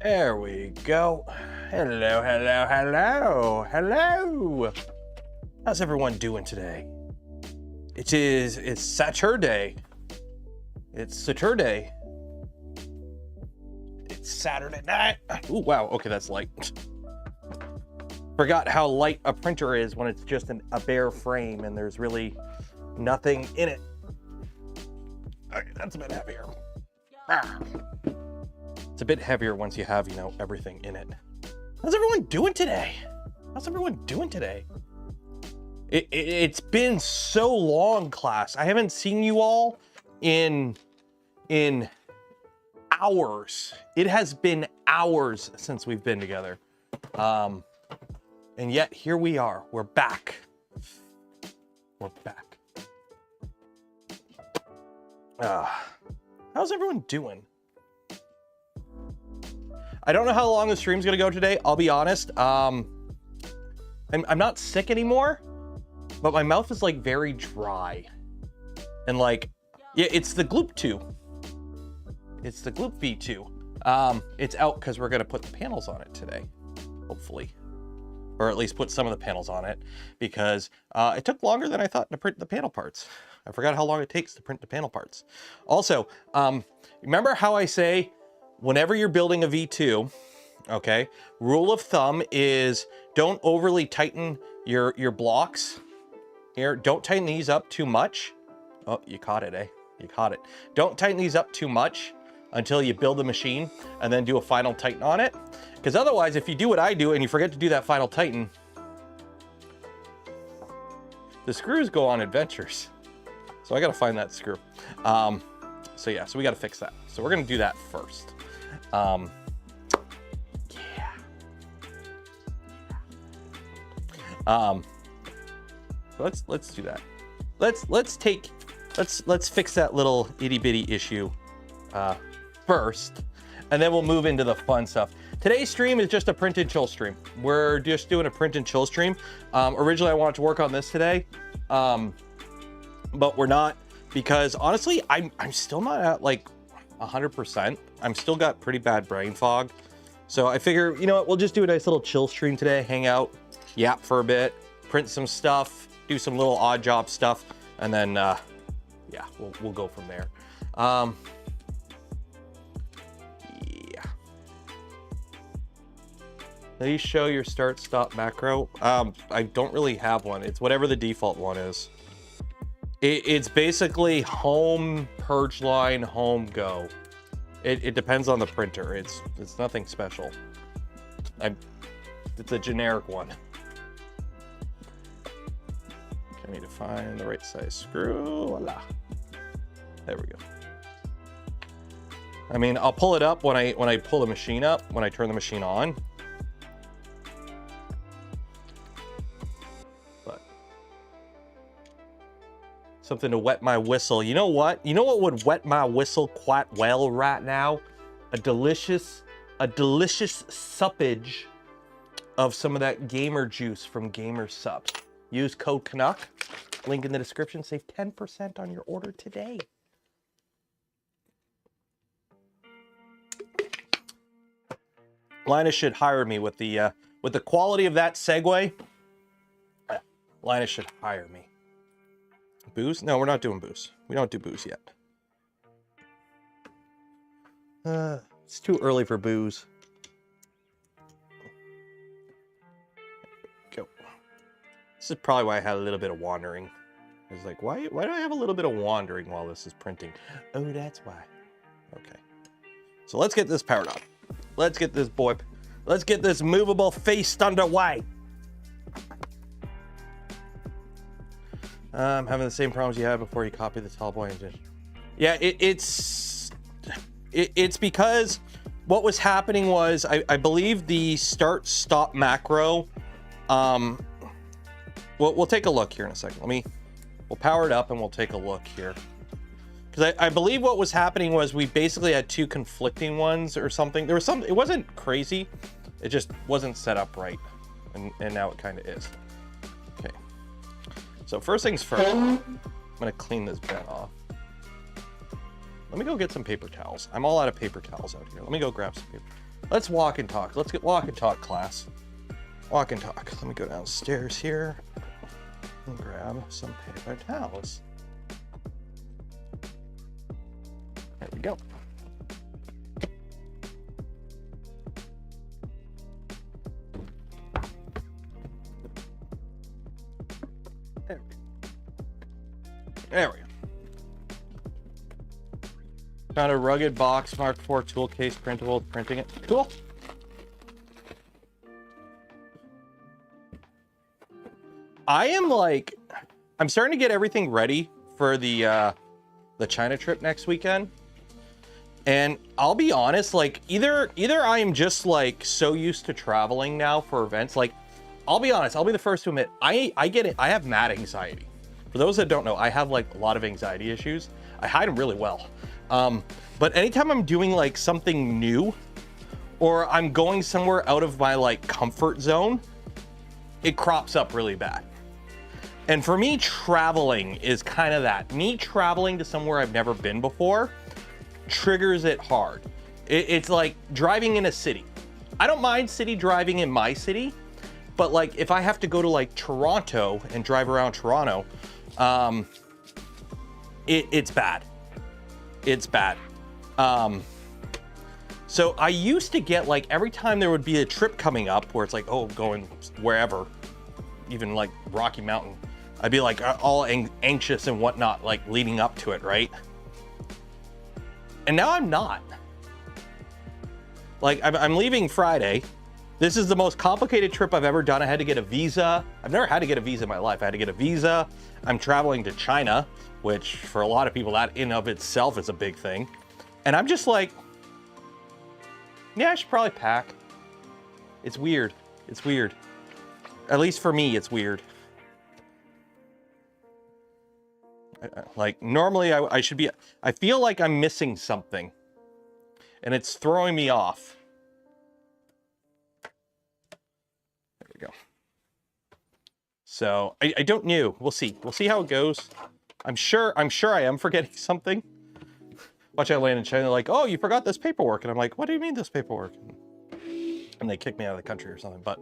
There we go. Hello, hello, hello, hello. How's everyone doing today? It's Saturday. It's Saturday. It's Saturday night. Ooh, wow, okay, that's light. Forgot how light a printer is when it's just a bare frame and there's really nothing in it. Okay, that's a bit heavier. It's a bit heavier once you have, everything in it. How's everyone doing today? How's everyone doing today? It's been so long, class. I haven't seen you all in hours. It has been hours since we've been together. And yet here we are. We're back. We're back. How's everyone doing? I don't know how long the stream's gonna go today. I'll be honest. I'm not sick anymore, but my mouth is like very dry. And like, yeah, it's the Gloop 2. It's the Gloop V2. It's out because we're gonna put the panels on it today, hopefully. Or at least put some of the panels on it, because it took longer than I thought to print the panel parts. I forgot how long it takes to print the panel parts. Also, remember how I say, whenever you're building a V2, okay, rule of thumb is don't overly tighten your blocks. Here, don't tighten these up too much. Oh, you caught it, eh? You caught it. Don't tighten these up too much until you build the machine and then do a final tighten on it. Because otherwise, if you do what I do and you forget to do that final tighten, the screws go on adventures. So I gotta find that screw. So yeah, so we gotta fix that. So we're gonna do that first. Let's do that. Let's fix that little itty bitty issue first, and then we'll move into the fun stuff. Today's stream is just a print and chill stream. We're just doing a print and chill stream. Originally I wanted to work on this today, but we're not, because honestly, I'm still not at like 100%. I'm still got pretty bad brain fog. So I figure, you know what, we'll just do a nice little chill stream today, hang out, yap for a bit, print some stuff, do some little odd job stuff, and then, yeah, we'll go from there. Yeah. Please show your start stop macro. I don't really have one. It's whatever the default one is. It's basically home, purge line, home, go. It depends on the printer. It's nothing special. It's a generic one. I need to find the right size screw. Voila. There we go. I mean, I'll pull it up when I pull the machine up, when I turn the machine on. But something to wet my whistle. You know what? You know what would wet my whistle quite well right now? A delicious suppage of some of that gamer juice from Gamer Subs. Use code Canuck, link in the description, save 10% on your order today. Linus should hire me with the quality of that segue. Linus should hire me. Booze? No, we're not doing booze. We don't do booze yet. It's too early for booze. Go. This is probably why I had a little bit of wandering. I was like, why do I have a little bit of wandering while this is printing? Oh, that's why. Okay. So let's get this powered up. Let's get this boy, let's get this movable feast underway. I'm having the same problems you had before you copied the tall boy engine. Yeah, it's because what was happening was, I believe the start stop macro, we'll take a look here in a second. We'll power it up and we'll take a look here. Because I believe what was happening was we basically had two conflicting ones or something. There was some, it wasn't crazy. It just wasn't set up right. And now it kind of is. Okay. So first things first, I'm gonna clean this bed off. Let me go get some paper towels. I'm all out of paper towels out here. Let me go grab some paper. Let's walk and talk. Let's get walk and talk, class. Walk and talk. Let me go downstairs here and grab some paper towels. There we go. There we go. Found a rugged box, Mark IV tool case, printable, printing it. Cool. I'm starting to get everything ready for the China trip next weekend. And I'll be honest, like either I am just like so used to traveling now for events. Like, I'll be honest, I'll be the first to admit, I get it. I have mad anxiety. For those that don't know, I have like a lot of anxiety issues. I hide them really well. But anytime I'm doing like something new or I'm going somewhere out of my like comfort zone, it crops up really bad. And for me, traveling is kind of that. Me traveling to somewhere I've never been before triggers it hard. It's like driving in a city. I don't mind city driving in my city, but like if I have to go to like Toronto and drive around Toronto, it's bad. It's bad. So I used to get like every time there would be a trip coming up where it's like, oh, going wherever, even like Rocky Mountain, I'd be like all anxious and whatnot, like leading up to it, right? And now I'm not. Like I'm leaving Friday. This is the most complicated trip I've ever done. I had to get a visa. I've never had to get a visa in my life. I had to get a visa. I'm traveling to China, which for a lot of people, that in of itself is a big thing. And I'm just like, yeah, I should probably pack. It's weird. It's weird. At least for me, it's weird. Like normally I should be, I feel like I'm missing something and it's throwing me off. There we go. So I don't know. We'll see. We'll see how it goes. I'm sure I am forgetting something. Watch out, land in China, like, oh, you forgot this paperwork. And I'm like, what do you mean this paperwork? And they kick me out of the country or something, but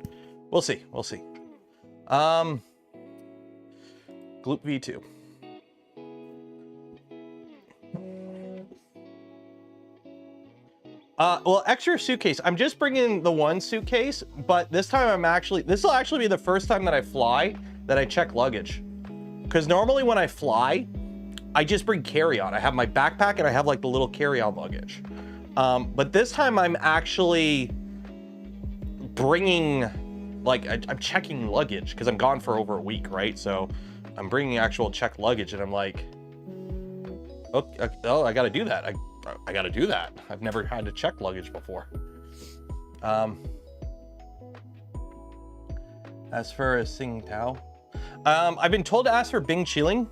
we'll see. We'll see. Gloop V2. Well, extra suitcase. I'm just bringing the one suitcase, but this time this will actually be the first time that I fly that I check luggage. Because normally when I fly, I just bring carry-on. I have my backpack and I have like the little carry-on luggage. But this time I'm actually bringing, like, I'm checking luggage because I'm gone for over a week, right? So I'm bringing actual checked luggage and I'm like, oh, I gotta do that. I gotta do that. I've never had to check luggage before. As for a Sing Tao, I've been told to ask for Bing Chilling.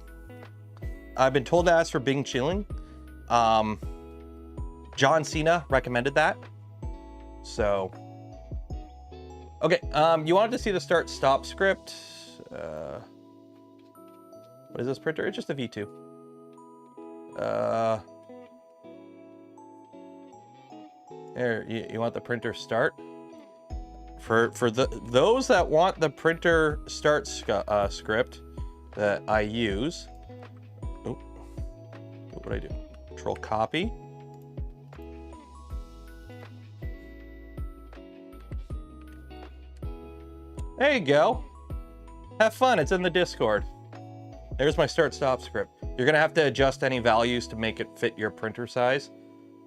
John Cena recommended that. So, okay. You wanted to see the start stop script. What is this printer? It's just a V2. Here, you want the printer start? For those that want the printer start script that I use, what would I do? Control copy. There you go. Have fun. It's in the Discord. There's my start stop script. You're gonna have to adjust any values to make it fit your printer size.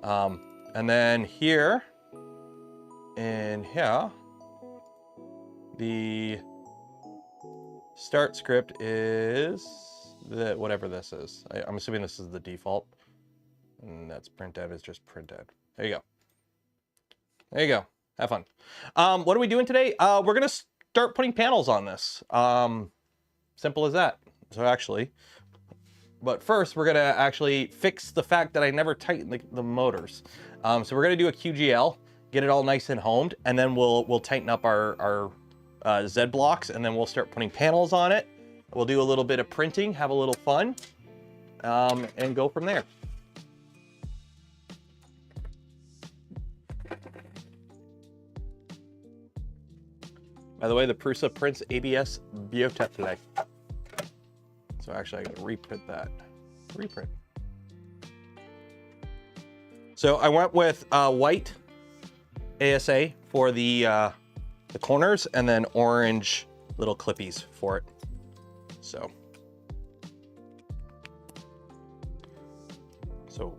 And then here, and here, the start script is whatever this is. I'm assuming this is the default. And that's printed is just printed. There you go. There you go. Have fun. What are we doing today? We're gonna start putting panels on this. Simple as that. So actually, but first we're gonna actually fix the fact that I never tightened the motors. So we're gonna do a QGL, get it all nice and homed, and then we'll tighten up our Z blocks, and then we'll start putting panels on it. We'll do a little bit of printing, have a little fun, and go from there. By the way, the Prusa prints ABS Biotetle. So actually I gotta reprint that. Reprint. So I went with white ASA for the corners, and then orange little clippies for it. So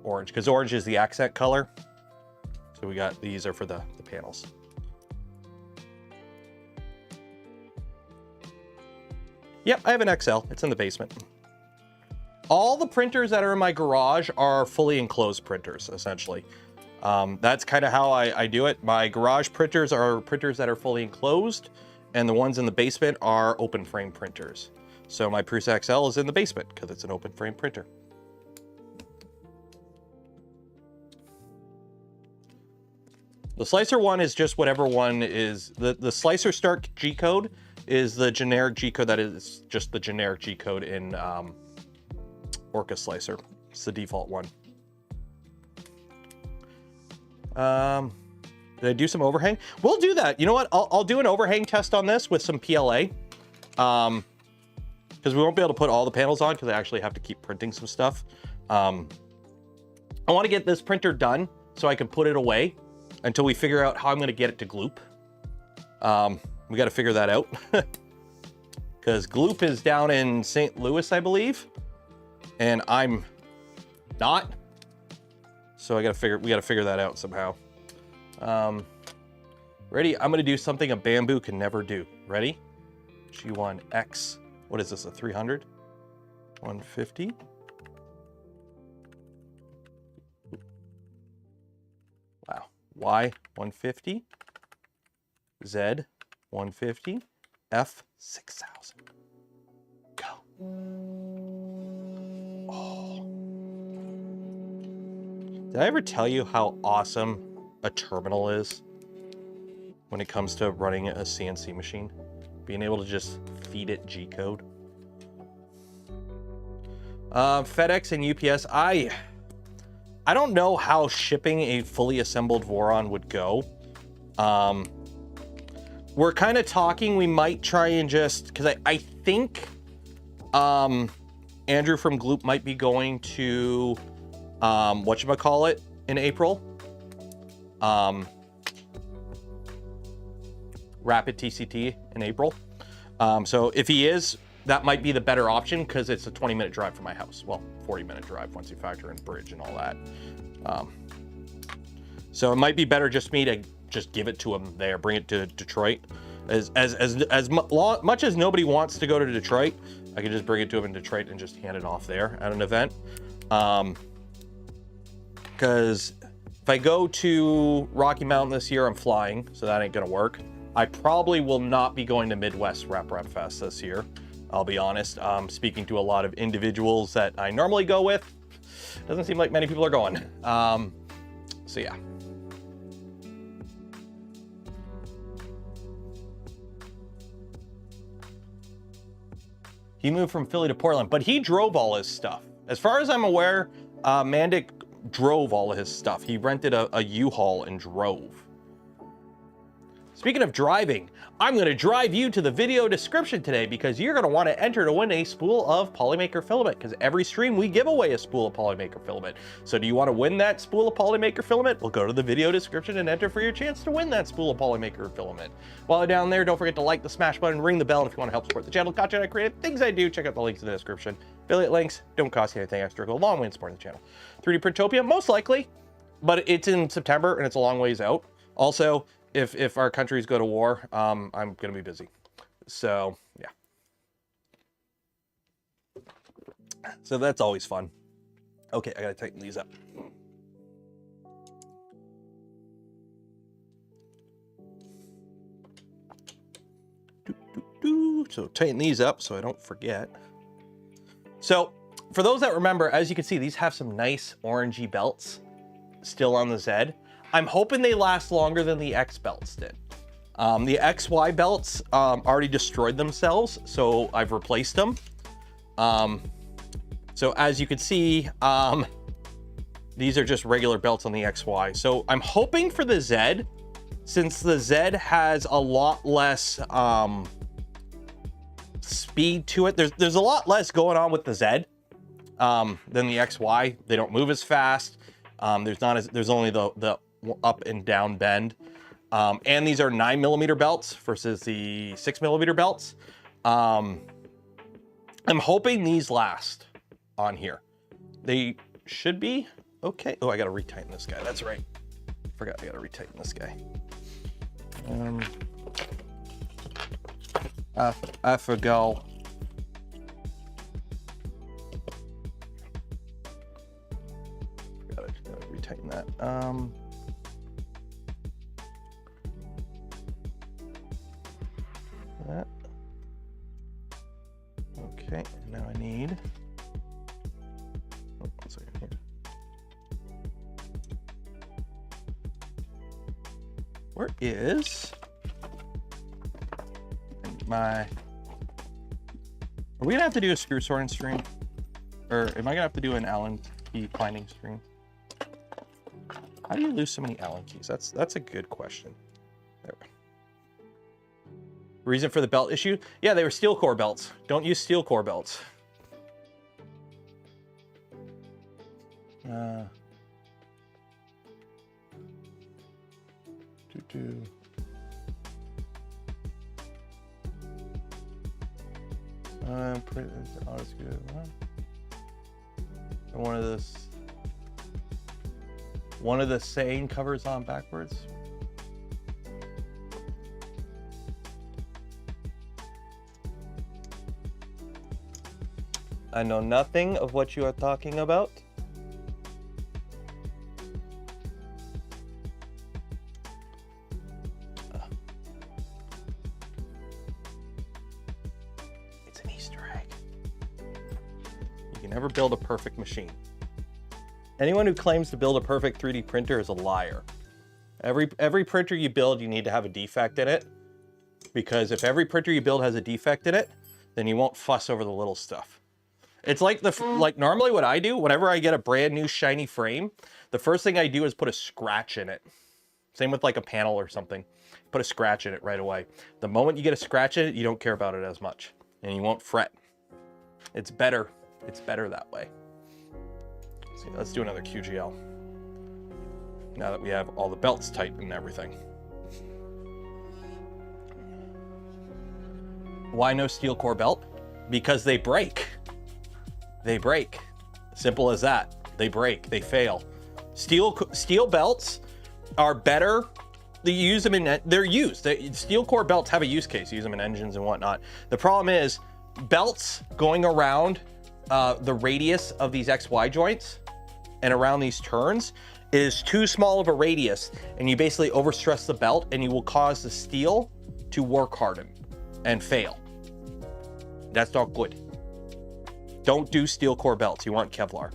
orange, because orange is the accent color. So we got, these are for the panels. Yep, I have an XL. It's in the basement. All the printers that are in my garage are fully enclosed printers, essentially. That's kind of how I do it. My garage printers are printers that are fully enclosed, and the ones in the basement are open frame printers. So my Prusa XL is in the basement because it's an open frame printer. The slicer one is just whatever one is. The slicer start G code is the generic G code that is just the generic G code in Orca Slicer. It's the default one. Did I do some overhang? We'll do that. You know what? I'll do an overhang test on this with some PLA. Because we won't be able to put all the panels on because I actually have to keep printing some stuff. I want to get this printer done so I can put it away until we figure out how I'm going to get it to Gloop. We got to figure that out. Because Gloop is down in St. Louis, I believe. And I'm not. So we got to figure that out somehow. Ready? I'm going to do something a bamboo can never do. Ready? G1X. What is this, a 300? 150? Wow. Y 150. Z 150. F 6000. Go. Oh. Did I ever tell you how awesome a terminal is when it comes to running a CNC machine? Being able to just feed it G code. FedEx and UPS. I don't know how shipping a fully assembled Voron would go. We're kind of talking, we might try and just, because I think Andrew from Gloop might be going to whatchamacallit in April. Rapid TCT in April. So if he is, that might be the better option because it's a 20-minute drive from my house. Well, 40-minute drive once you factor in bridge and all that. So it might be better just me to just give it to him there, bring it to Detroit. As much as nobody wants to go to Detroit, I can just bring it to him in Detroit and just hand it off there at an event. Because if I go to Rocky Mountain this year, I'm flying, so that ain't gonna work. I probably will not be going to Midwest Rep Fest this year. I'll be honest. Speaking to a lot of individuals that I normally go with, doesn't seem like many people are going. So yeah. He moved from Philly to Portland, but he drove all his stuff. As far as I'm aware, Mandic drove all of his stuff. He rented a U-Haul and drove. Speaking of driving, I'm going to drive you to the video description today because you're going to want to enter to win a spool of POLYMAKER filament, because every stream we give away a spool of POLYMAKER filament. So do you want to win that spool of POLYMAKER filament? Well, go to the video description and enter for your chance to win that spool of POLYMAKER filament. While you're down there, don't forget to like the smash button, ring the bell, and if you want to help support the channel, content I create, things I do, check out the links in the description. Affiliate links don't cost you anything extra. Go a long way in supporting the channel. 3D Printopia, most likely, but it's in September and it's a long ways out. Also, if our countries go to war, I'm going to be busy. So, yeah. So that's always fun. Okay, I got to tighten these up. So tighten these up so I don't forget. So for those that remember, as you can see, these have some nice orangey belts still on the Z. I'm hoping they last longer than the X belts did. The XY belts already destroyed themselves, so I've replaced them. So as you can see, these are just regular belts on the XY. So I'm hoping for the Z since the Z has a lot less speed to it, there's a lot less going on with the Z than the XY. They don't move as fast. There's only the up and down bend. And these are 9mm belts versus the 6mm belts. I'm hoping these last on here. They should be okay. Oh, I gotta retighten this guy. That's right. Forgot I gotta retighten this guy. I forgot. Gotta retighten that. That. Okay, and now I need. Oh, 1 second here. Where is my? Are we gonna have to do a screw sorting stream, or am I gonna have to do an Allen key finding stream? How do you lose so many Allen keys? That's a good question. There. Reason for the belt issue? Yeah, they were steel core belts. Don't use steel core belts. Pretty honest good. And one of the saying covers on backwards. I know nothing of what you are talking about. It's an Easter egg. You can never build a perfect machine. Anyone who claims to build a perfect 3D printer is a liar. Every printer you build, you need to have a defect in it. Because if every printer you build has a defect in it, then you won't fuss over the little stuff. It's like normally what I do, whenever I get a brand new shiny frame, the first thing I do is put a scratch in it. Same with like a panel or something. Put a scratch in it right away. The moment you get a scratch in it, you don't care about it as much. And you won't fret. It's better. It's better that way. See, let's do another QGL. Now that we have all the belts tight and everything. Why no steel core belt? Because they break. They break. Simple as that. They break. They fail. Steel belts are better. They use them in. They're used. Steel core belts have a use case. You use them in engines and whatnot. The problem is belts going around the radius of these XY joints and around these turns is too small of a radius, and you basically overstress the belt, and you will cause the steel to work harden and fail. That's not good. Don't do steel core belts. You want Kevlar.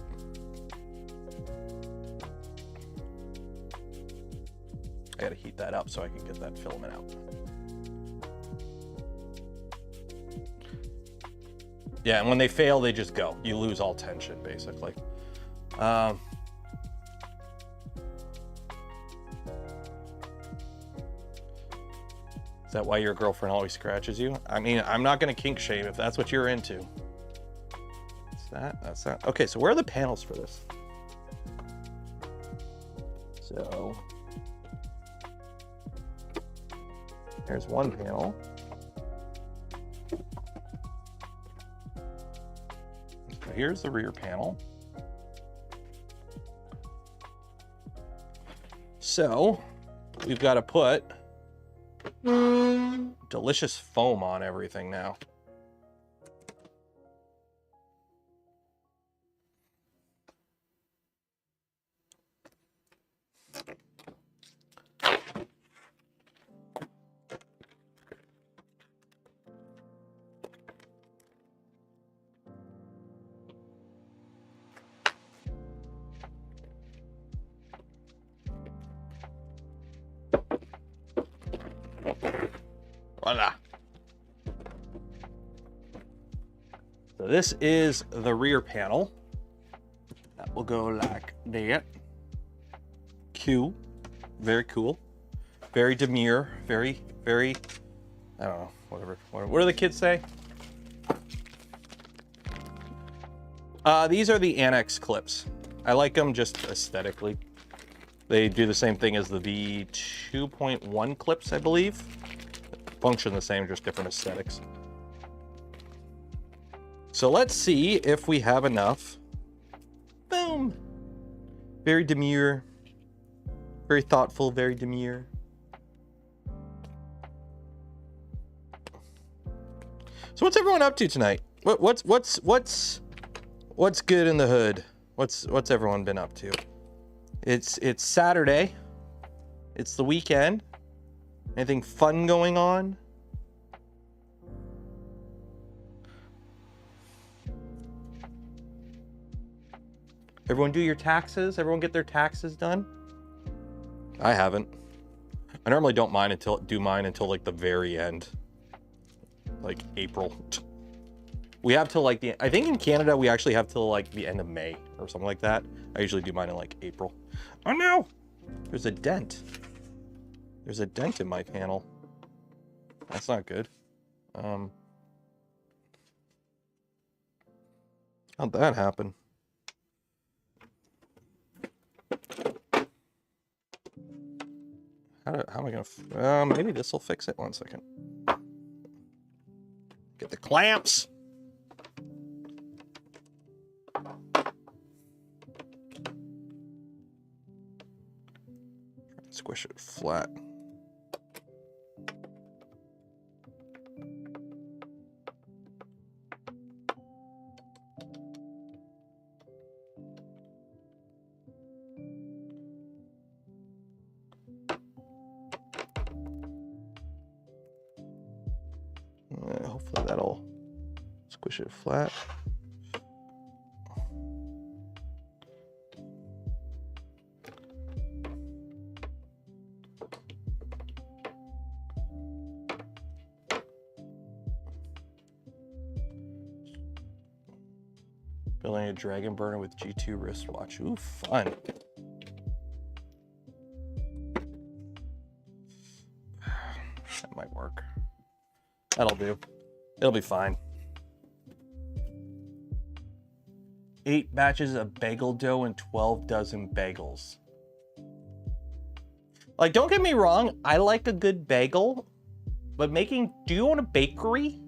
I gotta heat that up so I can get that filament out. Yeah, and when they fail, they just go. You lose all tension, basically. Is that why your girlfriend always scratches you? I mean, I'm not gonna kink shame if that's what you're into. That's that. Okay, so where are the panels for this? So there's one panel. So here's the rear panel. So we've got to put delicious foam on everything now. Voila. So this is the rear panel. That will go like that. Cool. Very cool. Very demure. Very, very, I don't know, whatever. What do the kids say? These are the Annex clips. I like them just aesthetically. They do the same thing as the V2.1 clips, I believe. Function the same, just different aesthetics. So let's see if we have enough. Boom. Very demure. Very thoughtful, very demure. So what's everyone up to tonight? What's good in the hood? What's everyone been up to? It's Saturday. It's the weekend. Anything fun going on? Everyone do your taxes? Everyone get their taxes done? I haven't. I normally don't do mine until like the very end. Like April. We have till like I think in Canada we actually have till like the end of May or something like that. I usually do mine in like April. Oh no! There's a dent. There's a dent in my panel. That's not good. How'd that happen? How am I gonna? Maybe this will fix it. 1 second. Get the clamps. Squish it flat. Hopefully that'll squish it flat. Building a dragon burner with G2 wristwatch. Ooh, fun. That might work. That'll do. It'll be fine. 8 batches of bagel dough and 12 dozen bagels. Like, don't get me wrong, I like a good bagel, but do you own a bakery?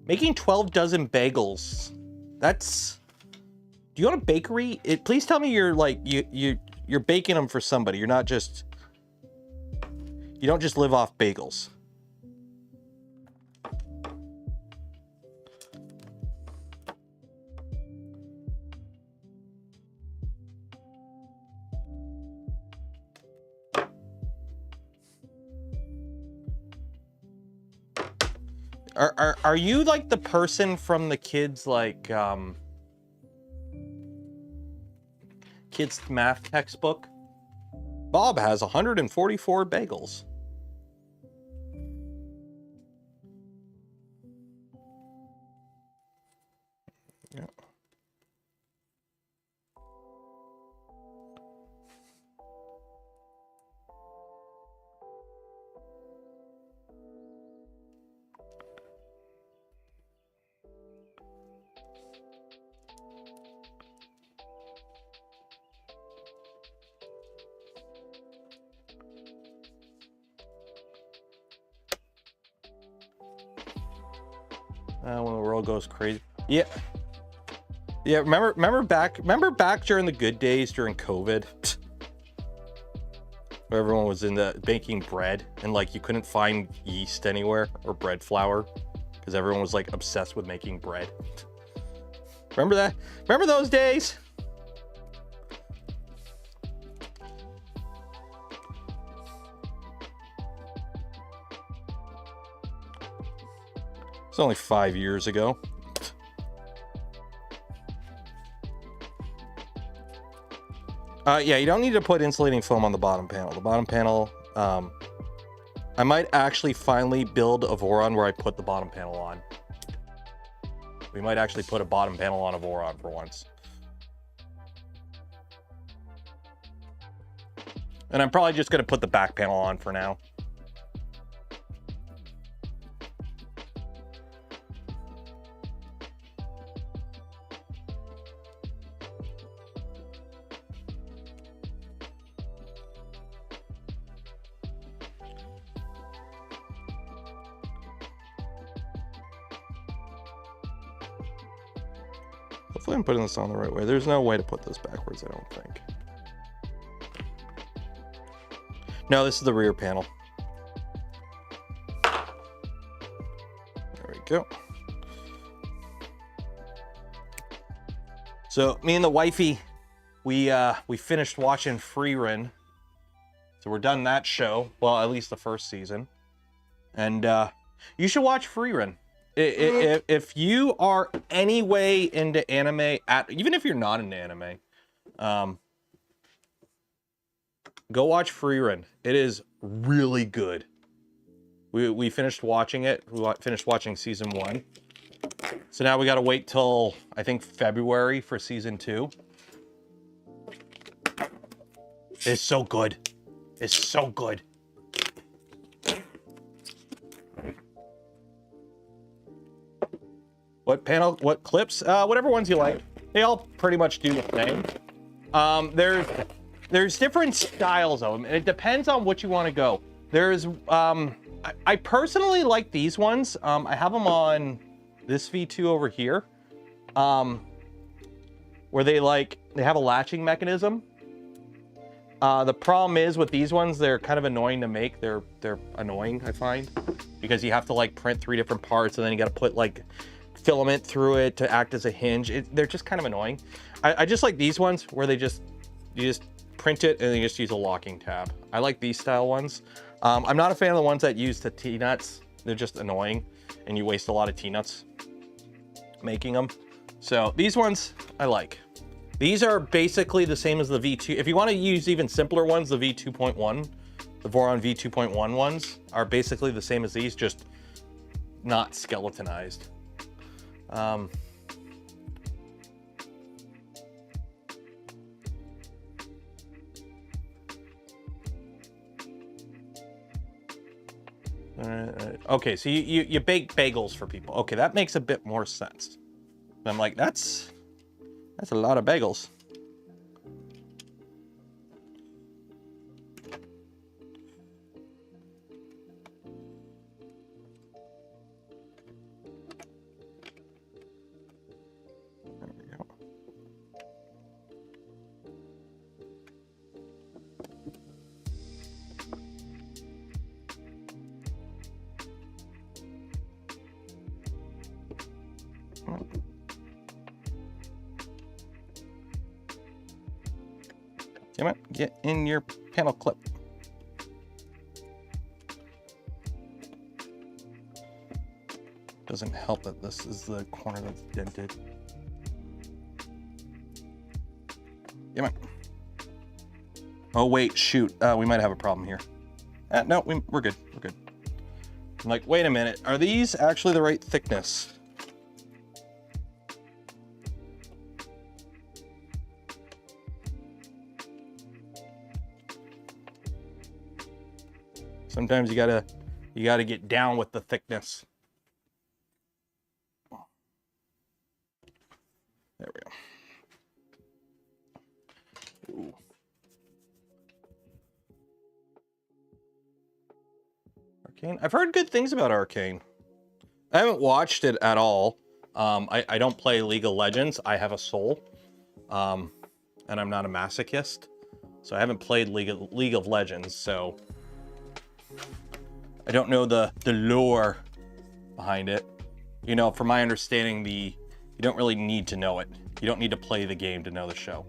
Making 12 dozen bagels, do you own a bakery? Please tell me you're like, you're baking them for somebody. You're not just, you don't just live off bagels. Are you like the person from the kids like kids math textbook? Bob has 144 bagels. Yeah. When the world goes crazy. Yeah. Yeah, remember back during the good days during COVID? Where everyone was in the baking bread and like you couldn't find yeast anywhere or bread flour because everyone was like obsessed with making bread. Remember that? Remember those days? It's only 5 years ago. Yeah, you don't need to put insulating foam on the bottom panel. The bottom panel, I might actually finally build a Voron where I put the bottom panel on. We might actually put a bottom panel on a Voron for once. And I'm probably just going to put the back panel on for now. Hopefully I'm putting this on the right way. There's no way to put this backwards, I don't think. No, this is the rear panel. There we go. So me and the wifey, we finished watching Freerun. So we're done that show. Well, at least the first season. And you should watch Freerun. If you are any way into anime, even if you're not into anime, go watch Freerun. It is really good. We finished watching it. We finished watching season 1. So now we got to wait till, I think, February for season 2. It's so good. It's so good. What panel, what clips, whatever ones you like. They all pretty much do the same. There's different styles of them, and it depends on what you want to go. There's, I personally like these ones. I have them on this V2 over here, where they have a latching mechanism. The problem is with these ones, they're kind of annoying to make. They're annoying, I find, because you have to like print 3 different parts, and then you got to put like filament through it to act as a hinge. They're just kind of annoying. I just like these ones where you just print it and then you just use a locking tab. I like these style ones. I'm not a fan of the ones that use the T-nuts. They're just annoying and you waste a lot of T-nuts making them. So these ones I like. These are basically the same as the V2. If you want to use even simpler ones, the V2.1, the Voron V2.1 ones are basically the same as these, just not skeletonized. Okay, so you bake bagels for people. Okay, that makes a bit more sense. I'm like, that's a lot of bagels. There we go. Damn it, get in your panel clip. Doesn't help that this is the corner that's dented. Damn it. Oh wait, shoot, we might have a problem here. No, we're good, we're good. I'm like, wait a minute, are these actually the right thickness? Sometimes you gotta get down with the thickness. There we go. Ooh. Arcane. I've heard good things about Arcane. I haven't watched it at all. I don't play League of Legends. I have a soul, and I'm not a masochist, so I haven't played League of Legends. So I don't know the lore behind it. You know, from my understanding, you don't really need to know it. You don't need to play the game to know the show.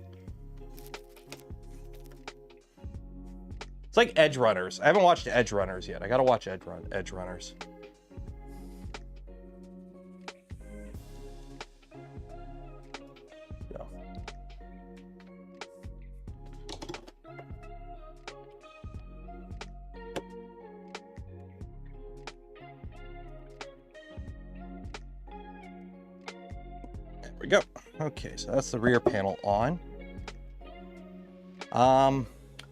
It's like Edge Runners. I haven't watched Edge Runners yet. I gotta watch Edge Runners. Yeah. There we go. Okay, so that's the rear panel on.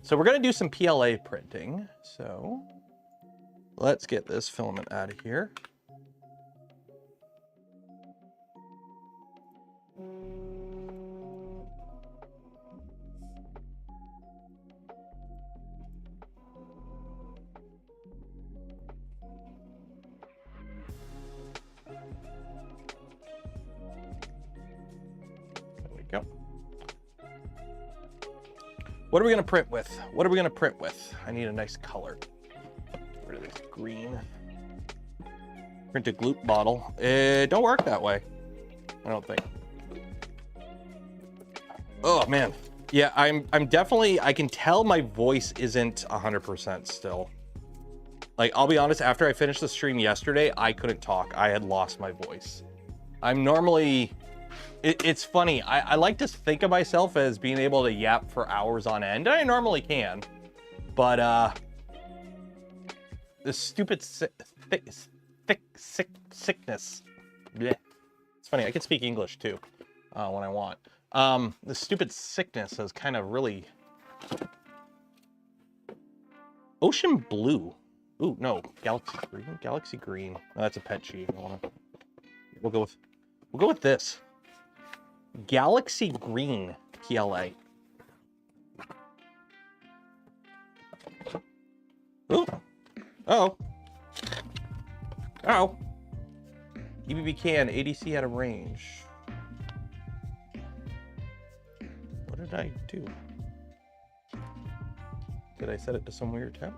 So we're going to do some PLA printing. So let's get this filament out of here. Go. What are we going to print with? What are we going to print with? I need a nice color. Rid of this green. Print a glute bottle. It don't work that way. I don't think. Oh man. Yeah, I'm definitely, I can tell my voice isn't 100% still. Like, I'll be honest, after I finished the stream yesterday, I couldn't talk. I had lost my voice. I'm normally... It's funny, I like to think of myself as being able to yap for hours on end. I normally can, but this stupid sickness. Blech. It's funny, I can speak English too when I want. The stupid sickness has kind of really... Ocean blue. Ooh, no, galaxy green. Galaxy green. Oh, that's a pet sheet. We'll go with this. Galaxy green PLA. Ooh. Oh. Oh. EBB can, ADC out of range. What did I do? Did I set it to some weird temp?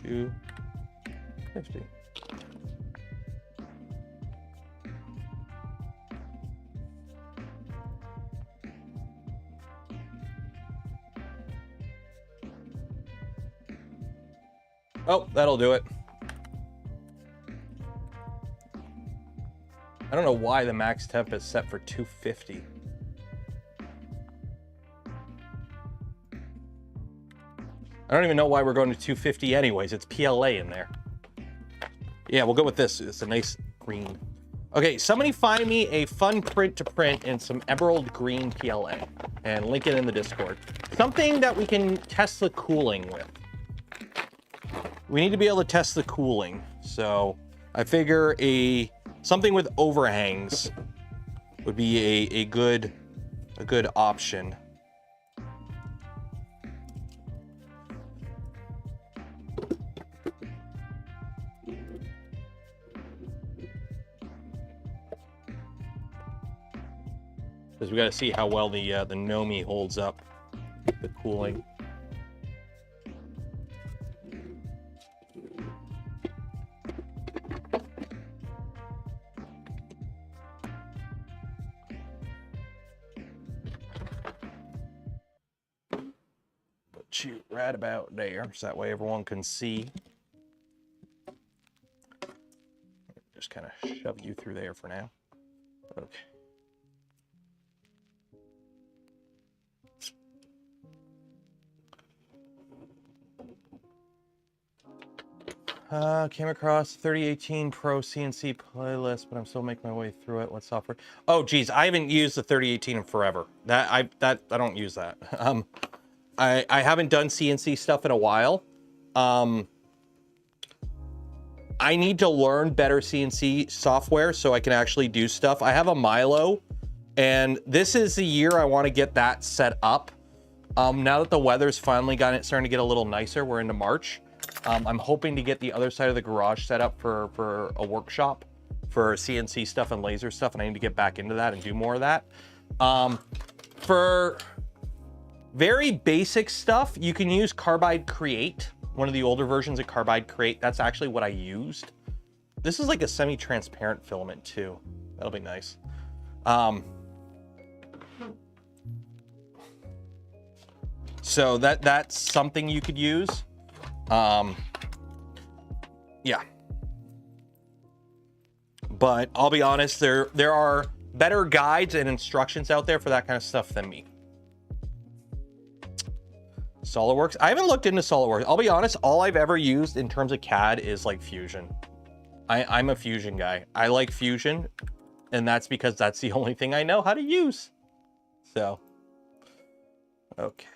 250. Oh, that'll do it. I don't know why the max temp is set for 250. I don't even know why we're going to 250 anyways. It's PLA in there. Yeah, we'll go with this. It's a nice green. Okay, somebody find me a fun print to print in some emerald green PLA and link it in the Discord. Something that we can test the cooling with. We need to be able to test the cooling. So I figure something with overhangs would be a good option. Because we got to see how well the Nomi holds up the cooling. Put you right about there, so that way everyone can see. Just kind of shove you through there for now. Okay. Came across 3018 Pro CNC playlist, but I'm still making my way through it. What software? Oh, geez, I haven't used the 3018 in forever. I don't use that. I haven't done CNC stuff in a while. I need to learn better CNC software so I can actually do stuff. I have a Milo, and this is the year I want to get that set up. Now that the weather's finally starting to get a little nicer, we're into March. I'm hoping to get the other side of the garage set up for a workshop for CNC stuff and laser stuff, and I need to get back into that and do more of that. For very basic stuff, you can use Carbide Create, one of the older versions of Carbide Create. That's actually what I used. This is like a semi-transparent filament too. That'll be nice. So that's something you could use. Yeah, but I'll be honest, there are better guides and instructions out there for that kind of stuff than me. SolidWorks, I haven't looked into SolidWorks. I'll be honest, all I've ever used in terms of CAD is like Fusion. I'm a Fusion guy. I like Fusion, and that's because that's the only thing I know how to use. So Okay.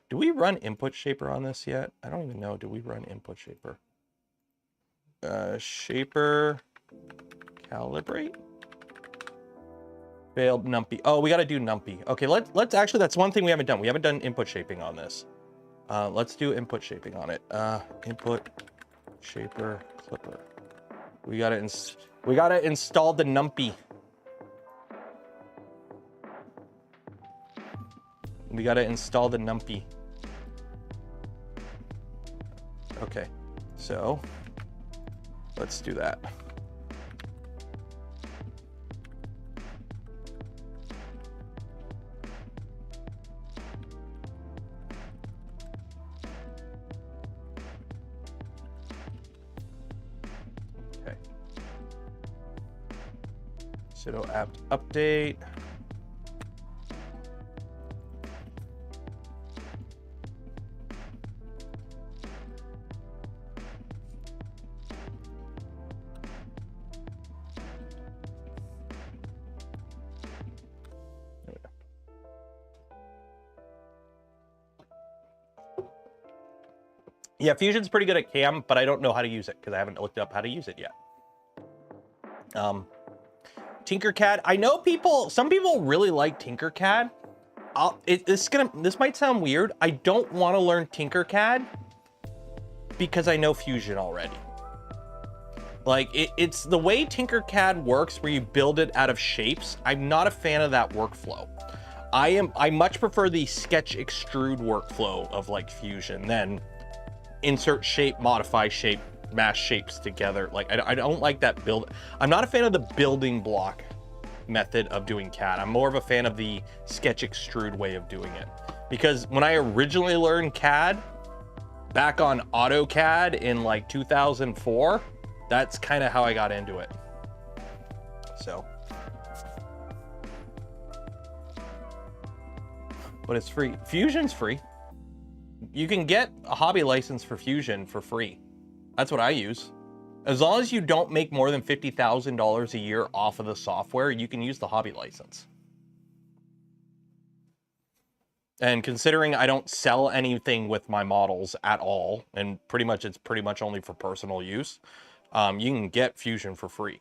Do we run input shaper on this yet? I don't even know. Do we run input shaper? Shaper calibrate. Failed numpy. Oh, we got to do numpy. Okay, let's actually, that's one thing we haven't done. We haven't done input shaping on this. Let's do input shaping on it. Input shaper clipper. We gotta install the numpy. We gotta install the numpy. Okay, so let's do that. Okay. Sudo apt update. Yeah, Fusion's pretty good at cam, but I don't know how to use it because I haven't looked up how to use it yet. Tinkercad. I know some people really like Tinkercad. This might sound weird. I don't want to learn Tinkercad because I know Fusion already. Like it's the way Tinkercad works where you build it out of shapes. I'm not a fan of that workflow. I much prefer the sketch extrude workflow of like Fusion than insert shape, modify shape, mash shapes together. Like I don't like that build. I'm not a fan of the building block method of doing CAD. I'm more of a fan of the sketch extrude way of doing it. Because when I originally learned CAD back on AutoCAD in like 2004, that's kind of how I got into it. So, but it's free. Fusion's free. You can get a hobby license for Fusion for free. That's what I use. As long as you don't make more than $50,000 a year off of the software, you can use the hobby license. And considering I don't sell anything with my models at all, and it's pretty much only for personal use, you can get Fusion for free.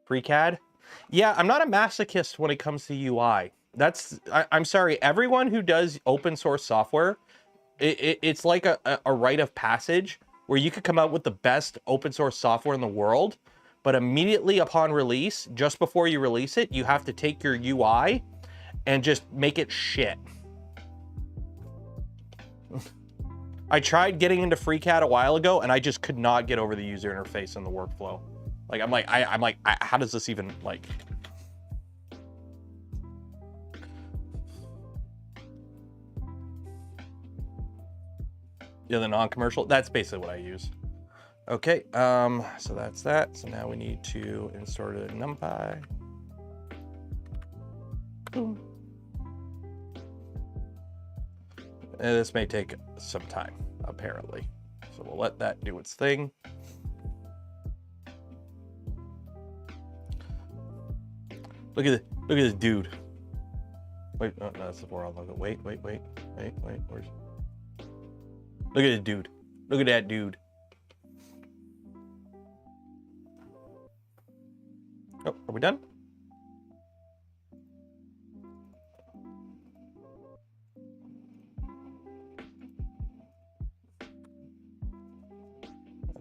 Free CAD? Yeah, I'm not a masochist when it comes to UI. I'm sorry, everyone who does open source software, it's like a rite of passage where you could come out with the best open source software in the world, but immediately upon release, just before you release it, you have to take your UI and just make it shit. I tried getting into FreeCAD a while ago and I just could not get over the user interface and the workflow. Like, I'm like, how does this even, like... Yeah, the non-commercial, that's basically what I use. Okay, so that's that. So now we need to insert a NumPy. Boom. And this may take some time, apparently. So we'll let that do its thing. Look at this dude. Wait, no, that's the 4L logo. Wait. Where's? Look at this dude. Look at that dude. Oh, are we done?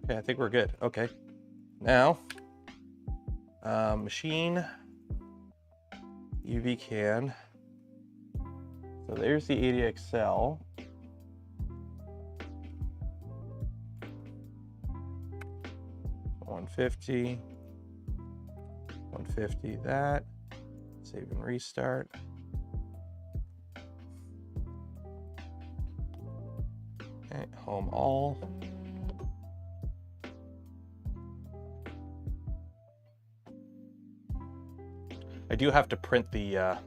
Okay, I think we're good. Okay. Now, machine, UV can. So there's the ADXL. $150, that, save and restart. Okay, home all. I do have to print the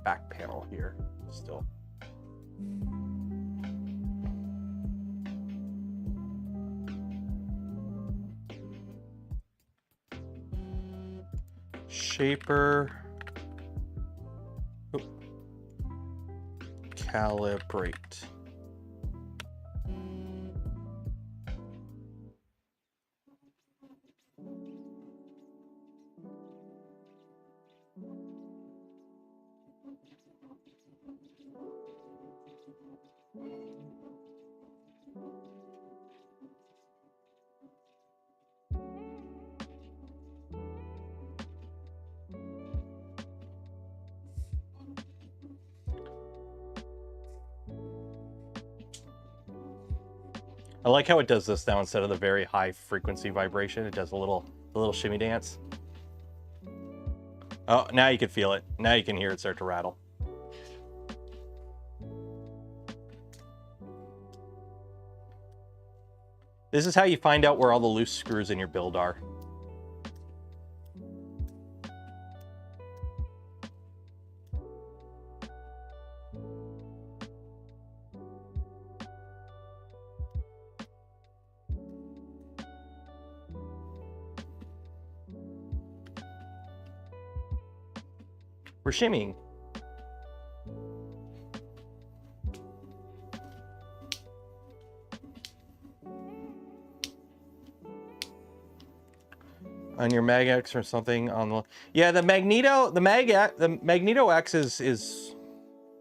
back panel here still. Shaper. Oop. Calibrate. I like how it does this now instead of the very high frequency vibration. It does a little shimmy dance. Oh, now you can feel it. Now you can hear it start to rattle. This is how you find out where all the loose screws in your build are. We're shimmying. On your Mag X or something on the, yeah, the Magneto, the Magneto X is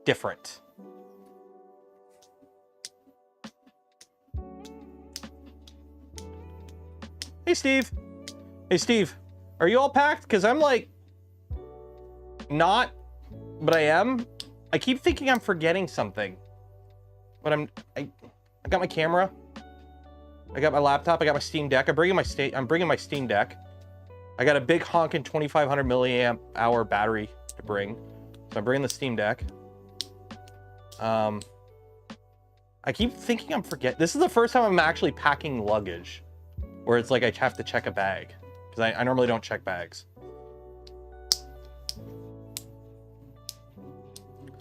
different. Hey Steve. Hey Steve, are you all packed? Because I'm like not, but I am. I keep thinking I'm forgetting something, but I got my camera, I got my laptop, I got my Steam Deck. I'm bringing my Steam Deck. I got a big honking 2500 milliamp hour battery to bring, so I'm bringing the Steam Deck. I keep thinking I'm forgetting. This is the first time I'm actually packing luggage, where it's like I have to check a bag, because I normally don't check bags.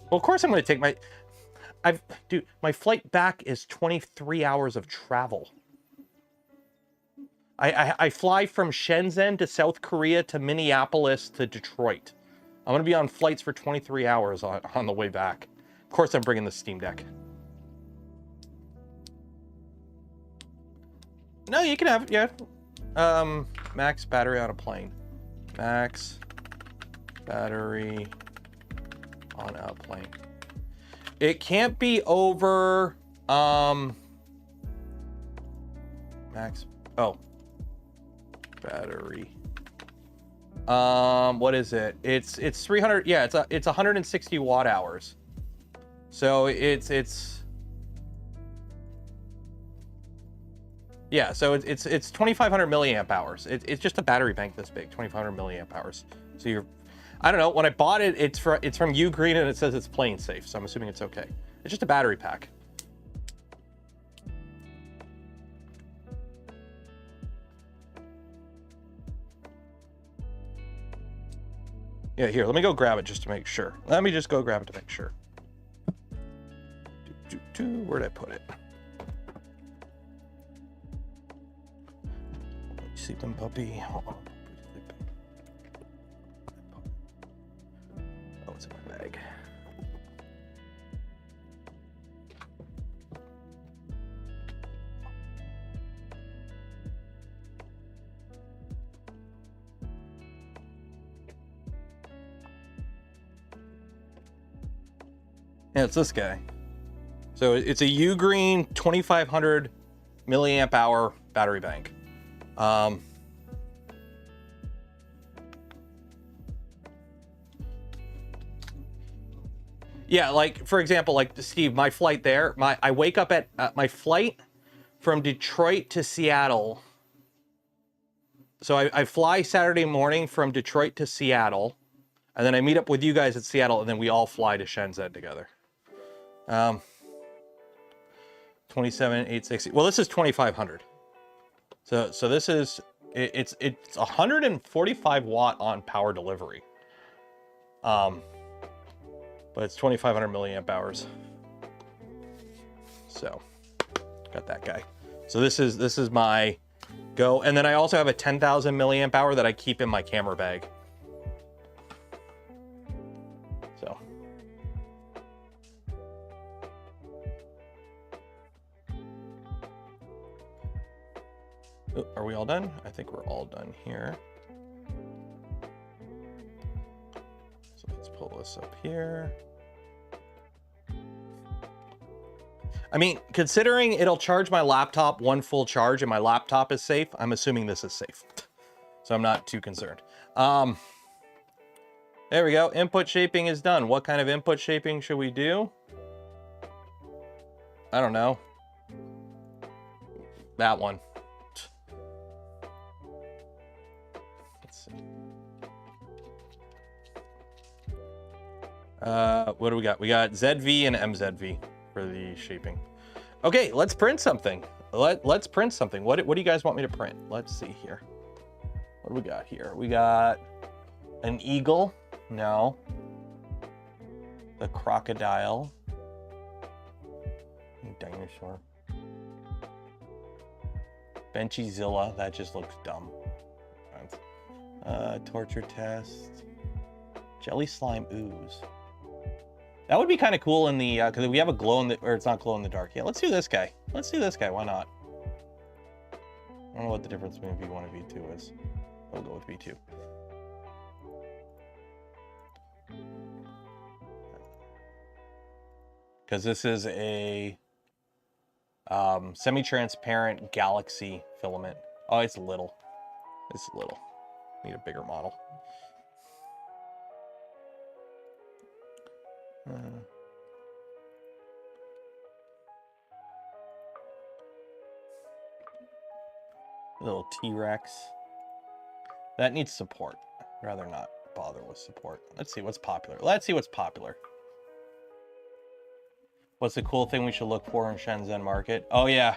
Well, of course I'm going to take my... Dude, my flight back is 23 hours of travel. I fly from Shenzhen to South Korea to Minneapolis to Detroit. I'm going to be on flights for 23 hours on the way back. Of course I'm bringing the Steam Deck. No, you can have it, yeah. Max battery on a plane. Max battery on a plane. It can't be over max, oh, battery. What is it? It's 300, yeah, it's 160 watt hours. So it's yeah, so it's 2500 milliamp hours. It's just a battery bank this big, 2500 milliamp hours. So you're, I don't know, when I bought it, it's from Ugreen and it says it's plane safe, so I'm assuming it's okay. It's just a battery pack. Yeah, here, let me go grab it just to make sure. Let me just go grab it to make sure. Where'd I put it? Sleeping puppy. Hold on. Oh, it's in my bag. Yeah, it's this guy. So it's a Ugreen 2500 milliamp hour battery bank. Yeah, like for example, like Steve, my flight there, I wake up at my flight from Detroit to Seattle. So I fly Saturday morning from Detroit to Seattle, and then I meet up with you guys at Seattle, and then we all fly to Shenzhen together. 27,860. Well, this is 2500. So this is it's 145 watt on power delivery. But it's 2500 milliamp hours. So got that guy. So this is my go, and then I also have a 10,000 milliamp hour that I keep in my camera bag. Oh, are we all done? I think we're all done here. So let's pull this up here. I mean, considering it'll charge my laptop 1 full charge and my laptop is safe, I'm assuming this is safe. So I'm not too concerned. There we go. Input shaping is done. What kind of input shaping should we do? I don't know. That one. Let's see. What do we got? We got ZV and MZV for the shaping. Okay, let's print something. Let's print something. What do you guys want me to print? Let's see here. What do we got here? We got an eagle. No. The crocodile. Dinosaur. Benchizilla. That just looks dumb. Torture test. Jelly slime ooze. That would be kind of cool in the, because we have a glow in the, or it's not glow in the dark. Yeah, let's do this guy. Let's do this guy. Why not? I don't know what the difference between V1 and V2 is. We'll go with V2. Because this is a semi-transparent galaxy filament. Oh, it's little. It's little. Need a bigger model. Little T-Rex. That needs support. I'd rather not bother with support. Let's see what's popular. Let's see what's popular. What's the cool thing we should look for in Shenzhen market? Oh yeah,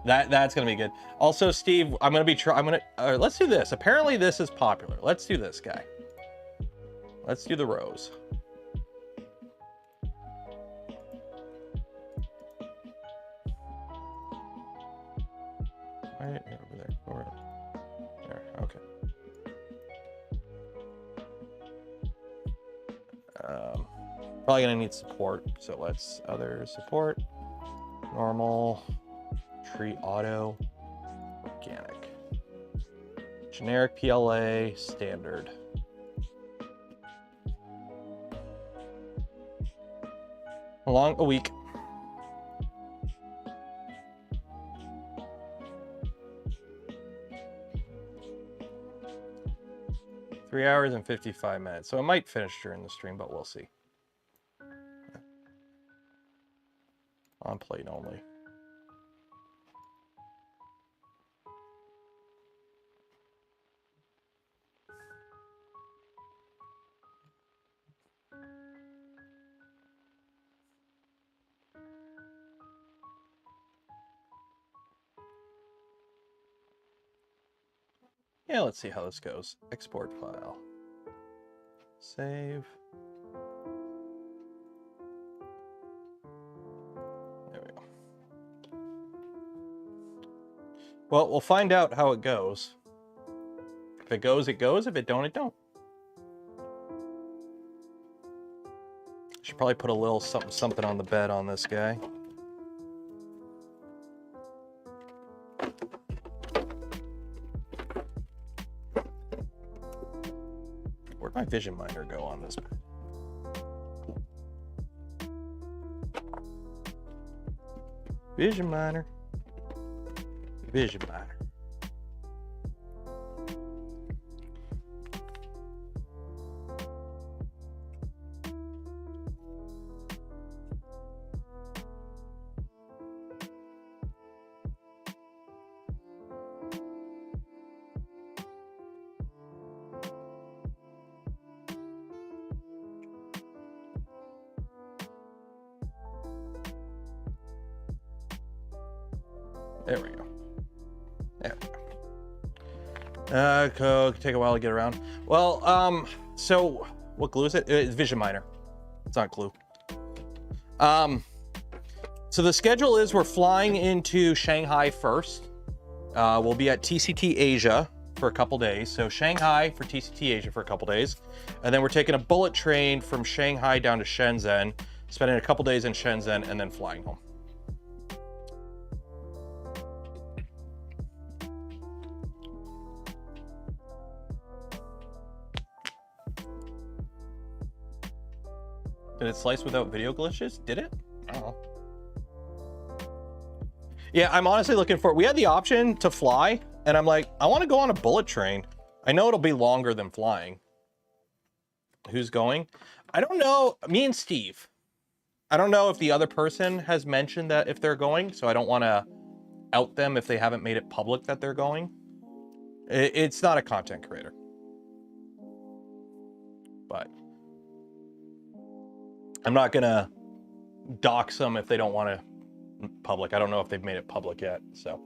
that's gonna be good. Also, Steve, let's do this. Apparently, this is popular. Let's do this guy. Let's do the rose. Right over there. Over there. Okay. Probably gonna need support, so let's other support, normal, tree auto, organic, generic PLA, standard. Along a week. Three hours and 55 minutes. So it might finish during the stream, but we'll see. On plate only. Yeah, let's see how this goes. Export file. Save. There we go. Well, we'll find out how it goes. If it goes, it goes. If it don't, it don't. Should probably put a little something on the bed on this guy. Where'd my vision miner go on this? Vision miner. Vision miner. There we go. There we go. Code can take a while to get around. Well, so what glue is it? It's Vision Miner. It's not glue. So the schedule is we're flying into Shanghai first. We'll be at TCT Asia for a couple days. So Shanghai for TCT Asia for a couple days. And then we're taking a bullet train from Shanghai down to Shenzhen, spending a couple days in Shenzhen, and then flying home. it slice without video glitches? Did it? I don't know. Yeah, I'm honestly looking for, we had the option to fly, and I'm like, I want to go on a bullet train. I know it'll be longer than flying. Who's going? I don't know. Me and Steve. I don't know if the other person has mentioned that if they're going, so I don't want to out them if they haven't made it public that they're going. It's not a content creator. But I'm not going to dox them if they don't want to public. I don't know if they've made it public yet, so.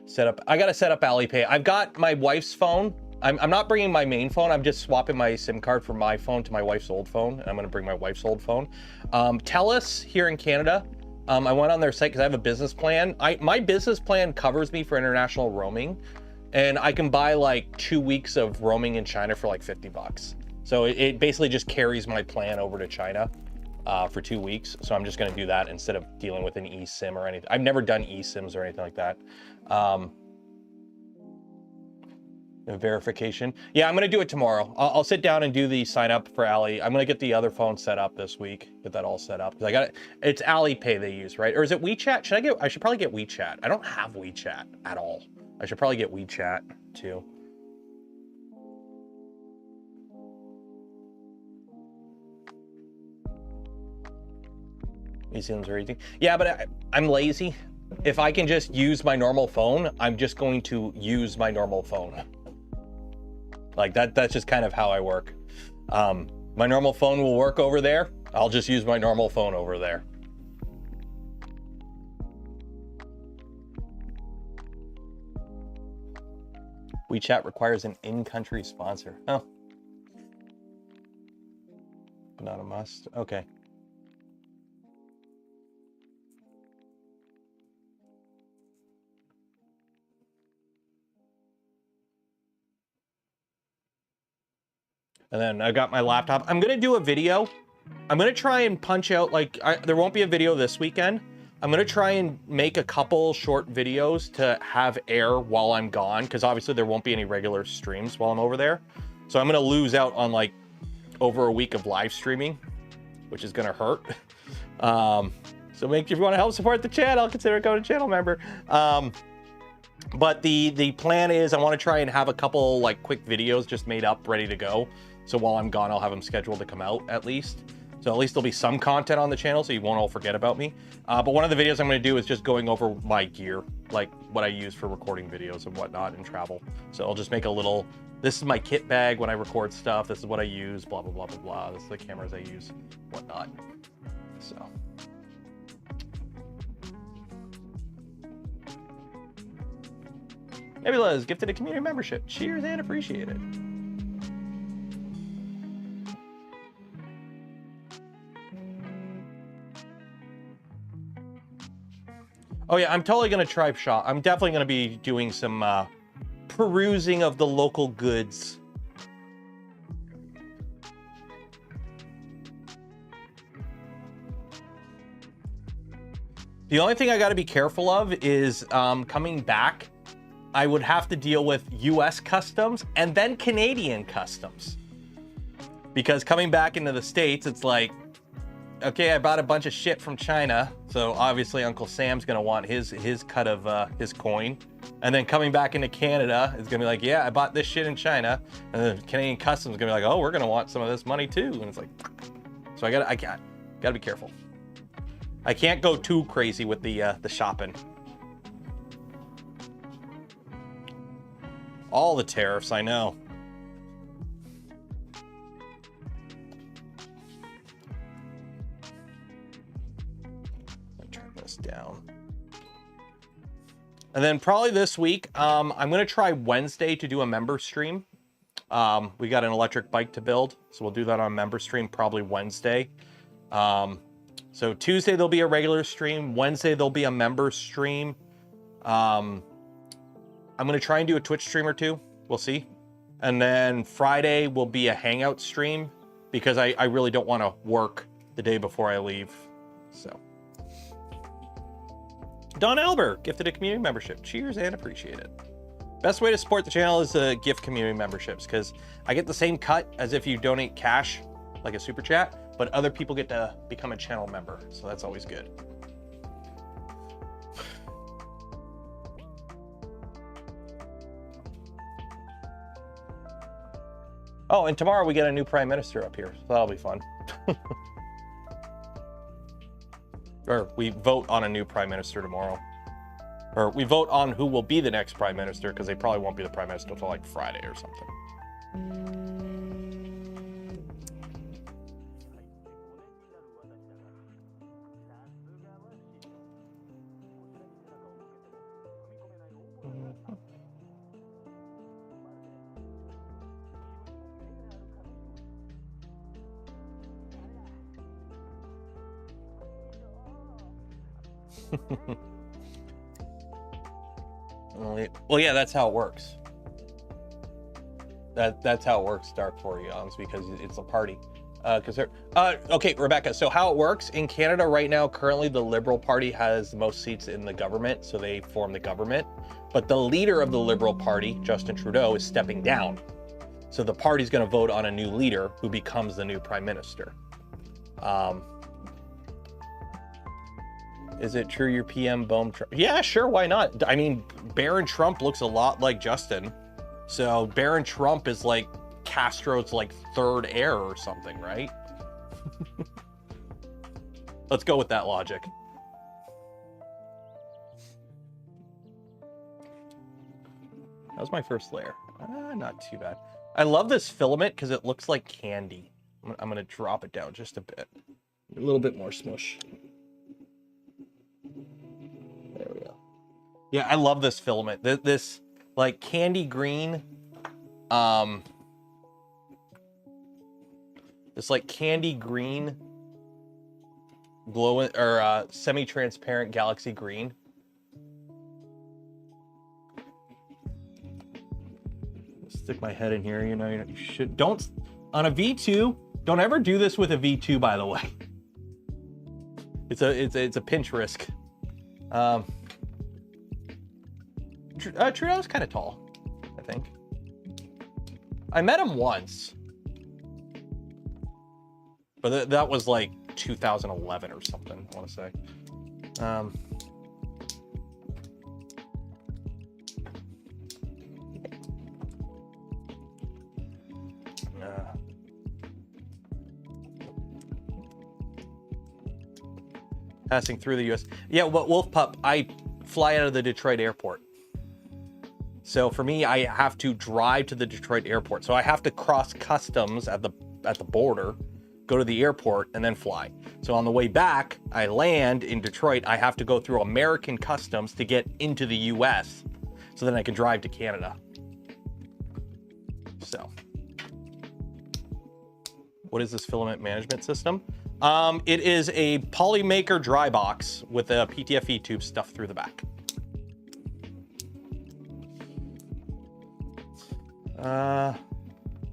Set up, I got to set up Alipay. I've got my wife's phone. I'm not bringing my main phone. I'm just swapping my SIM card from my phone to my wife's old phone. And I'm going to bring my wife's old phone. TELUS here in Canada. I went on their site because I have a business plan. My business plan covers me for international roaming, and I can buy like 2 weeks of roaming in China for like $50. So it basically just carries my plan over to China for 2 weeks. So I'm just going to do that instead of dealing with an eSIM or anything. I've never done eSIMs or anything like that. Verification. Yeah, I'm going to do it tomorrow. I'll sit down and do the sign up for Ali. I'm going to get the other phone set up this week. Get that all set up. Because I got it. It's Alipay they use, right? Or is it WeChat? I should probably get WeChat. I don't have WeChat at all. I should probably get WeChat too. eSIMs or anything. Yeah, but I'm lazy. If I can just use my normal phone, I'm just going to use my normal phone. Like that's just kind of how I work. My normal phone will work over there. I'll just use my normal phone over there. WeChat requires an in-country sponsor. Oh. But not a must. Okay. And then I got my laptop. I'm going to do a video. I'm going to try and punch out, like, there won't be a video this weekend. I'm going to try and make a couple short videos to have air while I'm gone, because obviously there won't be any regular streams while I'm over there. So I'm going to lose out on, like, over a week of live streaming, which is going to hurt. So if you want to help support the channel, consider becoming a channel member. But the plan is I want to try and have a couple, like, quick videos just made up, ready to go. So while I'm gone, I'll have them scheduled to come out at least. So at least there'll be some content on the channel so you won't all forget about me. But one of the videos I'm going to do is just going over my gear, like what I use for recording videos and whatnot and travel. So I'll just make a little, this is my kit bag when I record stuff. This is what I use, blah, blah, blah, blah, blah. This is the cameras I use, whatnot. So. Nebula is gifted a community membership. Cheers and appreciate it. Oh yeah, I'm totally gonna try shop. I'm definitely gonna be doing some perusing of the local goods. The only thing I gotta be careful of is coming back, I would have to deal with US customs and then Canadian customs. Because coming back into the States, it's like, okay, I bought a bunch of shit from China, so obviously Uncle Sam's gonna want his cut of his coin. And then coming back into Canada, it's gonna be like, yeah, I bought this shit in China. And then Canadian Customs is gonna be like, oh, we're gonna want some of this money too. And it's like, so I gotta be careful. I can't go too crazy with the shopping. All the tariffs, I know. Down. And then probably this week, I'm going to try Wednesday to do a member stream. We got an electric bike to build, so we'll do that on member stream probably Wednesday. So Tuesday there'll be a regular stream. Wednesday there'll be a member stream. I'm going to try and do a Twitch stream or two. We'll see. And then Friday will be a hangout stream because I really don't want to work the day before I leave. So. Don Albert gifted a community membership. Cheers and appreciate it. Best way to support the channel is gift community memberships, because I get the same cut as if you donate cash, like a super chat, but other people get to become a channel member, so that's always good. Oh, and tomorrow we get a new prime minister up here, so that'll be fun. Or we vote on a new prime minister tomorrow. Or we vote on who will be the next prime minister, because they probably won't be the prime minister until like Friday or something. Well, yeah, that's how it works. That's how it works, Dark 40 because it's a party. Okay, Rebecca, so how it works in Canada right now, currently the Liberal Party has the most seats in the government, so they form the government. But the leader of the Liberal Party, Justin Trudeau, is stepping down. So the party's going to vote on a new leader who becomes the new prime minister. Is it true your PM boom Trump? Yeah, sure, why not? I mean, Baron Trump looks a lot like Justin. So Baron Trump is like Castro's like third heir or something, right? Let's go with that logic. That was my first layer. Not too bad. I love this filament because it looks like candy. I'm going to drop it down just a bit. A little bit more smush. There we go. Yeah, I love this filament. This like candy green, this like candy green, glowing or semi-transparent galaxy green. Stick my head in here. You know, you should don't on a V2. Don't ever do this with a V2, by the way. It's a pinch risk. Trudeau's kind of tall, I think. I met him once, but that was like 2011 or something, I want to say. Passing through the U.S. Yeah, well, Wolf Pup, I fly out of the Detroit airport. So for me, I have to drive to the Detroit airport. So I have to cross customs at the border, go to the airport, and then fly. So on the way back, I land in Detroit. I have to go through American customs to get into the U.S. so then I can drive to Canada. So what is this filament management system? It is a POLYMAKER dry box with a PTFE tube stuffed through the back.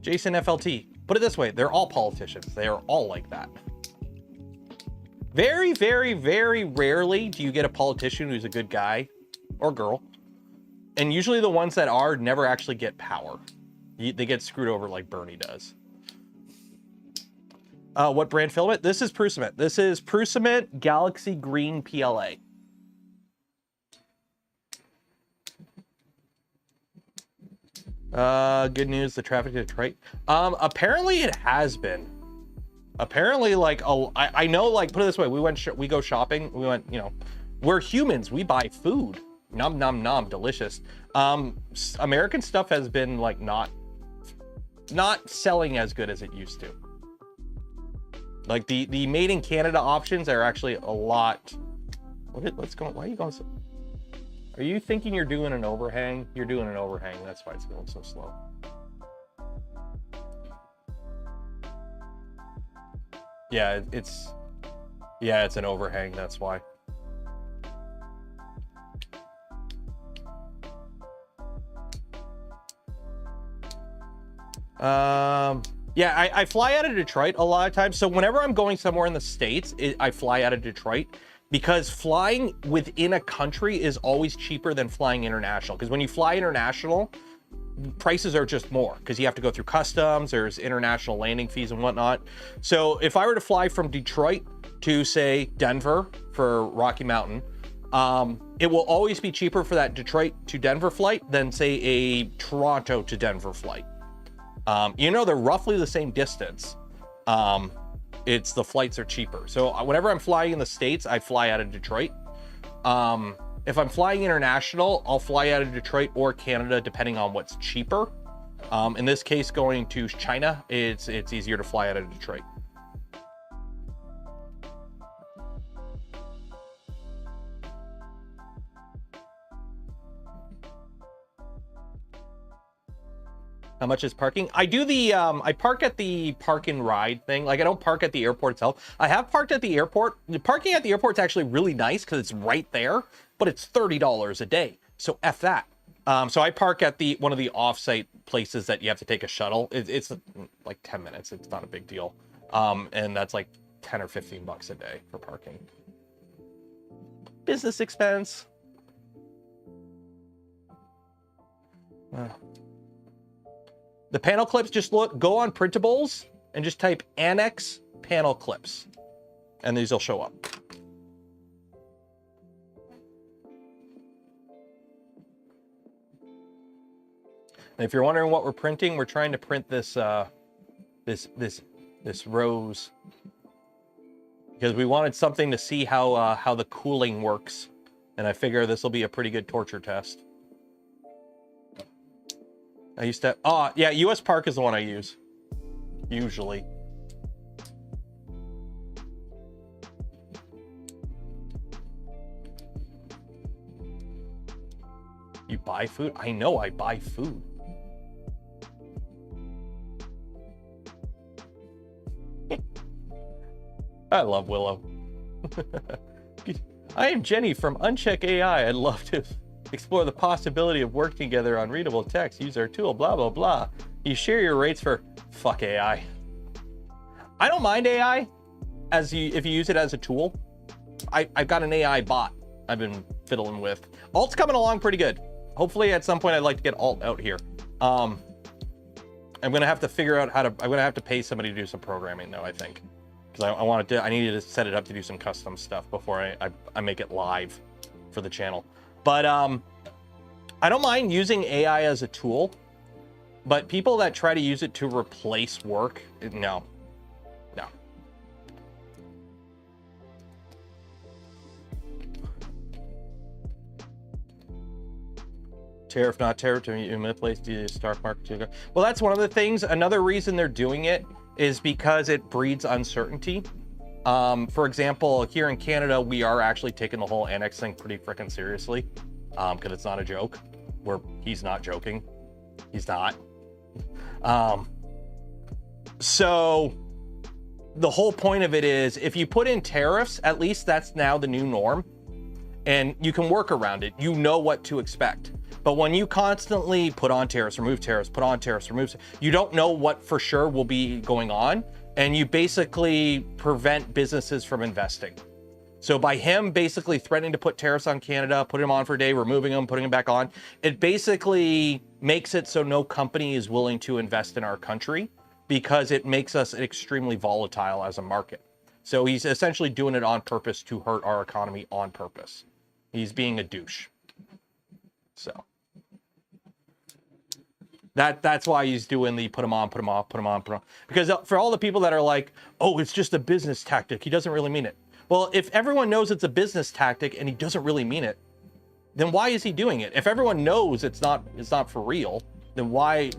Jason FLT, put it this way, they're all politicians. They are all like that. Very, very, very rarely do you get a politician who's a good guy or girl. And usually the ones that are never actually get power. They get screwed over like Bernie does. What brand filament? This is Prusament. This is Prusament Galaxy Green PLA. Good news, the traffic to Detroit. Apparently it has been. Apparently, like, I know, like, put it this way, we go shopping, we went, you know, we're humans, we buy food. Nom, nom, nom, delicious. American stuff has been, like, not selling as good as it used to. Like, the made in Canada options are actually a lot. What's going, why are you going so? Are you thinking you're doing an overhang? You're doing an overhang, that's why it's going so slow. Yeah, it's an overhang, that's why. Yeah, I fly out of Detroit a lot of times. So whenever I'm going somewhere in the States, I fly out of Detroit because flying within a country is always cheaper than flying international. Because when you fly international, prices are just more because you have to go through customs, there's international landing fees and whatnot. So if I were to fly from Detroit to, say, Denver for Rocky Mountain, it will always be cheaper for that Detroit to Denver flight than, say, a Toronto to Denver flight. You know, they're roughly the same distance. It's the flights are cheaper. So whenever I'm flying in the States, I fly out of Detroit. If I'm flying international, I'll fly out of Detroit or Canada, depending on what's cheaper. In this case, going to China, it's easier to fly out of Detroit. How much is parking? I do the, I park at the park and ride thing. Like, I don't park at the airport itself. I have parked at the airport. The parking at the airport's actually really nice because it's right there, but it's $30 a day. So F that. So I park at one of the off-site places that you have to take a shuttle. It's like 10 minutes. It's not a big deal. And that's like 10 or 15 bucks a day for parking. Business expense. The panel clips, just go on printables and just type annex panel clips, and these will show up. And if you're wondering what we're printing, we're trying to print this this rose because we wanted something to see how the cooling works, and I figure this will be a pretty good torture test. I used to, oh yeah, US Park is the one I use, usually. You buy food? I know I buy food. I love Willow. I am Jenny from Uncheck AI. I'd love to explore the possibility of working together on readable text. Use our tool, blah, blah, blah. You share your rates for fuck AI. I don't mind AI if you use it as a tool. I've got an AI bot I've been fiddling with. Alt's coming along pretty good. Hopefully at some point I'd like to get Alt out here. I'm gonna have to figure out I'm gonna have to pay somebody to do some programming though, I think. Because I needed to set it up to do some custom stuff before I make it live for the channel. But I don't mind using AI as a tool, but people that try to use it to replace work, no. Tariff, not tariff, to manipulate the stock market. Well, that's one of the things. Another reason they're doing it is because it breeds uncertainty. For example, here in Canada, we are actually taking the whole annex thing pretty freaking seriously, because it's not a joke. He's not joking. He's not. So the whole point of it is, if you put in tariffs, at least that's now the new norm, and you can work around it. You know what to expect. But when you constantly put on tariffs, remove tariffs, put on tariffs, remove, you don't know what for sure will be going on, and you basically prevent businesses from investing. So by him basically threatening to put tariffs on Canada, putting them on for a day, removing them, putting them back on, it basically makes it so no company is willing to invest in our country because it makes us extremely volatile as a market. So he's essentially doing it on purpose to hurt our economy on purpose. He's being a douche. So that's why he's doing the put them on, put them off, put them on, put them on. Because for all the people that are like, oh, it's just a business tactic, he doesn't really mean it. Well, if everyone knows it's a business tactic and he doesn't really mean it, then why is he doing it? If everyone knows it's not for real, then why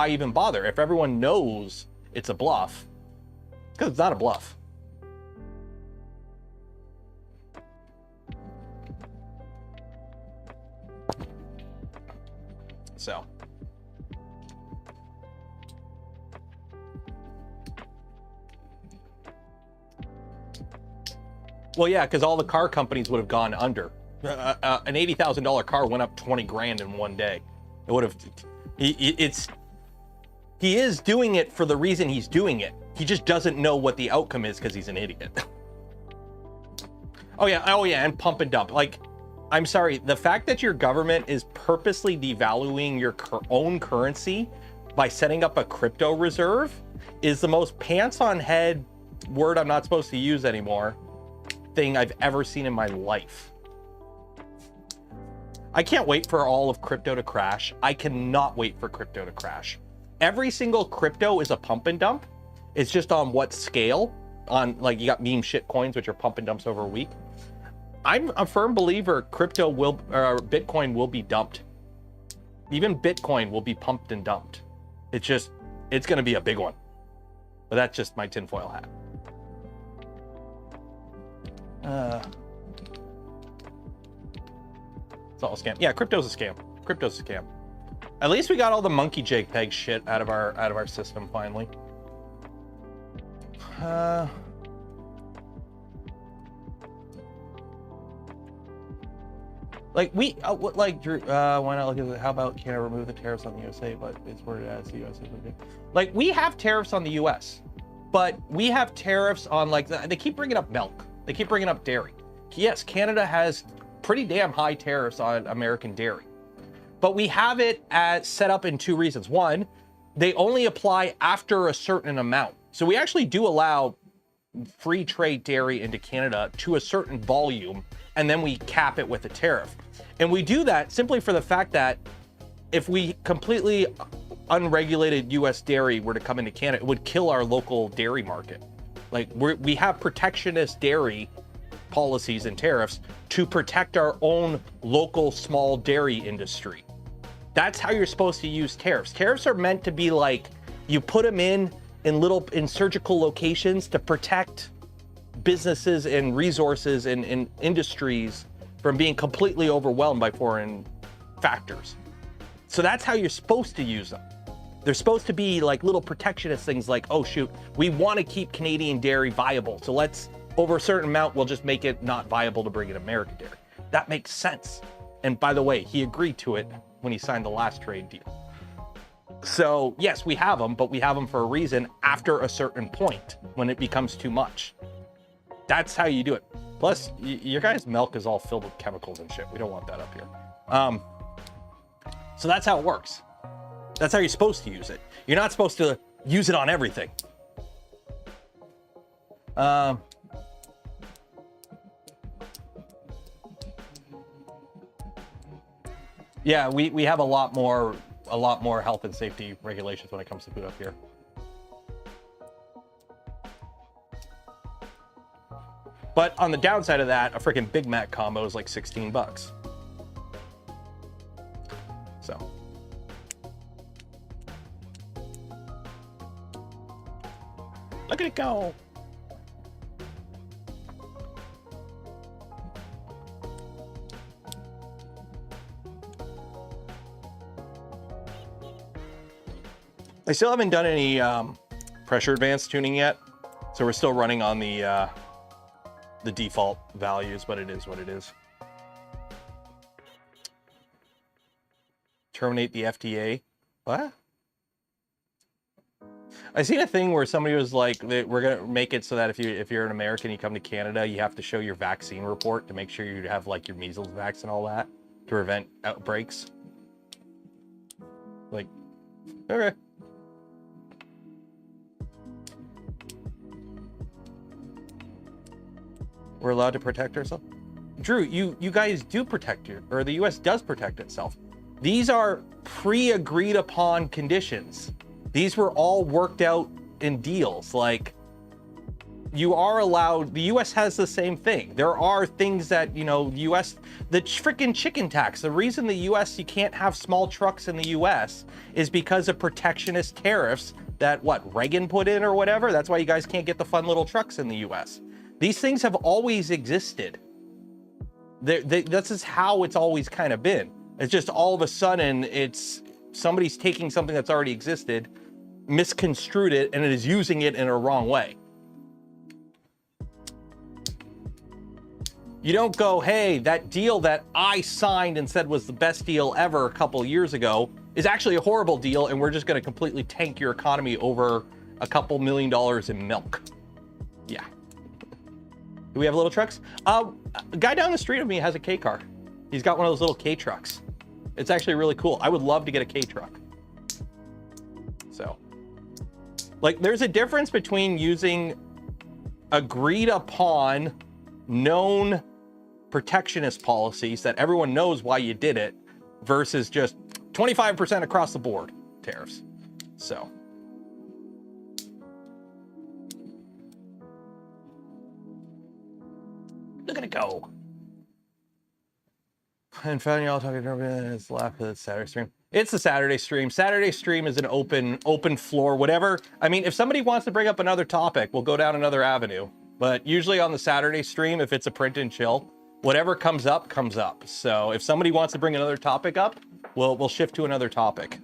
even bother? If everyone knows it's a bluff, because it's not a bluff. So. Well, yeah, because all the car companies would have gone under. An $80,000 car went up 20 grand in one day. It would have. He is doing it for the reason he's doing it. He just doesn't know what the outcome is because he's an idiot. Oh yeah, and pump and dump. Like, I'm sorry, the fact that your government is purposely devaluing your own currency by setting up a crypto reserve is the most pants on head word I'm not supposed to use anymore thing I've ever seen in my life. I can't wait for all of crypto to crash. I cannot wait for crypto to crash. Every single crypto is a pump and dump. It's just on what scale. On, like, you got meme shit coins, which are pump and dumps over a week. I'm a firm believer crypto will, or Bitcoin will be dumped. Even Bitcoin will be pumped and dumped. It's just, it's going to be a big one. But that's just my tinfoil hat. It's all a scam. Yeah, crypto's a scam. Crypto's a scam. At least we got all the monkey JPEG shit out of our system finally. Like we like Drew, why not look at it? How about can I remove the tariffs on the USA, but it's worded as the USA? Like, we have tariffs on the US, but we have tariffs on, like, they keep bringing up milk. They keep bringing up dairy. Yes, Canada has pretty damn high tariffs on American dairy, but we have it as set up in two reasons. One, they only apply after a certain amount. So we actually do allow free trade dairy into Canada to a certain volume, and then we cap it with a tariff. And we do that simply for the fact that if we completely unregulated US dairy were to come into Canada, it would kill our local dairy market. Like, we have protectionist dairy policies and tariffs to protect our own local small dairy industry. That's how you're supposed to use tariffs. Tariffs are meant to be like, you put them in surgical locations to protect businesses and resources and industries from being completely overwhelmed by foreign factors. So that's how you're supposed to use them. They're supposed to be like little protectionist things like, oh shoot, we want to keep Canadian dairy viable, so let's, over a certain amount, we'll just make it not viable to bring in American dairy. That makes sense. And by the way, he agreed to it when he signed the last trade deal. So yes, we have them, but we have them for a reason after a certain point when it becomes too much. That's how you do it. Plus, your guys' milk is all filled with chemicals and shit. We don't want that up here. So that's how it works. That's how you're supposed to use it. You're not supposed to use it on everything. Yeah, we have a lot more health and safety regulations when it comes to food up here. But on the downside of that, a freaking Big Mac combo is like 16 bucks. So. Look at it go. I still haven't done any pressure advance tuning yet, so we're still running on the default values, but it is what it is. Terminate the FTA. What? I seen a thing where somebody was like, we're gonna make it so that if you're an American, you come to Canada, you have to show your vaccine report to make sure you have like your measles vax and all that to prevent outbreaks. Like, okay. We're allowed to protect ourselves. Drew, you guys do protect you, or the US does protect itself. These are pre-agreed upon conditions. These were all worked out in deals. Like, you are allowed, the US has the same thing. There are things that, you know, US, the freaking chicken tax, the reason the US, you can't have small trucks in the US is because of protectionist tariffs that, what, Reagan put in or whatever? That's why you guys can't get the fun little trucks in the US. These things have always existed. This is how it's always kind of been. It's just all of a sudden, it's somebody's taking something that's already existed, misconstrued it, and it is using it in a wrong way. You don't go, hey, that deal that I signed and said was the best deal ever a couple years ago is actually a horrible deal, and we're just going to completely tank your economy over a couple $1 million in milk. Yeah. Do we have little trucks? A guy down the street of me has a K car. He's got one of those little K trucks. It's actually really cool. I would love to get a K truck. So, like, there's a difference between using agreed upon, known protectionist policies that everyone knows why you did it versus just 25% across the board tariffs. So. Look at it go. And finally, y'all talking to it's left of the Saturday stream. It's the Saturday stream. Saturday stream is an open floor, whatever. I mean, if somebody wants to bring up another topic, we'll go down another avenue. But usually on the Saturday stream, if it's a print and chill, whatever comes up, comes up. So if somebody wants to bring another topic up, we'll shift to another topic.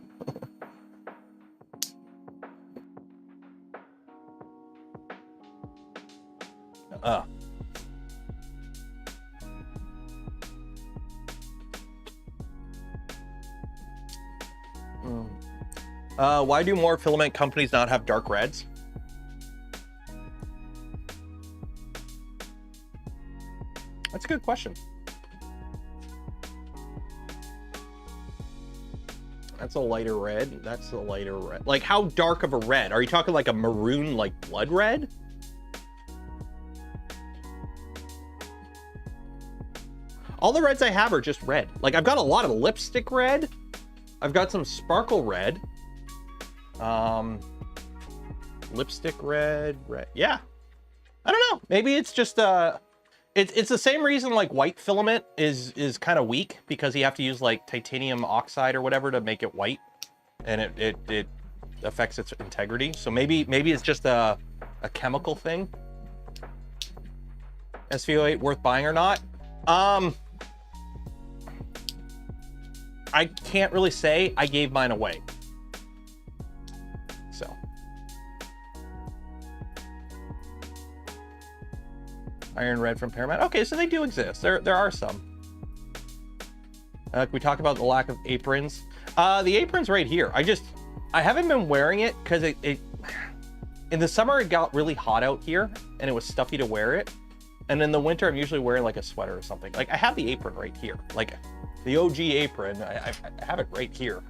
Why do more filament companies not have dark reds? That's a good question. That's a lighter red. That's a lighter red. Like, how dark of a red? Are you talking like a maroon, like blood red? All the reds I have are just red. Like, I've got a lot of lipstick red. I've got some sparkle red. Lipstick red. Yeah. I don't know. Maybe it's just it's the same reason like white filament is kind of weak, because you have to use like titanium oxide or whatever to make it white, and it affects its integrity. So maybe it's just a chemical thing. SVO8 worth buying or not? I can't really say. I gave mine away. So. Iron red from Paramount. Okay, so they do exist. There are some. Can we talk about the lack of aprons? The apron's right here. I haven't been wearing it because it in the summer it got really hot out here and it was stuffy to wear it. And in the winter I'm usually wearing like a sweater or something. Like, I have the apron right here. Like the OG apron, I have it right here.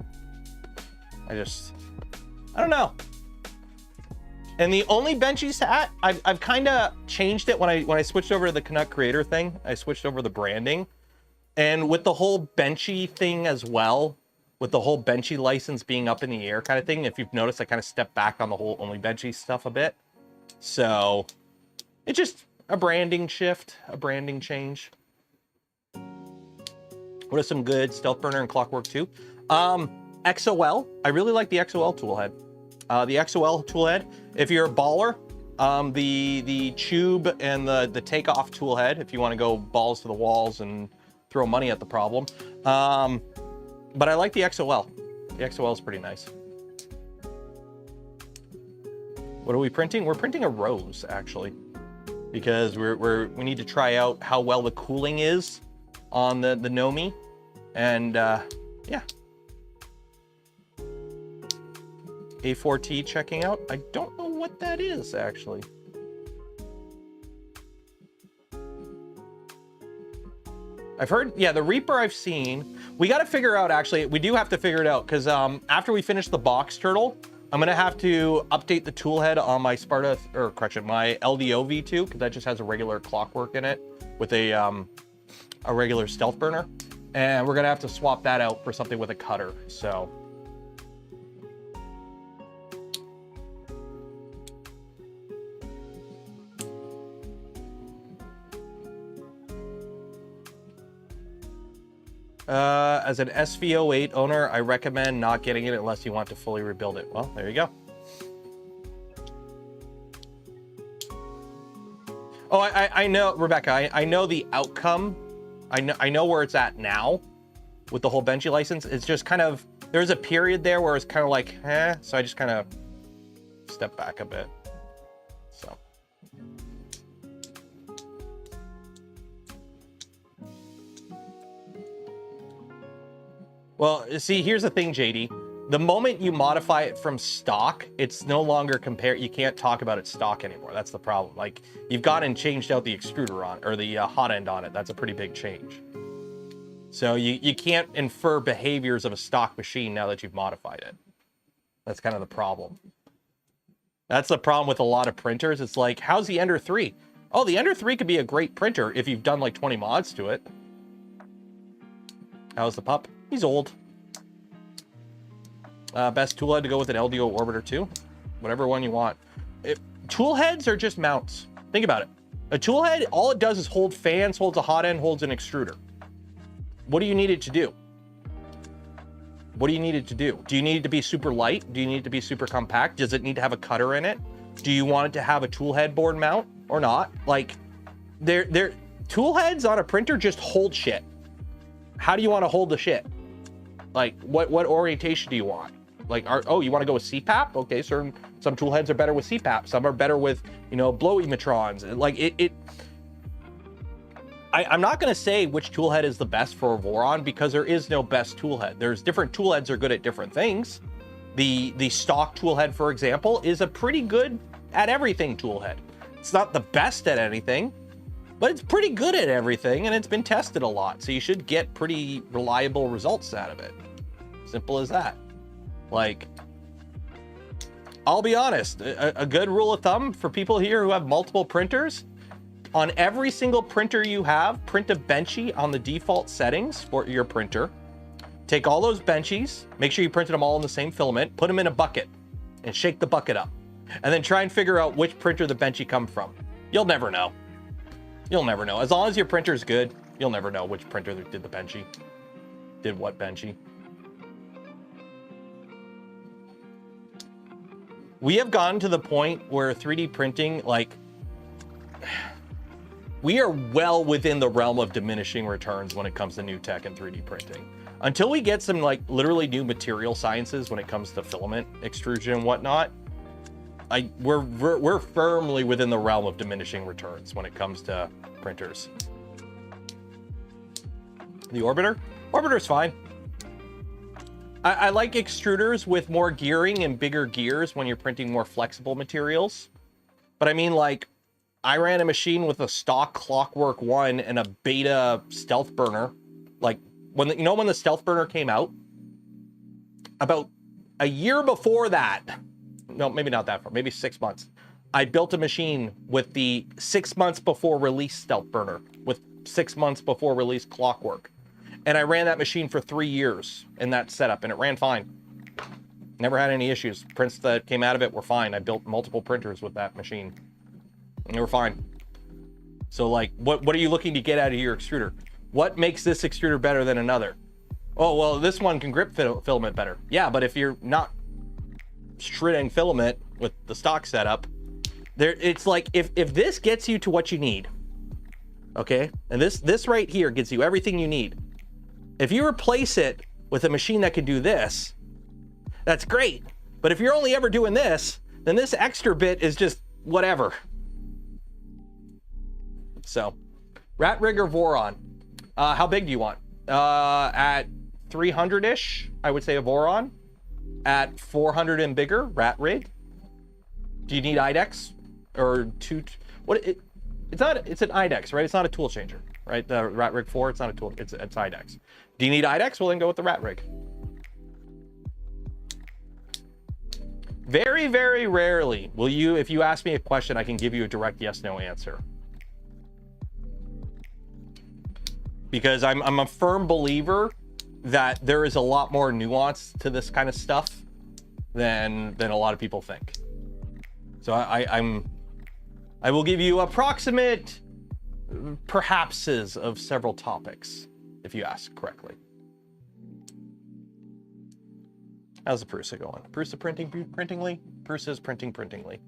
I don't know. And the only Benchies hat, I've kind of changed it when I switched over to the Canuck creator thing. I switched over the branding, and with the whole Benchy thing as well, with the whole Benchy license being up in the air kind of thing. If you've noticed, I kind of stepped back on the whole only Benchy stuff a bit. So it's just a branding shift, a branding change. What are some good Stealth Burner and Clockwork 2? XOL. I really like the XOL toolhead. The XOL toolhead, if you're a baller, the tube and the takeoff toolhead, if you want to go balls to the walls and throw money at the problem. But I like the XOL. The XOL is pretty nice. What are we printing? We're printing a rose, actually, because we need to try out how well the cooling is on the Nomi, and yeah. A4T checking out. I don't know what that is, actually. I've heard, yeah, the Reaper I've seen. We got to figure out, actually, we do have to figure it out, because after we finish the box turtle, I'm going to have to update the toolhead on my Sparta, or correction, my LDO V2, because that just has a regular Clockwork in it with a regular Stealth Burner. And we're going to have to swap that out for something with a cutter, so. As an SVO8 owner, I recommend not getting it unless you want to fully rebuild it. Well, there you go. Oh, I know, Rebecca, I know the outcome. I know where it's at now with the whole Benchy license. It's just kind of, there's a period there where it's kind of like, so I just kind of step back a bit. So. Well, see, here's the thing, JD. the moment you modify it from stock, it's no longer you can't talk about it stock anymore. That's the problem. Like, you've gone and changed out the extruder on, or the hot end on it. That's a pretty big change. So you can't infer behaviors of a stock machine now that you've modified it. That's kind of the problem. That's the problem with a lot of printers. It's like, how's the Ender 3? Oh, the Ender 3 could be a great printer if you've done like 20 mods to it. How's the pup? He's old. Best tool head to go with an LDO orbiter too. Whatever one you want. Tool heads are just mounts. Think about it. A tool head, all it does is hold fans, holds a hot end, holds an extruder. What do you need it to do? What do you need it to do? Do you need it to be super light? Do you need it to be super compact? Does it need to have a cutter in it? Do you want it to have a tool head board mount or not? Like, tool heads on a printer just hold shit. How do you want to hold the shit? Like, what orientation do you want? Like, oh, you want to go with CPAP? Okay, some tool heads are better with CPAP. Some are better with, you know, blow emitrons. Like, I'm not going to say which tool head is the best for a Voron, because there is no best tool head. There's different tool heads are good at different things. The stock tool head, for example, is a pretty good at everything tool head. It's not the best at anything, but it's pretty good at everything, and it's been tested a lot. So you should get pretty reliable results out of it. Simple as that. Like, I'll be honest, a good rule of thumb for people here who have multiple printers, on every single printer you have, print a benchy on the default settings for your printer. Take all those benchies, make sure you printed them all in the same filament, put them in a bucket, and shake the bucket up. And then try and figure out which printer the benchy come from. You'll never know. You'll never know. As long as your printer's good, you'll never know which printer did the benchy. Did what benchy. We have gotten to the point where 3D printing, like, we are well within the realm of diminishing returns when it comes to new tech and 3D printing. Until we get some, like, literally new material sciences when it comes to filament extrusion and whatnot, we're firmly within the realm of diminishing returns when it comes to printers. The orbiter? Orbiter's fine. I like extruders with more gearing and bigger gears when you're printing more flexible materials. But I mean, like, I ran a machine with a stock Clockwork 1 and a beta stealth burner. Like, when when the stealth burner came out? About a year before that, no, maybe not that far, maybe 6 months. I built a machine with the 6 months before release stealth burner, with 6 months before release Clockwork. And I ran that machine for 3 years in that setup, and it ran fine. Never had any issues. Prints that came out of it were fine. I built multiple printers with that machine, and they were fine. So, like, what are you looking to get out of your extruder? What makes this extruder better than another? Oh, well, this one can grip filament better. Yeah, but if you're not shredding filament with the stock setup, it's like, if this gets you to what you need, okay, and this right here gets you everything you need. If you replace it with a machine that can do this, that's great. But if you're only ever doing this, then this extra bit is just whatever. So, rat rig or Voron? How big do you want? At 300-ish, I would say a Voron. At 400 and bigger, rat rig. Do you need IDEX or two? It's an IDEX, right? It's not a tool changer, right? The rat rig 4, it's not a tool. It's IDEX. Do you need IDEX? Well, then go with the rat rig. Very, very rarely will you, if you ask me a question, I can give you a direct yes/no answer. Because I'm a firm believer that there is a lot more nuance to this kind of stuff than a lot of people think. So I will give you approximate perhapses of several topics if you ask correctly. How's the Prusa going? Prusa printingly? Prusa's printingly.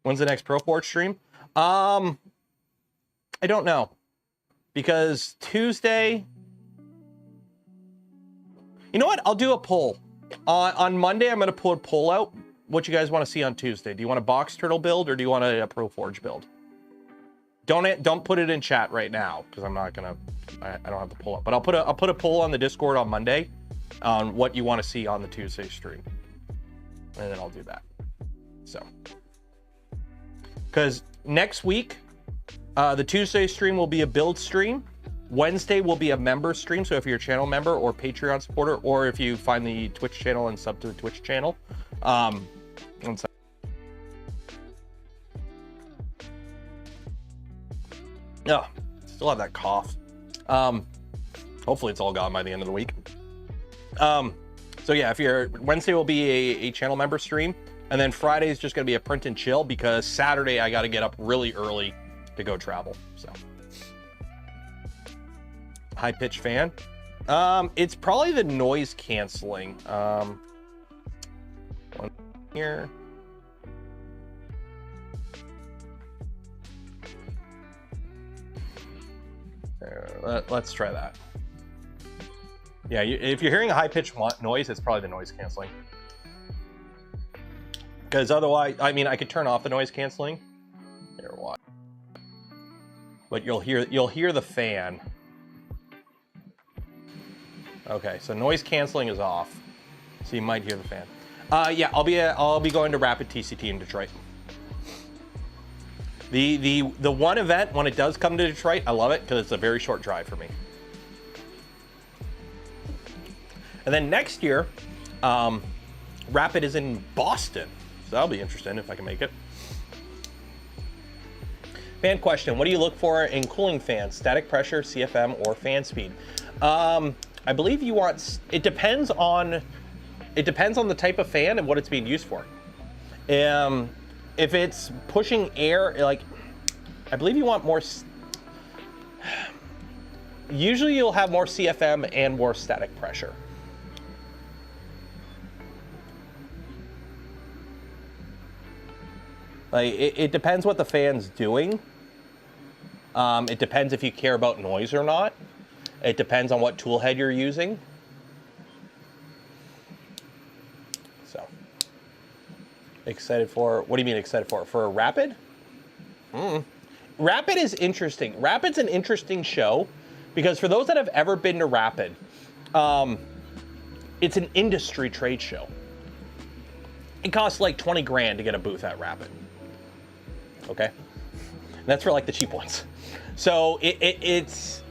When's the next ProForge stream? I don't know, because Tuesday. You know what? I'll do a poll. On Monday, I'm going to put a poll out. What you guys want to see on Tuesday? Do you want a box turtle build or do you want a ProForge build? Don't put it in chat right now because I'm not going to I don't have the poll up, but I'll put a poll on the Discord on Monday on what you want to see on the Tuesday stream, and then I'll do that. So, because next week, the Tuesday stream will be a build stream. Wednesday will be a member stream. So if you're a channel member or Patreon supporter, or if you find the Twitch channel and sub to the Twitch channel, one second. Oh, still have that cough. Hopefully it's all gone by the end of the week. So yeah, if you're, Wednesday will be a channel member stream, and then Friday is just gonna be a print and chill, because Saturday I got to get up really early to go travel. So high pitch fan, it's probably the noise canceling. One here. Let's try that. Yeah, if you're hearing a high-pitched noise, it's probably the noise canceling. Because otherwise, I mean, I could turn off the noise canceling. Here, what? But you'll hear the fan. Okay, so noise canceling is off, so you might hear the fan. Yeah, I'll be going to Rapid TCT in Detroit. The one event, when it does come to Detroit, I love it because it's a very short drive for me. And then next year, Rapid is in Boston, so that'll be interesting if I can make it. Fan question: what do you look for in cooling fans? Static pressure, CFM, or fan speed? I believe you want. It depends on the type of fan and what it's being used for. If it's pushing air, like, I believe you want more, usually you'll have more CFM and more static pressure. Like, it depends what the fan's doing. It depends if you care about noise or not. It depends on what tool head you're using. Excited for, what do you mean excited for? For a Rapid? Rapid is interesting. Rapid's an interesting show because for those that have ever been to Rapid, it's an industry trade show. It costs like 20 grand to get a booth at Rapid. Okay? And that's for like the cheap ones. So it's,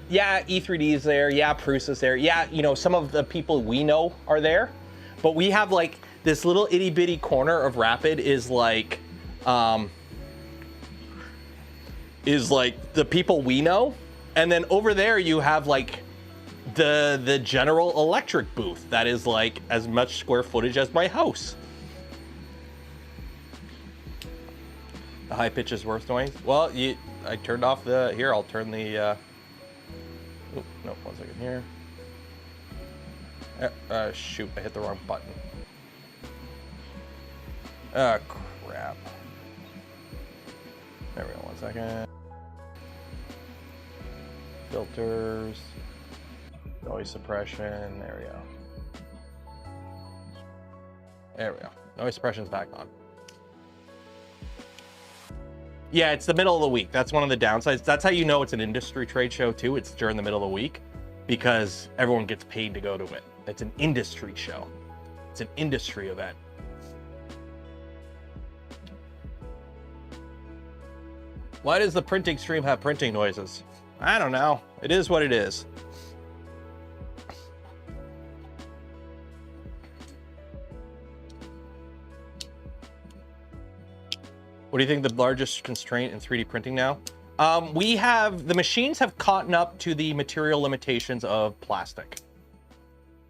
yeah, E3D's there, yeah, Prusa's there, yeah, you know, some of the people we know are there, but we have like, this little itty bitty corner of Rapid is like the people we know, and then over there you have like the General Electric booth that is like as much square footage as my house. The high pitch is worth noise. Well, I turned off the, here I'll turn the oh, no, 1 second here. Shoot, I hit the wrong button. Oh, crap. There we go, 1 second. Filters. Noise suppression, there we go. There we go. Noise suppression's back on. Yeah, it's the middle of the week. That's one of the downsides. That's how you know it's an industry trade show too. It's during the middle of the week because everyone gets paid to go to it. It's an industry show. It's an industry event. Why does the printing stream have printing noises? I don't know. It is what it is. What do you think the largest constraint in 3D printing now? The machines have caught up to the material limitations of plastic.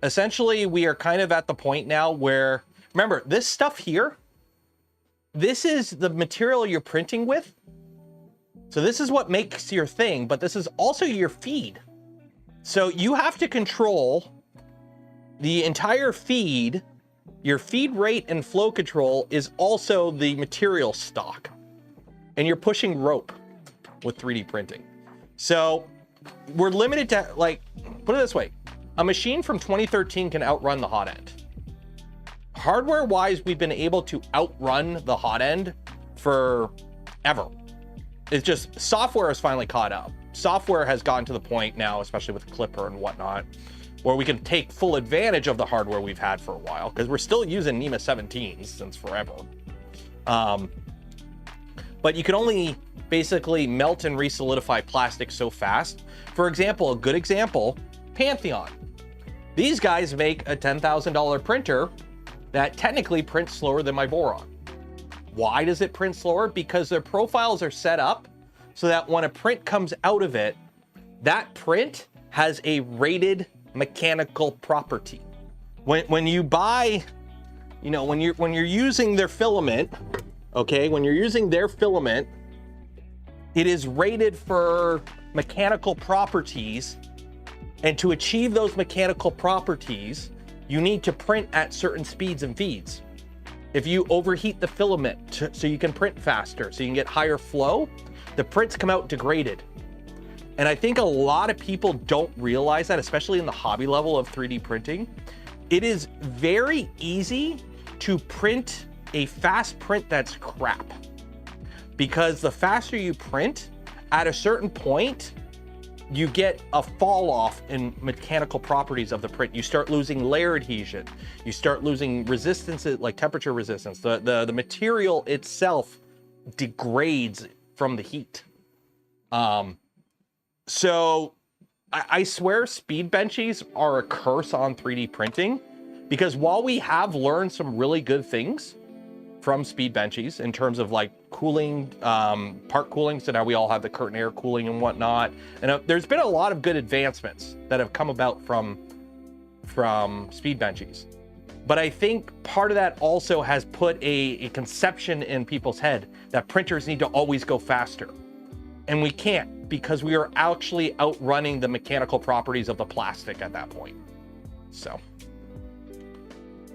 Essentially, we are kind of at the point now where, remember, this stuff here, this is the material you're printing with. So this is what makes your thing, but this is also your feed. So you have to control the entire feed. Your feed rate and flow control is also the material stock. And you're pushing rope with 3D printing. So we're limited to, like, put it this way, a machine from 2013 can outrun the hot end. Hardware-wise, we've been able to outrun the hot end forever. It's just software has finally caught up. software has gotten to the point now, especially with Clipper and whatnot, where we can take full advantage of the hardware we've had for a while, because we're still using NEMA 17s since forever. But you can only basically melt and resolidify plastic so fast. For example, a good example, Pantheon. These guys make a $10,000 printer that technically prints slower than my Boron. Why does it print slower? Because their profiles are set up so that when a print comes out of it, that print has a rated mechanical property. When you buy, you know, when you're using their filament, okay, when you're using their filament, it is rated for mechanical properties, and to achieve those mechanical properties, you need to print at certain speeds and feeds. If you overheat the filament so you can print faster, so you can get higher flow, the prints come out degraded. And I think a lot of people don't realize that, especially in the hobby level of 3D printing. It is very easy to print a fast print that's crap, because the faster you print, at a certain point, you get a fall off in mechanical properties of the print. You start losing layer adhesion. You start losing resistance, like temperature resistance. The material itself degrades from the heat. So I swear speed benchies are a curse on 3D printing, because while we have learned some really good things from speed benchies in terms of like cooling, part cooling, so now we all have the curtain air cooling and whatnot, and there's been a lot of good advancements that have come about from speed benchies. But I think part of that also has put a conception in people's head that printers need to always go faster, and we can't, because we are actually outrunning the mechanical properties of the plastic at that point. So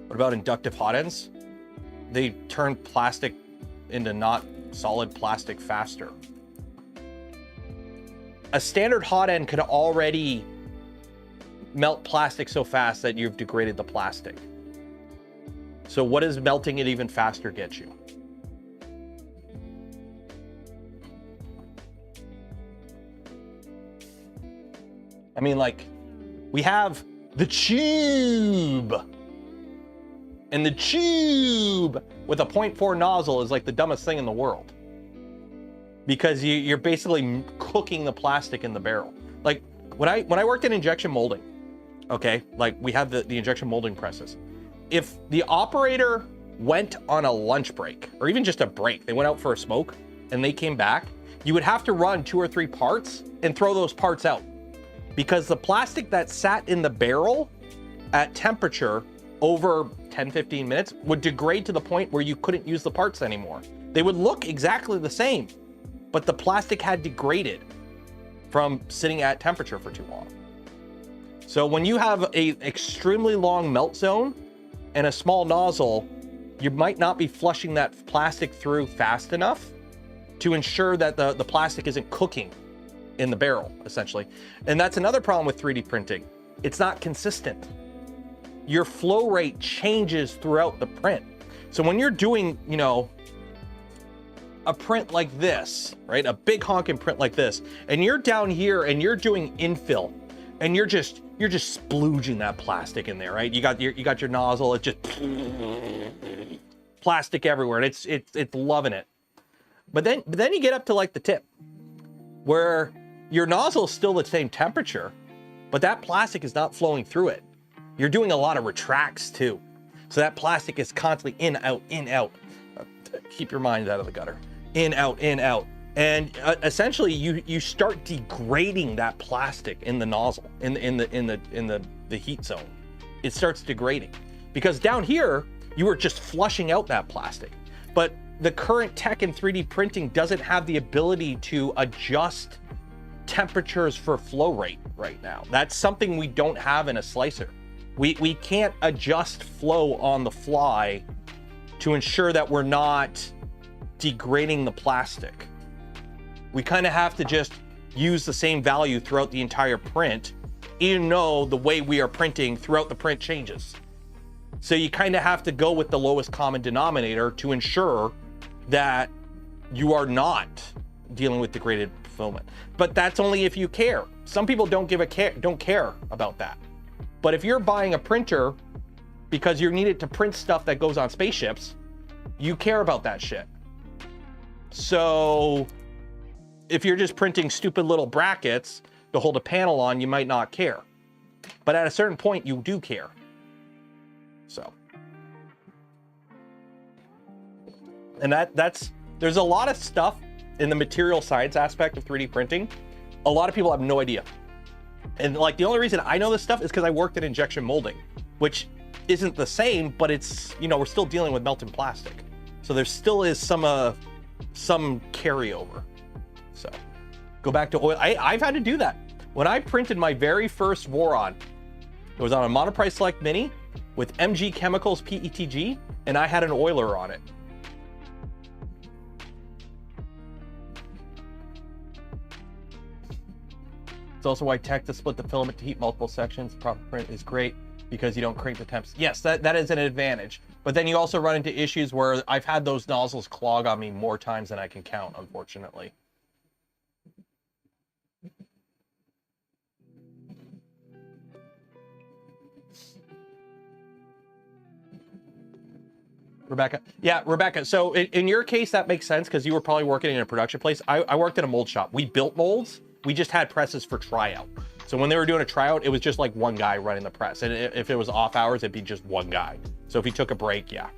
what about inductive hot ends? They turn plastic into not solid plastic faster. A standard hot end could already melt plastic so fast that you've degraded the plastic. So what does melting it even faster get you? I mean, like, we have the tube. And the tube with a 0.4 nozzle is like the dumbest thing in the world, because you're basically cooking the plastic in the barrel. Like when I worked in injection molding, okay, like we have the injection molding presses. If the operator went on a lunch break, or even just a break, they went out for a smoke and they came back, you would have to run 2 or 3 parts and throw those parts out, because the plastic that sat in the barrel at temperature over 10-15 minutes would degrade to the point where you couldn't use the parts anymore. They would look exactly the same, but the plastic had degraded from sitting at temperature for too long. So when you have an extremely long melt zone and a small nozzle, you might not be flushing that plastic through fast enough to ensure that the plastic isn't cooking in the barrel, essentially. And that's another problem with 3D printing. It's not consistent. Your flow rate changes throughout the print. So when you're doing, you know, a print like this, right? A big honking print like this, and you're down here and you're doing infill, and you're just splooging that plastic in there, right? You got your nozzle, it's just plastic everywhere, and it's loving it. But then you get up to like the tip, where your nozzle is still the same temperature, but that plastic is not flowing through it. You're doing a lot of retracts too. So that plastic is constantly in, out, in, out. Keep your mind out of the gutter. In, out, in, out. And essentially you start degrading that plastic in the nozzle, in the heat zone. It starts degrading. Because down here, you were just flushing out that plastic. But the current tech in 3D printing doesn't have the ability to adjust temperatures for flow rate right now. That's something we don't have in a slicer. We can't adjust flow on the fly to ensure that we're not degrading the plastic. We kind of have to just use the same value throughout the entire print, even though the way we are printing throughout the print changes. So you kind of have to go with the lowest common denominator to ensure that you are not dealing with degraded filament. But that's only if you care. Some people don't care about that. But if you're buying a printer because you need it to print stuff that goes on spaceships, you care about that shit. So if you're just printing stupid little brackets to hold a panel on, you might not care. But at a certain point, you do care. So. And there's a lot of stuff in the material science aspect of 3D printing. A lot of people have no idea. And like the only reason I know this stuff is because I worked in injection molding, which isn't the same, but it's, you know, we're still dealing with melted plastic. So there still is some carryover. So go back to oil. I've had to do that. When I printed my very first Voron, it was on a Monoprice Select Mini with MG Chemicals PETG, and I had an oiler on it. It's also why tech to split the filament to heat multiple sections. Proper print is great because you don't crank the temps. Yes, that is an advantage. But then you also run into issues where I've had those nozzles clog on me more times than I can count, unfortunately. Rebecca. Yeah, Rebecca. So in your case, that makes sense because you were probably working in a production place. I worked in a mold shop. We built molds. We just had presses for tryout. So when they were doing a tryout, it was just like one guy running the press. And if it was off hours, it'd be just one guy. So if he took a break, yeah.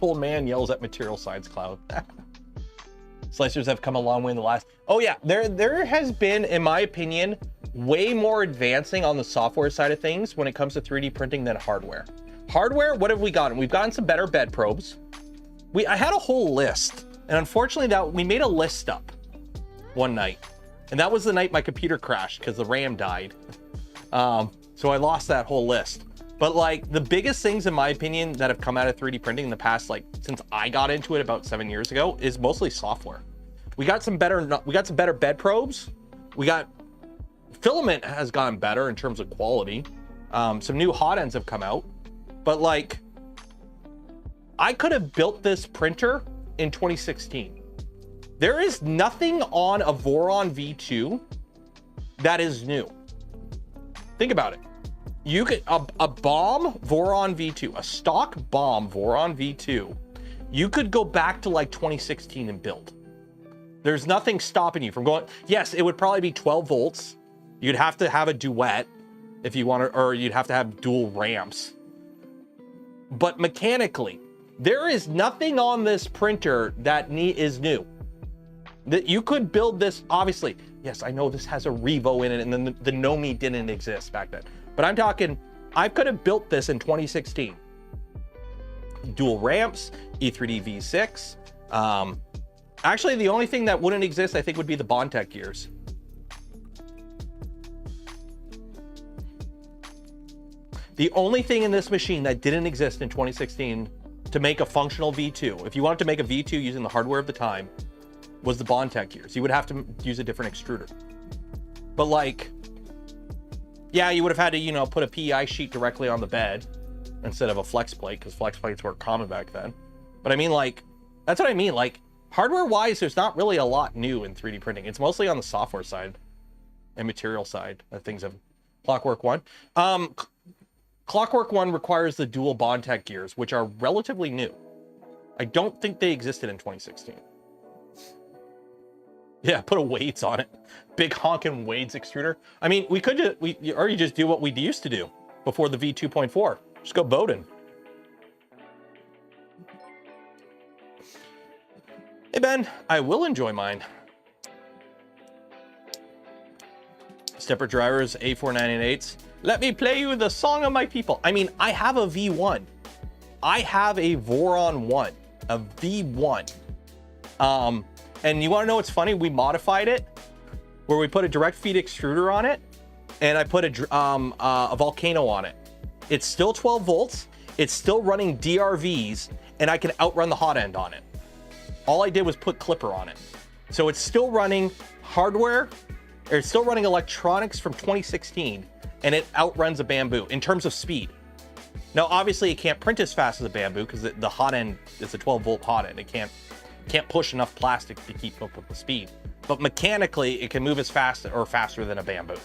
Old man yells at material science cloud. Slicers have come a long way in the last. Oh yeah, there has been, in my opinion, way more advancing on the software side of things when it comes to 3D printing than hardware. Hardware, what have we gotten? We've gotten some better bed probes. I had a whole list, and unfortunately we made a list up one night. And that was the night my computer crashed because the RAM died. So I lost that whole list. But like the biggest things in my opinion that have come out of 3D printing in the past, like since I got into it about 7 years ago, is mostly software. We got some better bed probes. Filament has gotten better in terms of quality. Some new hot ends have come out. But like, I could have built this printer in 2016. There is nothing on a Voron V2 that is new. Think about it. You could, a bomb Voron V2, a stock bomb Voron V2, you could go back to like 2016 and build. There's nothing stopping you from going. Yes, it would probably be 12 volts. You'd have to have a duet if you want to, or you'd have to have dual ramps. But mechanically, there is nothing on this printer that is new. That you could build this, obviously. Yes, I know this has a Revo in it, and then the Nomi didn't exist back then. But I'm talking, I could have built this in 2016. Dual ramps, E3D V6. Actually, the only thing that wouldn't exist, I think, would be the Bondtech gears. The only thing in this machine that didn't exist in 2016 to make a functional V2, if you wanted to make a V2 using the hardware of the time, was the Bondtech gears. You would have to use a different extruder. But like, yeah, you would have had to, you know, put a PEI sheet directly on the bed instead of a flex plate, because flex plates were common back then. But I mean, like, that's what I mean. Like, hardware-wise, there's not really a lot new in 3D printing. It's mostly on the software side and material side that things have. Clockwork One. Clockwork One requires the dual Bondtech gears, which are relatively new. I don't think they existed in 2016. Yeah, put a Wades on it. Big honkin' Wades extruder. I mean, we already just do what we used to do before the V2.4. Just go Bowden. Hey Ben, I will enjoy mine. Stepper drivers, A4988s. Let me play you the song of my people. I mean, I have a V1. I have a Voron 1, a V1. And you want to know what's funny? We modified it where we put a direct feed extruder on it, and I put a Volcano on it. It's still 12 volts. It's still running DRVs, and I can outrun the hot end on it. All I did was put Clipper on it. So it's still running hardware, or it's still running electronics from 2016, and it outruns a Bamboo in terms of speed. Now, obviously, it can't print as fast as a Bamboo because the hot end is a 12 volt hot end. It can't can't push enough plastic to keep up with the speed. But mechanically, it can move as fast or faster than a bamboo.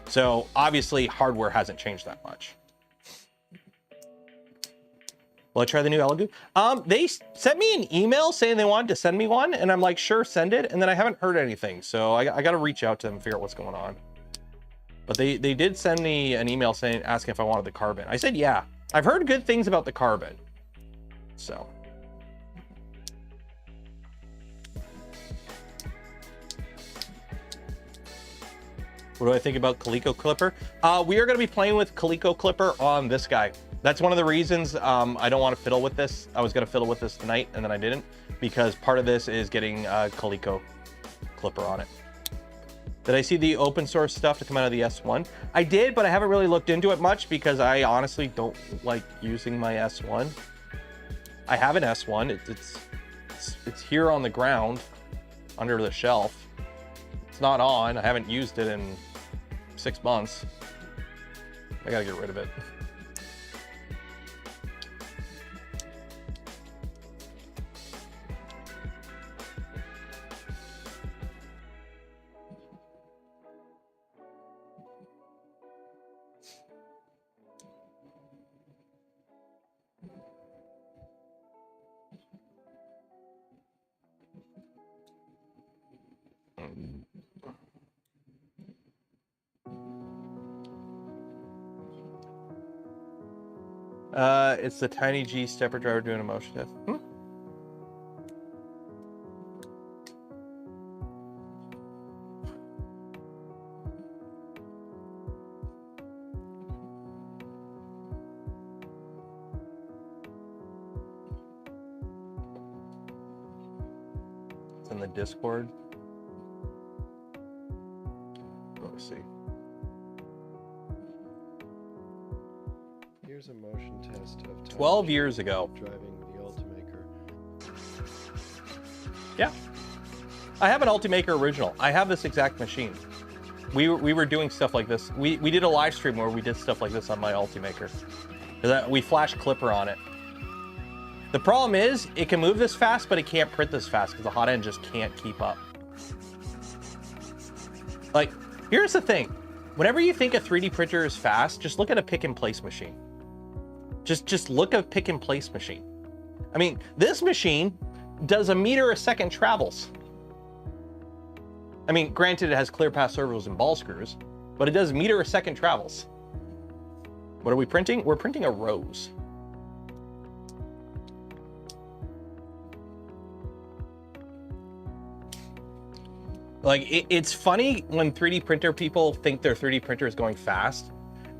So obviously, hardware hasn't changed that much. Will I try the new Elegoo? They sent me an email saying they wanted to send me one, and I'm like, sure, send it. And then I haven't heard anything, so I got to reach out to them and figure out what's going on. But they did send me an email asking if I wanted the carbon. I said, yeah. I've heard good things about the carbon. So. What do I think about Calico Clipper? We are going to be playing with Calico Clipper on this guy. That's one of the reasons I don't want to fiddle with this. I was going to fiddle with this tonight, and then I didn't, because part of this is getting Calico Clipper on it. Did I see the open source stuff to come out of the S1? I did, but I haven't really looked into it much because I honestly don't like using my S1. I have an S1. It's here on the ground under the shelf. It's not on. I haven't used it in 6 months. I gotta get rid of it. It's the tiny G stepper driver doing a motion test. It's in the Discord. Let me see. Here's a motion test of 12 years ago. Driving the POLYMAKER. Yeah. I have an POLYMAKER original. I have this exact machine. We were doing stuff like this. We did a live stream where we did stuff like this on my POLYMAKER. We flashed Clipper on it. The problem is, it can move this fast, but it can't print this fast because the hot end just can't keep up. Like, here's the thing. Whenever you think a 3D printer is fast, just look at a pick and place machine. Just look at a pick and place machine. I mean, this machine does 1 meter a second travels. I mean, granted, it has clear path servos and ball screws, but it does 1 meter a second travels. What are we printing? We're printing a rose. Like, it's funny when 3D printer people think their 3D printer is going fast.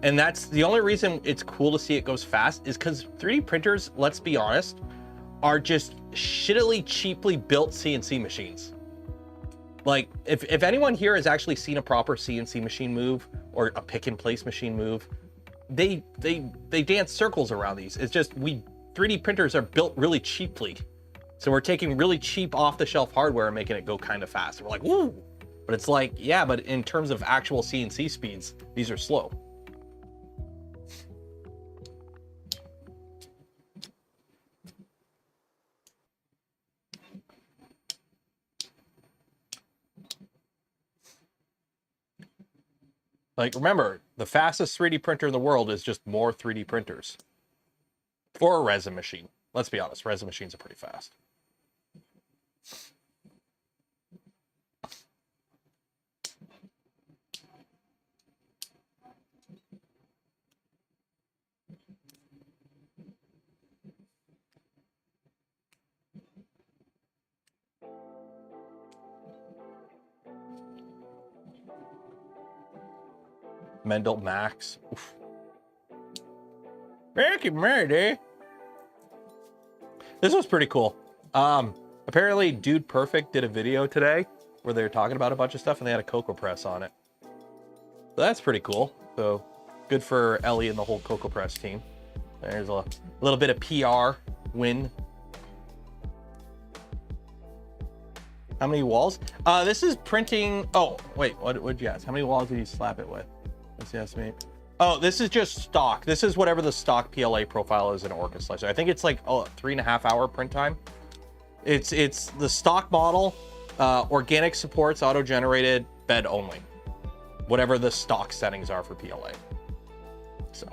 And that's the only reason it's cool to see it goes fast is because 3D printers, let's be honest, are just shittily cheaply built CNC machines. Like, if anyone here has actually seen a proper CNC machine move or a pick and place machine move, they dance circles around these. It's just 3D printers are built really cheaply. So we're taking really cheap off-the-shelf hardware and making it go kind of fast. And we're like, woo! But it's like, yeah, but in terms of actual CNC speeds, these are slow. Like, remember, the fastest 3D printer in the world is just more 3D printers. For a resin machine. Let's be honest, resin machines are pretty fast. Mendel Max. Oof. Ricky Murdy. This was pretty cool. Apparently Dude Perfect did a video today where they were talking about a bunch of stuff and they had a Cocoa Press on it. So that's pretty cool. So good for Ellie and the whole Cocoa Press team. There's a little bit of PR win. How many walls? This is printing. Oh, wait, what'd you ask? How many walls did you slap it with? Let's estimate. Oh, this is just stock. This is whatever the stock PLA profile is in Orca Slicer. I think it's like 3.5 hour print time. It's the stock model, organic supports auto-generated bed only, whatever the stock settings are for PLA. So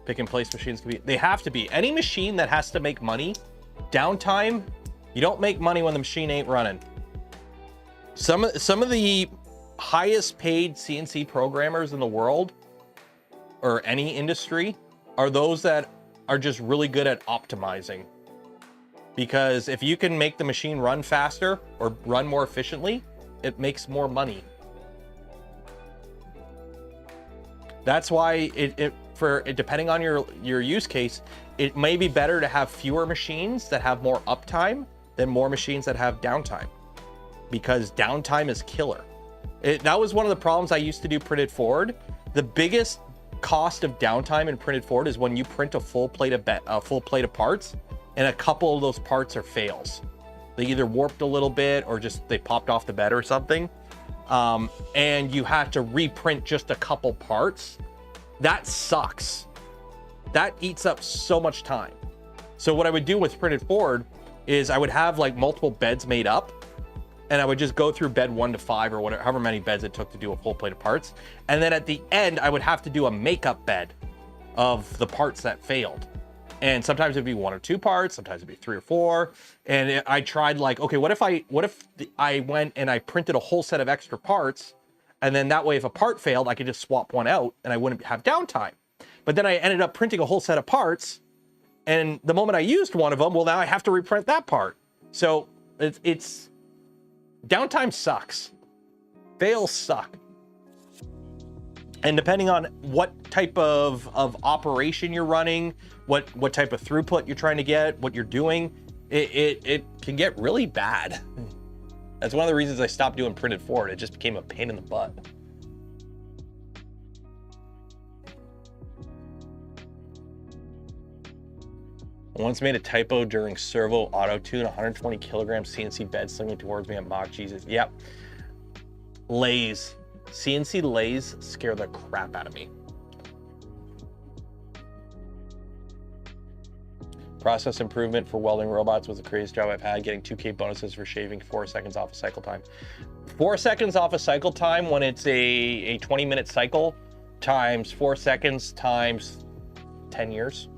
pick and place machines can be, they have to be. Any machine that has to make money, downtime, you don't make money when the machine ain't running. Some of the highest paid CNC programmers in the world, or any industry, are those that are just really good at optimizing. Because if you can make the machine run faster or run more efficiently, it makes more money. That's why depending on your use case, it may be better to have fewer machines that have more uptime than more machines that have downtime, because downtime is killer. That was one of the problems I used to do printed forward. The biggest cost of downtime in printed forward is when you print a full plate of parts and a couple of those parts are fails. They either warped a little bit or just they popped off the bed or something, and you had to reprint just a couple parts. That sucks. That eats up so much time. So what I would do with printed forward is I would have like multiple beds made up, and I would just go through bed 1 to 5 or whatever, however many beds it took to do a full plate of parts. And then at the end, I would have to do a makeup bed of the parts that failed. And sometimes it'd be 1 or 2 parts, sometimes it'd be 3 or 4. And I tried like, okay, what if I went and I printed a whole set of extra parts, and then that way if a part failed, I could just swap one out and I wouldn't have downtime. But then I ended up printing a whole set of parts, and the moment I used one of them, well, now I have to reprint that part. So it's downtime sucks. Fails suck. And depending on what type of operation you're running, what type of throughput you're trying to get, what you're doing, it can get really bad. That's one of the reasons I stopped doing printed forward. It just became a pain in the butt. I once made a typo during servo auto tune, 120 kilogram CNC bed slinging towards me at Mach Jesus. Yep. Lathes. CNC lathes scare the crap out of me. Process improvement for welding robots was the craziest job I've had, getting 2K bonuses for shaving 4 seconds off of cycle time. 4 seconds off of cycle time when it's a 20-minute cycle times 4 seconds times 10 years.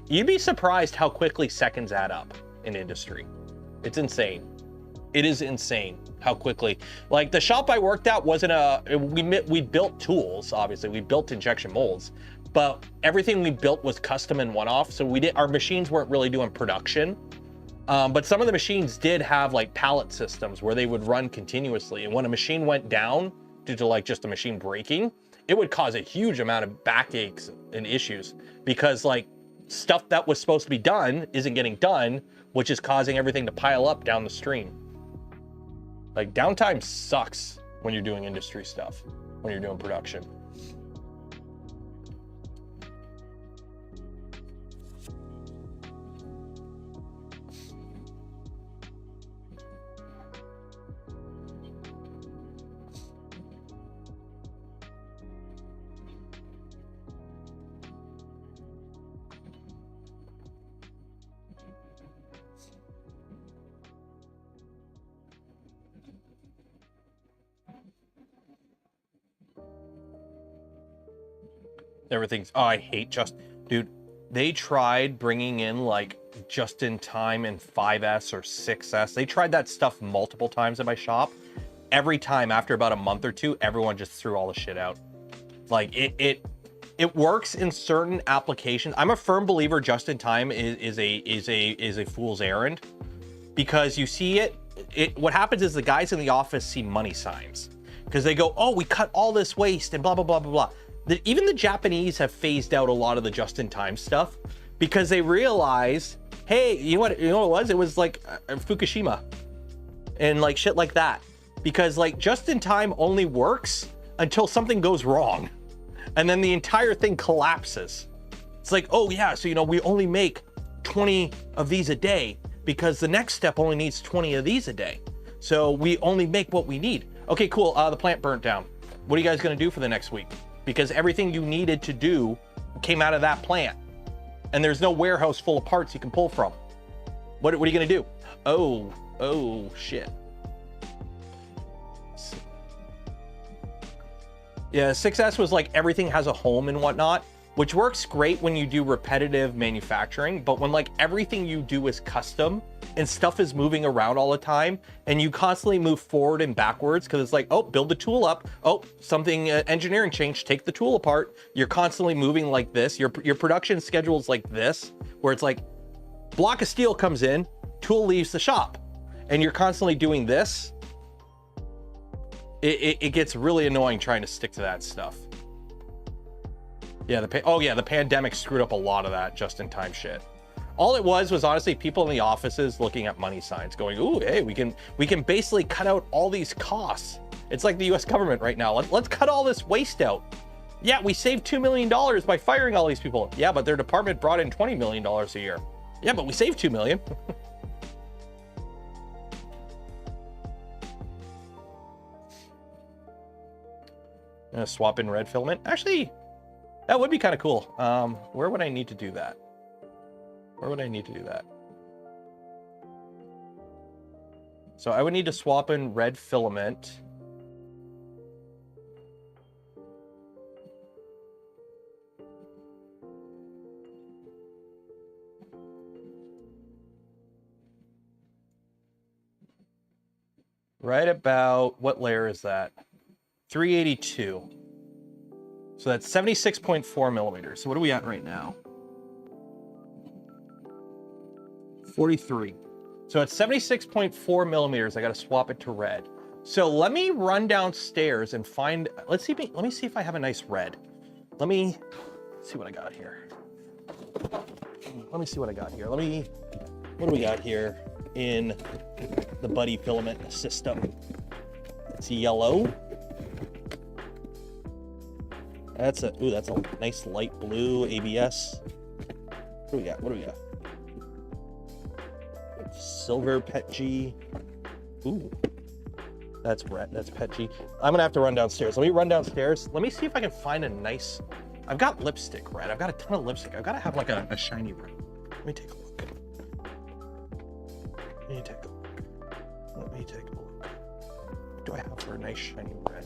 You'd be surprised how quickly seconds add up in industry. It's insane. It is insane how quickly. Like the shop I worked at wasn't we built tools, obviously. We built injection molds, but everything we built was custom and one-off. So our machines weren't really doing production. But some of the machines did have like pallet systems where they would run continuously. And when a machine went down due to like just a machine breaking, it would cause a huge amount of backaches and issues, because like stuff that was supposed to be done isn't getting done, which is causing everything to pile up down the stream. Like downtime sucks when you're doing industry stuff, when you're doing production. Everything's, oh, I hate dude, they tried bringing in like just in time and 5S or 6S. They tried that stuff multiple times in my shop. Every time after about a month or two, everyone just threw all the shit out. Like it works in certain applications. I'm a firm believer just in time is a fool's errand, because you see what happens is the guys in the office see money signs, because they go, oh, we cut all this waste and blah, blah, blah, blah, blah. Even the Japanese have phased out a lot of the just-in-time stuff, because they realize, hey, you know what it was? It was like Fukushima and like shit like that. Because like just-in-time only works until something goes wrong, and then the entire thing collapses. It's like, oh yeah, so we only make 20 of these a day because the next step only needs 20 of these a day. So we only make what we need. Okay, cool, the plant burnt down. What are you guys gonna do for the next week? Because everything you needed to do came out of that plant. And there's no warehouse full of parts you can pull from. What are you gonna do? Oh, shit. Yeah, 6S was like everything has a home and whatnot, which works great when you do repetitive manufacturing, but when like everything you do is custom and stuff is moving around all the time and you constantly move forward and backwards because it's like, oh, build the tool up. Oh, something engineering changed, take the tool apart. You're constantly moving like this. Your production schedule is like this, where it's like block of steel comes in, tool leaves the shop, and you're constantly doing this. It gets really annoying trying to stick to that stuff. Yeah, the pandemic screwed up a lot of that just-in-time shit. All it was honestly people in the offices looking at money signs going, ooh, hey, we can basically cut out all these costs. It's like the US government right now. Let's cut all this waste out. Yeah, we saved $2 million by firing all these people. Yeah, but their department brought in $20 million a year. Yeah, but we saved $2 million. Swap in red filament. Actually, that would be kind of cool. Where would I need to do that? So I would need to swap in red filament. Right about, what layer is that? 382. So that's 76.4 millimeters. So what are we at right now? 43. So at 76.4 millimeters, I got to swap it to red. So let me run downstairs and find, let me see if I have a nice red. Let me see what I got here. What do we got here in the Buddy filament system? It's yellow. That's a nice light blue ABS. What do we got? Silver PETG. Ooh, that's PETG. I'm gonna have to run downstairs. Let me run downstairs. Let me see if I can find a nice. I've got lipstick red. I've got a ton of lipstick. I've got to have like a shiny red. Let me take a look. What do I have for a nice shiny red?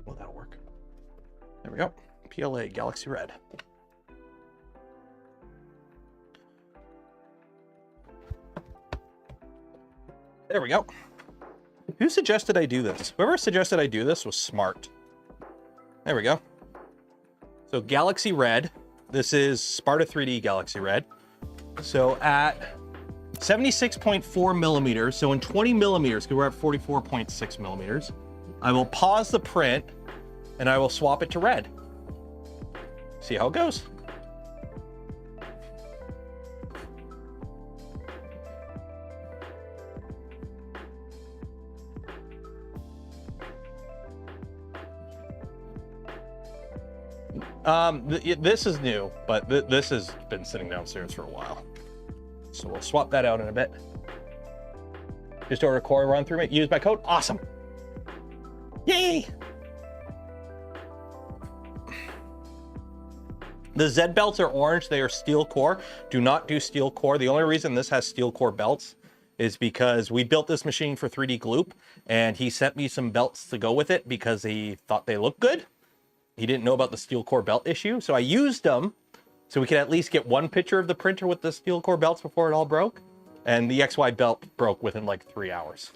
Well, that'll work. There we go. PLA Galaxy Red. There we go. Who suggested I do this? Whoever suggested I do this was smart. There we go. So Galaxy Red. This is Sparta 3D Galaxy Red. So at 76.4 millimeters, so in 20 millimeters, because we're at 44.6 millimeters, I will pause the print and I will swap it to red. See how it goes. This is new, but this has been sitting downstairs for a while. So we'll swap that out in a bit. Just order a core run through it, use my code. Awesome. Yay! The Z belts are orange, they are steel core. Do not do steel core. The only reason this has steel core belts is because we built this machine for 3D Gloop and he sent me some belts to go with it because he thought they looked good. He didn't know about the steel core belt issue, so I used them so we could at least get one picture of the printer with the steel core belts before it all broke. And the XY belt broke within like 3 hours.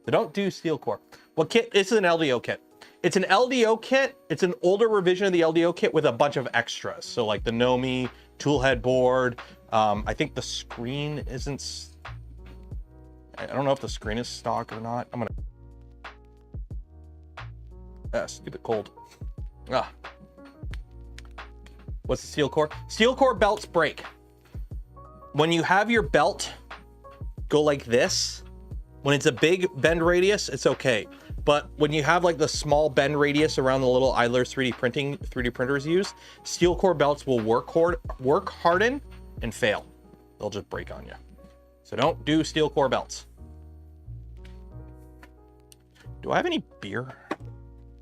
So don't do steel core. What kit? This is an LDO kit. It's an LDO kit. It's an older revision of the LDO kit with a bunch of extras. So like the Nomi, tool head board. I think the screen isn't, I don't know if the screen is stock or not. I'm gonna, stupid cold. What's the steel core? Steel core belts break. When you have your belt go like this, when it's a big bend radius, it's okay. But when you have like the small bend radius around the little Idler's 3D printers use, steel core belts will work harden and fail. They'll just break on you. So don't do steel core belts. Do I have any beer?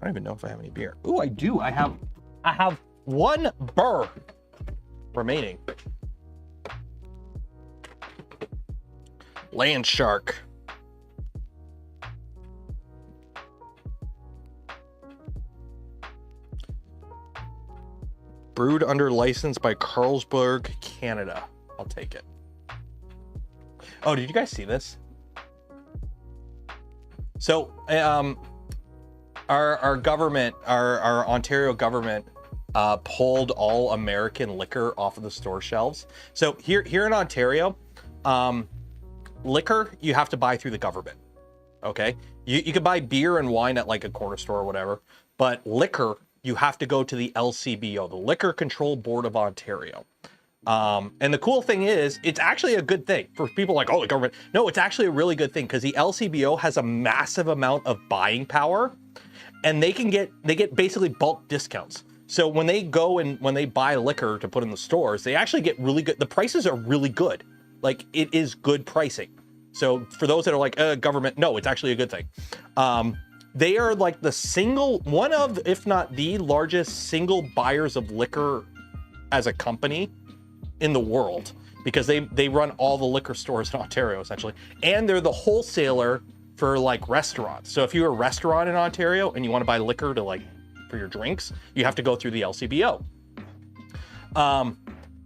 I don't even know if I have any beer. Ooh, I do. I have one burr remaining. Land Shark. Brewed under license by Carlsberg, Canada. I'll take it. Oh, did you guys see this? So, our government, our Ontario government, pulled all American liquor off of the store shelves. So here in Ontario, liquor you have to buy through the government. Okay, you can buy beer and wine at like a corner store or whatever, but liquor you have to go to the LCBO, the Liquor Control Board of Ontario. And the cool thing is, it's actually a good thing for people like, oh, the government. No, it's actually a really good thing because the LCBO has a massive amount of buying power, and they get basically bulk discounts. So when they go and when they buy liquor to put in the stores, they actually get really good. The prices are really good. Like, it is good pricing. So for those that are like, government, no, it's actually a good thing. They are like one of, if not the largest single buyers of liquor as a company in the world, because they run all the liquor stores in Ontario essentially, and they're the wholesaler for like restaurants. So if you're a restaurant in Ontario and you want to buy liquor to like for your drinks, you have to go through the LCBO.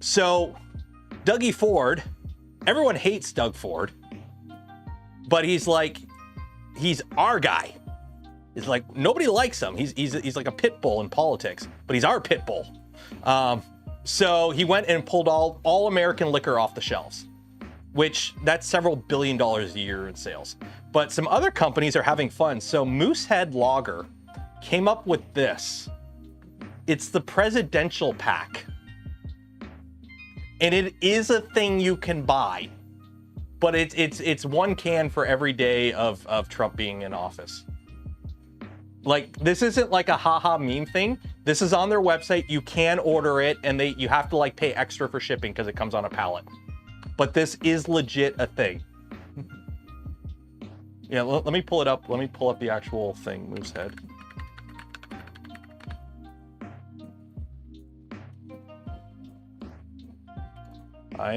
So Dougie Ford, everyone hates Doug Ford, but he's our guy. It's like nobody likes him. He's like a pit bull in politics, but he's our pit bull. So he went and pulled all American liquor off the shelves, which that's several $1 billion a year in sales. But some other companies are having fun. So Moosehead Lager came up with this. It's the presidential pack. And it is a thing you can buy, but it's one can for every day of Trump being in office. Like, this isn't like a haha meme thing. This is on their website. You can order it, and you have to like pay extra for shipping because it comes on a pallet. But this is legit a thing. Yeah, let me pull it up. Let me pull up the actual thing, Moosehead. I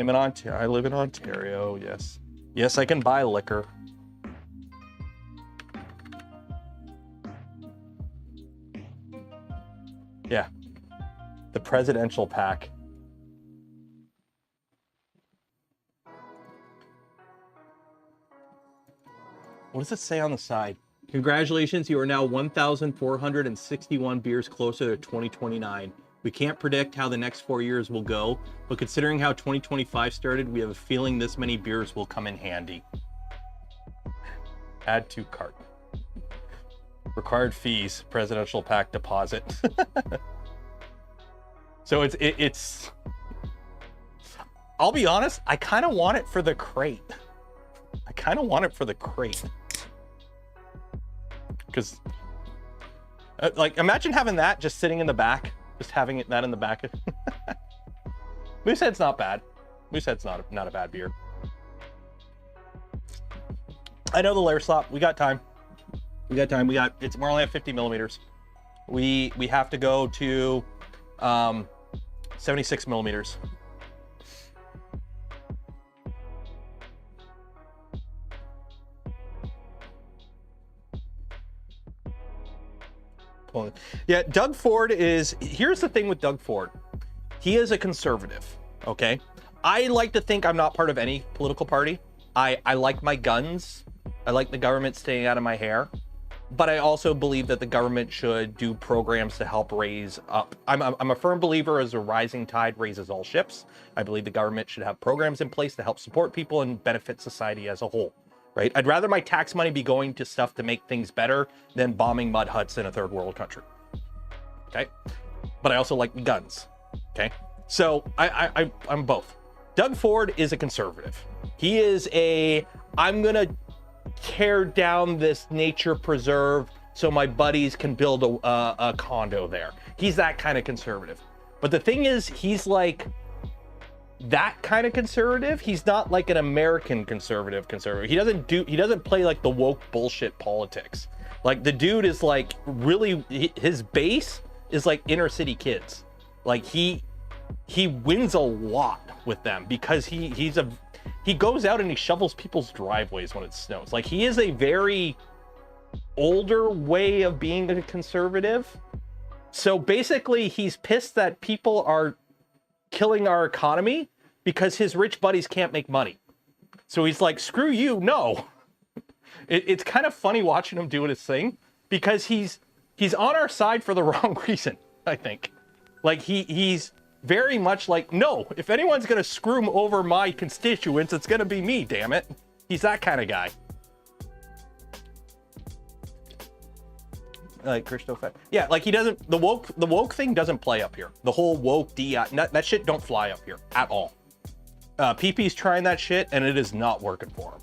live in Ontario, yes. Yes, I can buy liquor. Yeah, the presidential pack. What does it say on the side? Congratulations, you are now 1,461 beers closer to 2029. We can't predict how the next 4 years will go, but considering how 2025 started, we have a feeling this many beers will come in handy. Add to cart. Required fees, presidential pack deposit. So it's I'll be honest, I kind of want it for the crate. Because like, imagine having that just sitting in the back, just having that in the back. Moosehead's not bad. Moosehead's not a bad beer. I know the layer slop. We got time. We're only at 50 millimeters. We have to go to 76 millimeters. Yeah, Doug Ford here's the thing with Doug Ford. He is a conservative, okay? I like to think I'm not part of any political party. I like my guns. I like the government staying out of my hair. But I also believe that the government should do programs to help raise up. I'm a firm believer as a rising tide raises all ships. I believe the government should have programs in place to help support people and benefit society as a whole, right? I'd rather my tax money be going to stuff to make things better than bombing mud huts in a third world country, okay? But I also like guns, okay? So I'm both. Doug Ford is a conservative. He is I'm gonna tear down this nature preserve so my buddies can build a condo there. He's that kind of conservative. But the thing is, he's like that kind of conservative. He's not like an American conservative. He doesn't play like the woke bullshit politics. Like the dude is like really, his base is like inner city kids. Like he wins a lot with them because he goes out and he shovels people's driveways when it snows. Like he is a very older way of being a conservative. So basically he's pissed that people are killing our economy because his rich buddies can't make money. So he's like, screw you, no. It's kind of funny watching him doing his thing because he's on our side for the wrong reason, I think. Like he's very much like, no, if anyone's gonna screw over my constituents, it's gonna be me, damn it. He's that kind of guy. Like Christopher. Yeah, like he doesn't, the woke thing doesn't play up here. The whole woke DI, that shit don't fly up here at all. PP's trying that shit and it is not working for him.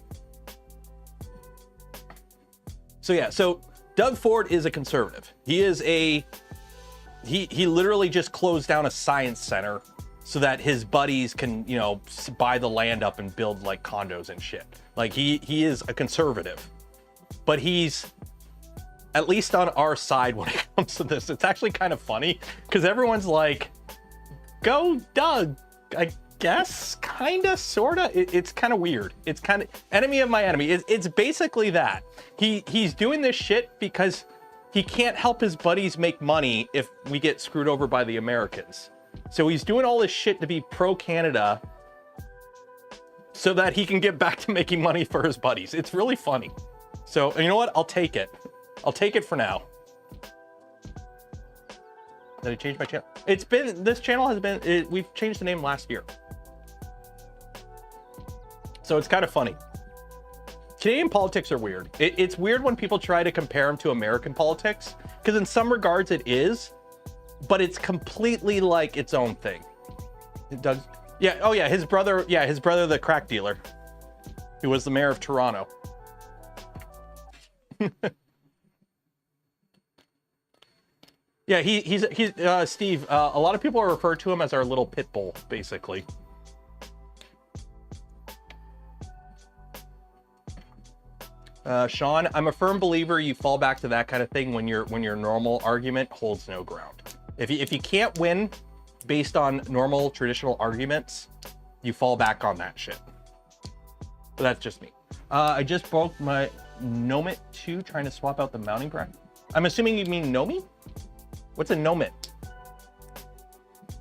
So yeah, so Doug Ford is a conservative. He is he literally just closed down a science center so that his buddies can, you know, buy the land up and build like condos and shit. Like he is a conservative, but he's at least on our side when it comes to this. It's actually kind of funny because everyone's like, go Doug, I guess, kind of, sort of. It's kind of weird. It's kind of enemy of my enemy. It's basically that. He's doing this shit because he can't help his buddies make money if we get screwed over by the Americans. So he's doing all this shit to be pro-Canada so that he can get back to making money for his buddies. It's really funny. So you know what? I'll take it. I'll take it for now. Did I change my channel? It's been, this channel has been, we've changed the name last year. So it's kind of funny. Canadian politics are weird. It's weird when people try to compare them to American politics, because in some regards it is, but it's completely like its own thing. It does. Yeah. Oh yeah. His brother. Yeah. His brother, the crack dealer, who was the mayor of Toronto. Yeah. He's Steve. A lot of people are referred to him as our little pit bull, basically. Sean, I'm a firm believer you fall back to that kind of thing when your normal argument holds no ground. If you can't win based on normal traditional arguments, you fall back on that shit. But that's just me. I just broke my Nomit 2 trying to swap out the mounting bracket. I'm assuming you mean Nomi? What's a Nomit?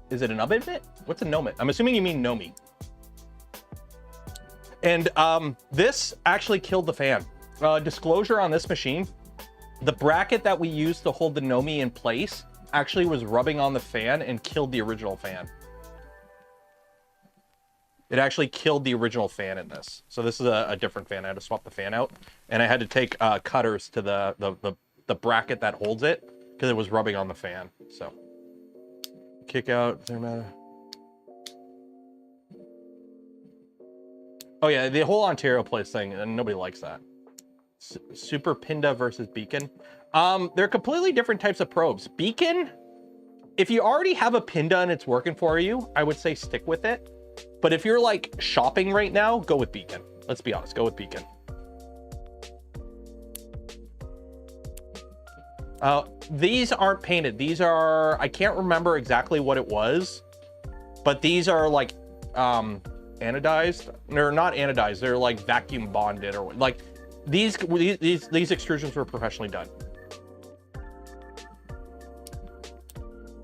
Is it an oven mitt? What's a Nomit? I'm assuming you mean Nomi. And this actually killed the fan. Disclosure on this machine, the bracket that we used to hold the Nomi in place actually was rubbing on the fan and killed the original fan. It actually killed the original fan in this. So this is a different fan. I had to swap the fan out, and I had to take cutters to the bracket that holds it because it was rubbing on the fan. So kick out. Oh yeah, the whole Ontario place thing, and nobody likes that. Super Pinda versus Beacon. They're completely different types of probes. Beacon, if you already have a Pinda and it's working for you, I would say stick with it. But if you're like shopping right now, go with Beacon. Let's be honest, go with Beacon. These aren't painted. These are, I can't remember exactly what it was, but these are like anodized. They're not anodized. They're like vacuum bonded or like these extrusions were professionally done.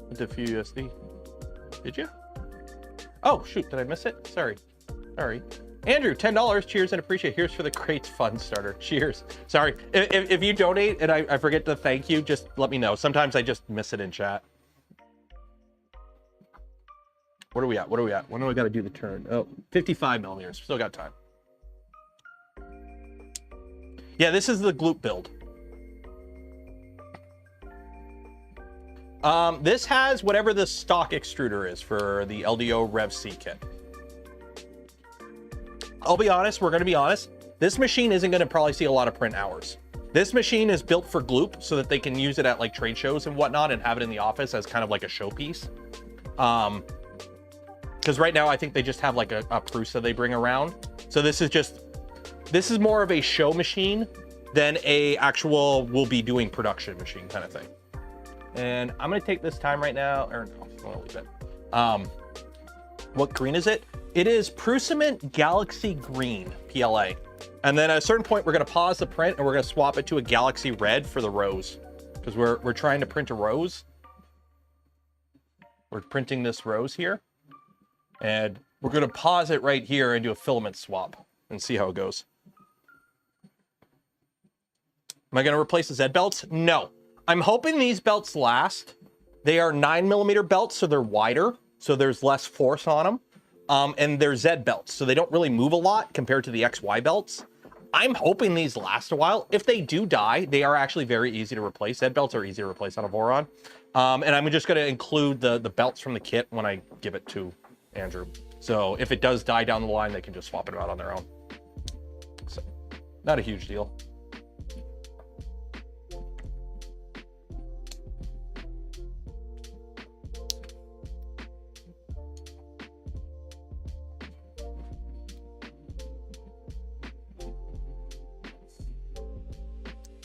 With a few USD. Did you? Oh shoot, did I miss it? Sorry. Andrew, $10. Cheers and appreciate. Here's for the Crates Fund Starter. Cheers. Sorry. If you donate and I forget to thank you, just let me know. Sometimes I just miss it in chat. What are we at? When do I got to do the turn? Oh, 55 millimeters. Still got time. Yeah, this is the glute build. This has whatever the stock extruder is for the LDO Rev C kit. I'll be honest, we're going to be honest. This machine isn't going to probably see a lot of print hours. This machine is built for Gloop so that they can use it at like trade shows and whatnot and have it in the office as kind of like a showpiece. Because right now I think they just have like a Prusa they bring around. So this is more of a show machine than a actual will be doing production machine kind of thing. And I'm gonna take this time right now, or no, I'm gonna leave it. What green is it? It is Filament Galaxy Green, PLA. And then at a certain point, we're gonna pause the print and we're gonna swap it to a Galaxy Red for the rose. Because we're trying to print a rose. We're printing this rose here. And we're gonna pause it right here and do a filament swap and see how it goes. Am I gonna replace the Z belts? No. I'm hoping these belts last. They are 9mm belts, so they're wider, so there's less force on them. And they're Z belts, so they don't really move a lot compared to the XY belts. I'm hoping these last a while. If they do die, they are actually very easy to replace. Z belts are easy to replace on a Voron. And I'm just gonna include the belts from the kit when I give it to Andrew. So if it does die down the line, they can just swap it out on their own. So, not a huge deal.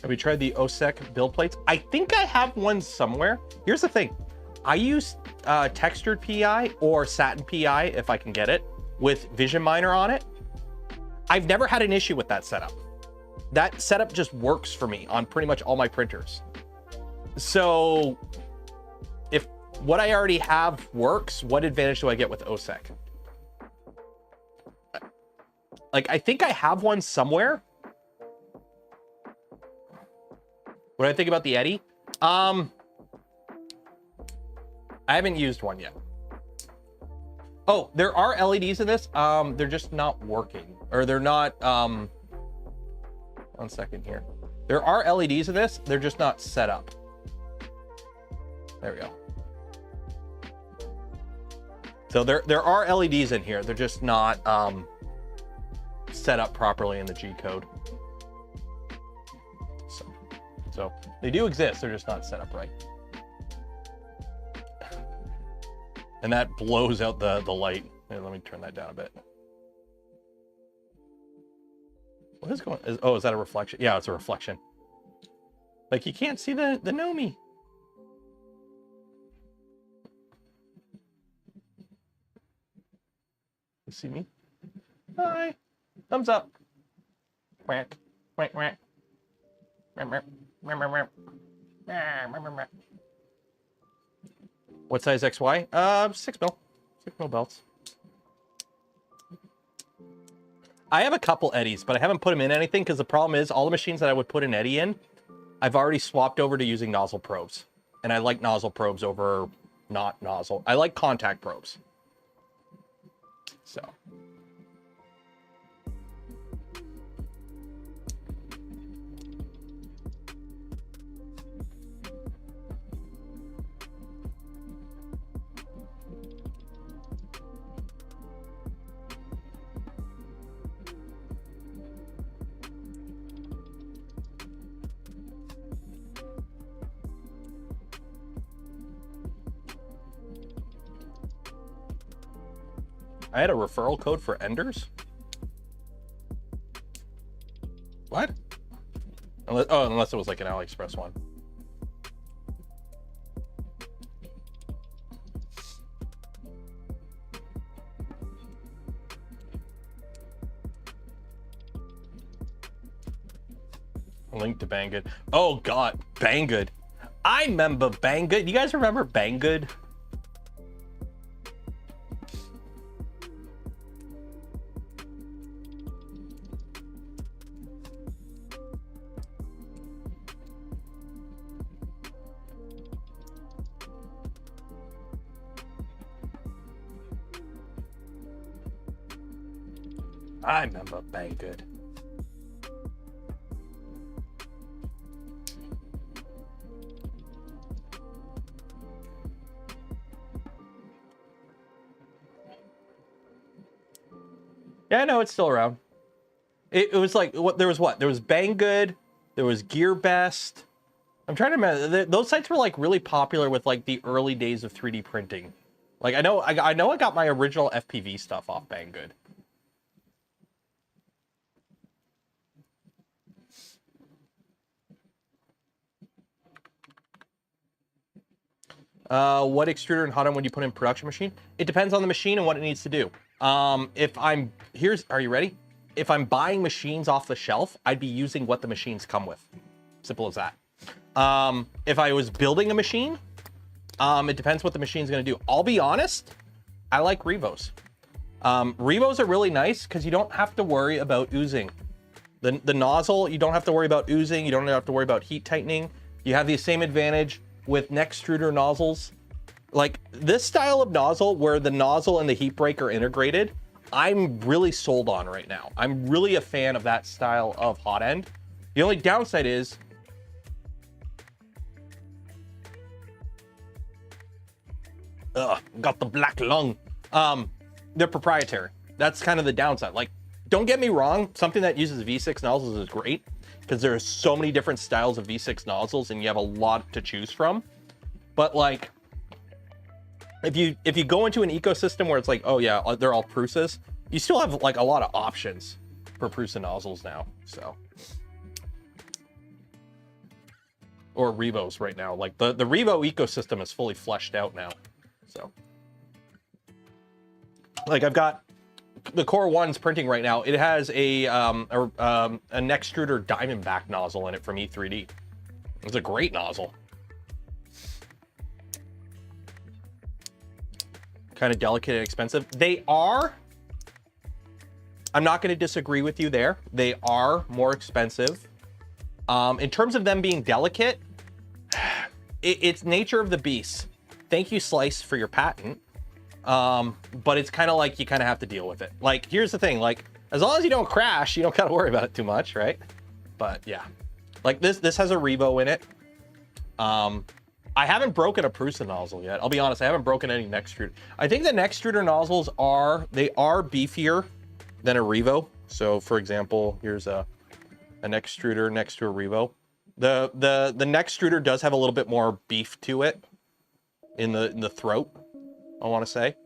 Have we tried the OSEC build plates? I think I have one somewhere. Here's the thing. I use textured PI or satin PI, if I can get it, with Vision Miner on it. I've never had an issue with that setup. That setup just works for me on pretty much all my printers. So if what I already have works, what advantage do I get with OSEC? Like, I think I have one somewhere. What do I think about the Eddy? I haven't used one yet. Oh, there are LEDs in this. They're just not working, or they're not. 1 second here. There are LEDs in this. They're just not set up. There we go. So there are LEDs in here. They're just not set up properly in the G code. So they do exist, they're just not set up right. And that blows out the light. Here, let me turn that down a bit. What is going on? Oh, is that a reflection? Yeah, it's a reflection. Like, you can't see the Nomi. You see me? Hi. Thumbs up. Quack. Quack, quack. What size XY? 6mm. 6mm belts. I have a couple Eddies, but I haven't put them in anything because the problem is all the machines that I would put an Eddy in, I've already swapped over to using nozzle probes. And I like nozzle probes over not nozzle. I like contact probes. So. I had a referral code for Enders? What? Unless it was like an AliExpress one. A link to Banggood. Oh God, Banggood. I remember Banggood. You guys remember Banggood? I remember Banggood. Yeah, I know it's still around. It was like there was Banggood, there was GearBest. I'm trying to remember. Those sites were like really popular with like the early days of 3D printing. Like I know I got my original FPV stuff off Banggood. What extruder and hotend would you put in production machine? It depends on the machine and what it needs to do. Are you ready? If I'm buying machines off the shelf, I'd be using what the machines come with. Simple as that. If I was building a machine, it depends what the machine's gonna do. I'll be honest, I like Revos. Revos are really nice because you don't have to worry about oozing. The nozzle, you don't have to worry about oozing. You don't have to worry about heat tightening. You have the same advantage with neck extruder nozzles. Like this style of nozzle where the nozzle and the heat break are integrated, I'm really sold on right now. I'm really a fan of that style of hot end. The only downside is got the black lung. They're proprietary. That's kind of the downside. Like, don't get me wrong, something that uses V6 nozzles is great because there's so many different styles of V6 nozzles and you have a lot to choose from. But like, if you go into an ecosystem where it's like, oh yeah, they're all Prusas, you still have like a lot of options for Prusa nozzles now. So, or Revos right now. Like the Revo ecosystem is fully fleshed out now. So, like I've got the Core 1's printing right now. It has an extruder Diamondback nozzle in it from E3D. It's a great nozzle. Kind of delicate and expensive. They are, I'm not going to disagree with you there. They are more expensive. In terms of them being delicate, it's nature of the beast. Thank you, Slice, for your patent. But it's kind of like you kind of have to deal with it. Like, here's the thing, like, as long as you don't crash, you don't gotta worry about it too much, right? But yeah, like this has a Revo in it. I haven't broken a Prusa nozzle yet. I'll be honest, I haven't broken any neck extruder. I think the neck extruder nozzles are beefier than a Revo. So for example, here's a neck extruder next to a Revo. The neck extruder does have a little bit more beef to it in the throat, I want to say.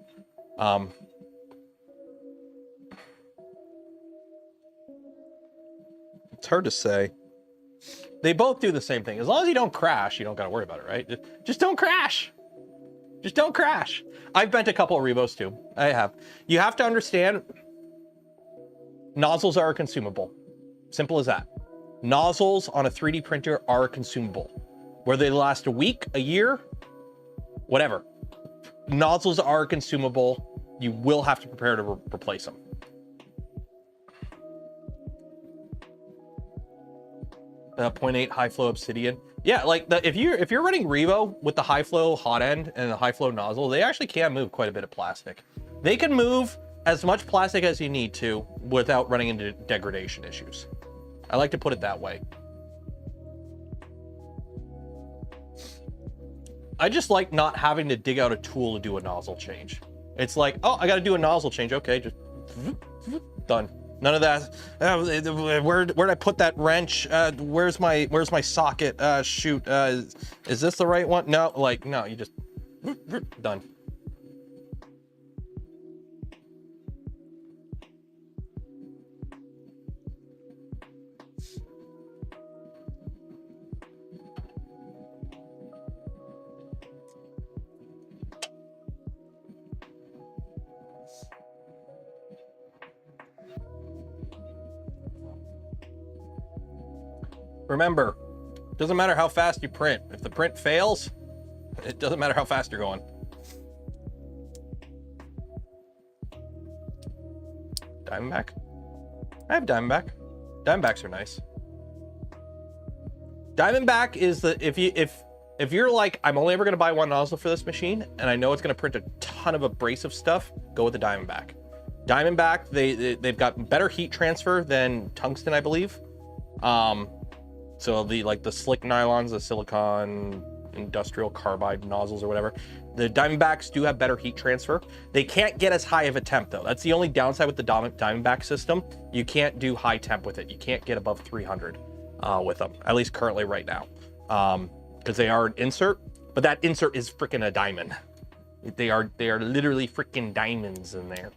It's hard to say. They both do the same thing. As long as you don't crash, you don't got to worry about it, right? Just don't crash. Just don't crash. I've bent a couple of Revos too. I have. You have to understand, nozzles are a consumable. Simple as that. Nozzles on a 3D printer are a consumable. Whether they last a week, a year, whatever. Nozzles are consumable. You will have to prepare to replace them. .8 high flow obsidian. Yeah, like if you're running Revo with the high flow hot end and the high flow nozzle, they actually can move quite a bit of plastic. They can move as much plastic as you need to without running into degradation issues. I like to put it that way. I just like not having to dig out a tool to do a nozzle change. It's like, oh, I got to do a nozzle change. Okay, just done. None of that. Where'd I put that wrench? Where's my socket? Shoot. Is this the right one? No, like, no, you just done. Remember, it doesn't matter how fast you print. If the print fails, it doesn't matter how fast you're going. Diamondback? I have Diamondback. Diamondbacks are nice. Diamondback is the, if you're like, I'm only ever gonna buy one nozzle for this machine, and I know it's gonna print a ton of abrasive stuff, go with the Diamondback. Diamondback, they've got better heat transfer than tungsten, I believe. So the slick nylons, the silicon industrial carbide nozzles or whatever, the Diamondbacks do have better heat transfer. They can't get as high of a temp though. That's the only downside with the Diamondback system. You can't do high temp with it. You can't get above 300 with them, at least currently right now, because they are an insert, but that insert is freaking a diamond. They are literally freaking diamonds in there.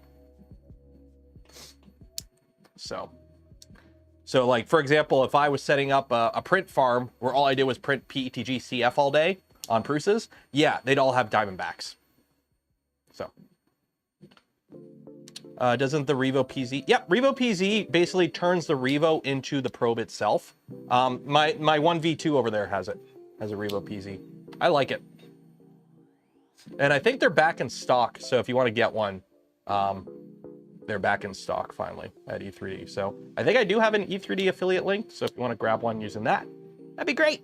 So like, for example, if I was setting up a print farm where all I did was print PETG CF all day, on Prusa's, yeah, they'd all have Diamondbacks. So, doesn't the Revo PZ? Yep, Revo PZ basically turns the Revo into the probe itself. My 1v2 over there has it, has a Revo PZ. I like it. And I think they're back in stock, so if you want to get one, they're back in stock finally at E3D. So I think I do have an E3D affiliate link, so if you want to grab one using that, that'd be great.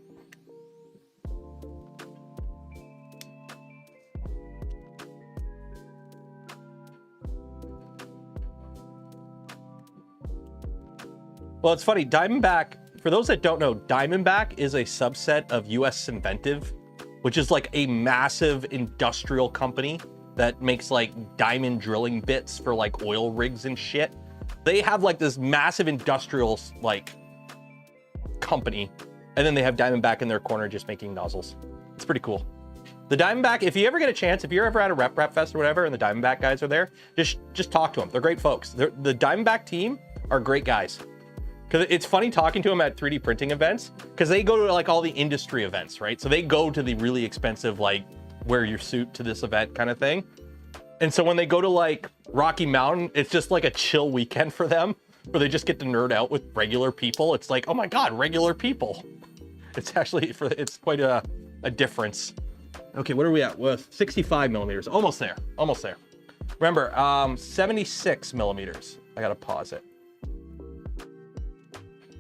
Well, it's funny, Diamondback, for those that don't know, Diamondback is a subset of US Inventive, which is like a massive industrial company that makes like diamond drilling bits for like oil rigs and shit. They have like this massive industrial like company, and then they have Diamondback in their corner just making nozzles. It's pretty cool. The Diamondback, if you ever get a chance, if you're ever at a rep fest or whatever, and the Diamondback guys are there, just talk to them. They're great folks. The Diamondback team are great guys. Because it's funny talking to them at 3D printing events, because they go to like all the industry events, right? So they go to the really expensive, like, wear your suit to this event kind of thing. And so when they go to like Rocky Mountain, it's just like a chill weekend for them, where they just get to nerd out with regular people. It's like, oh my God, regular people. It's actually, it's quite a difference. Okay, what are we at? With 65 millimeters, almost there, almost there. Remember, 76 millimeters. I gotta pause it.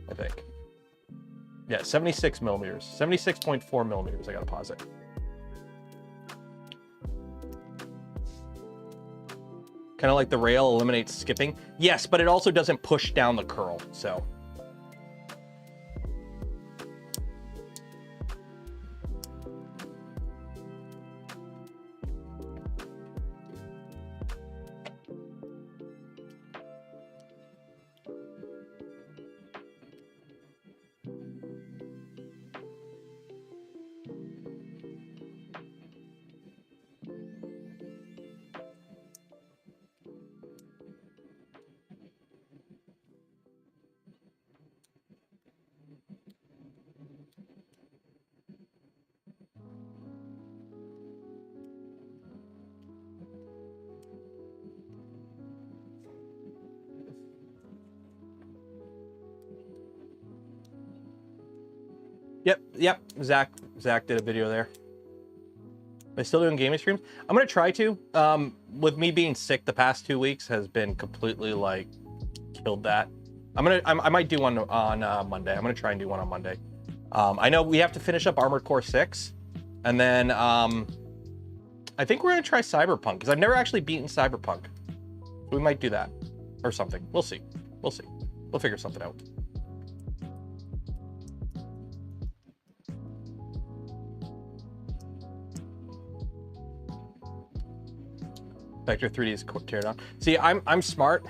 I think. Yeah, 76 millimeters. 76.4 millimeters. I gotta pause it. Kind of like the rail eliminates skipping. Yes, but it also doesn't push down the curl, so. Yep. Zach did a video there. Am I still doing gaming streams? I'm gonna try to. With me being sick the past 2 weeks has been completely like killed that. I might do one on Monday. I'm gonna try and do one on Monday. I know we have to finish up Armored Core 6, and then I think we're gonna try Cyberpunk, because I've never actually beaten Cyberpunk. So we might do that or something. We'll see. We'll see. We'll figure something out. Vector 3D is tear down. See, I'm smart.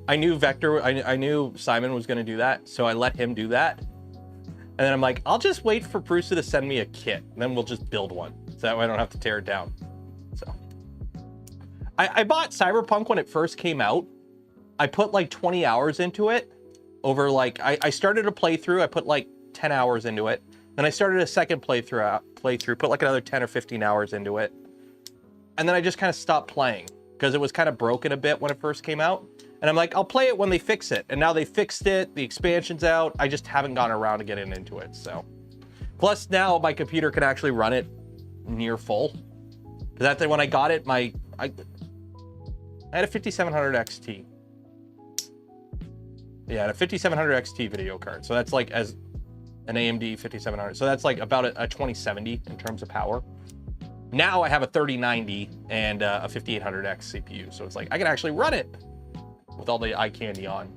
I knew Vector, I knew Simon was gonna do that, so I let him do that. And then I'm like, I'll just wait for Prusa to send me a kit, and then we'll just build one. So that way I don't have to tear it down. So I bought Cyberpunk when it first came out. I put like 20 hours into it over like, I started a playthrough, I put like 10 hours into it. Then I started a second playthrough, put like another 10 or 15 hours into it. And then I just kind of stopped playing, because it was kind of broken a bit when it first came out. And I'm like, I'll play it when they fix it. And now they fixed it, the expansion's out. I just haven't gotten around to getting into it, so. Plus now my computer can actually run it near full. Because that when I got it, I had a 5700 XT. Yeah, I had a 5700 XT video card. So that's like as an AMD 5700. So that's like about a 2070 in terms of power. Now I have a 3090 and a 5800X CPU, so it's like I can actually run it with all the eye candy on.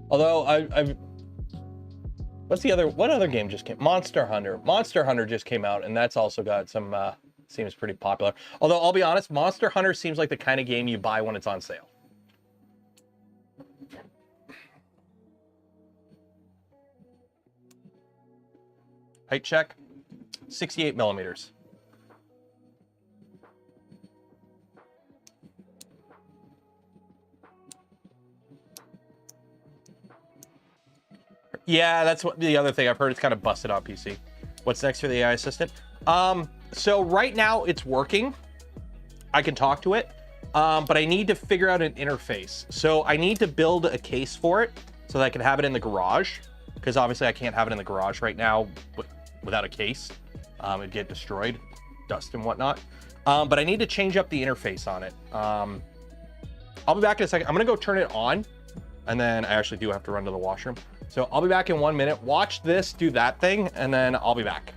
Although what other game just came? Monster Hunter. Monster Hunter just came out, and that's also got some seems pretty popular. Although I'll be honest, Monster Hunter seems like the kind of game you buy when it's on sale. Height check, 68 millimeters. Yeah, that's what the other thing I've heard. It's kind of busted on PC. What's next for the AI assistant? So right now it's working. I can talk to it, but I need to figure out an interface. So I need to build a case for it so that I can have it in the garage, because obviously I can't have it in the garage right now without a case. It'd get destroyed, dust and whatnot. But I need to change up the interface on it. I'll be back in a second. I'm gonna go turn it on, and then I actually do have to run to the washroom. So I'll be back in 1 minute. Watch this, do that thing, and then I'll be back.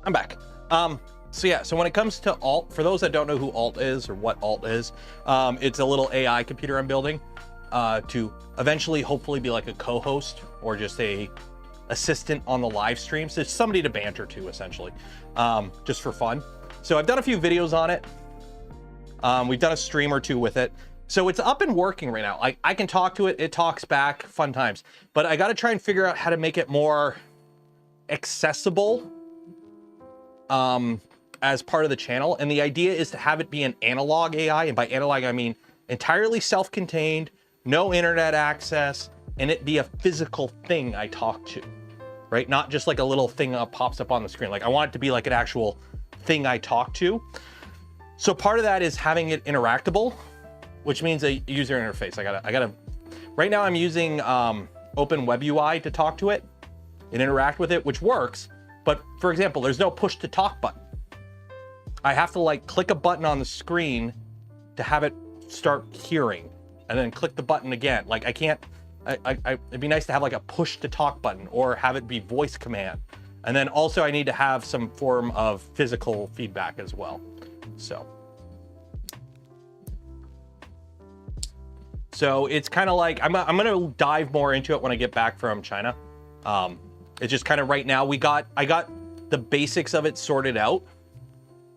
I'm back. So yeah, so when it comes to Alt, for those that don't know who Alt is or what Alt is, it's a little AI computer I'm building to eventually hopefully be like a co-host or just a assistant on the live streams. It's somebody to banter to essentially, just for fun. So I've done a few videos on it. We've done a stream or two with it. So it's up and working right now. I can talk to it, it talks back, fun times. But I gotta try and figure out how to make it more accessible as part of the channel. And the idea is to have it be an analog AI. And by analog, I mean entirely self-contained, no internet access, and it be a physical thing I talk to, right? Not just like a little thing that pops up on the screen. Like I want it to be like an actual thing I talk to. So part of that is having it interactable, which means a user interface. I gotta, right now I'm using Open Web UI to talk to it and interact with it, which works. But for example, there's no push to talk button. I have to like click a button on the screen to have it start hearing, and then click the button again. Like I can't, it'd be nice to have like a push to talk button or have it be voice command. And then also I need to have some form of physical feedback as well. So it's kind of like, I'm gonna dive more into it when I get back from China. It's just kind of right now, I got the basics of it sorted out.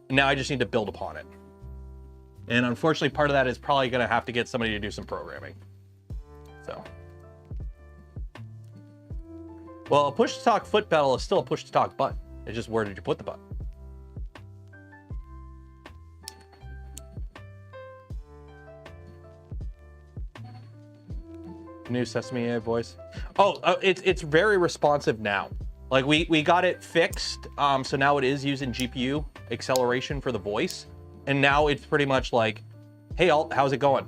Now I just need to build upon it. And unfortunately, part of that is probably gonna have to get somebody to do some programming. So. Well, a push to talk foot pedal is still a push to talk button. It's just where did you put the button? New Sesame AI voice. Oh, it's very responsive now. Like we got it fixed. So now it is using GPU acceleration for the voice. And now it's pretty much like, hey, Alt, how's it going?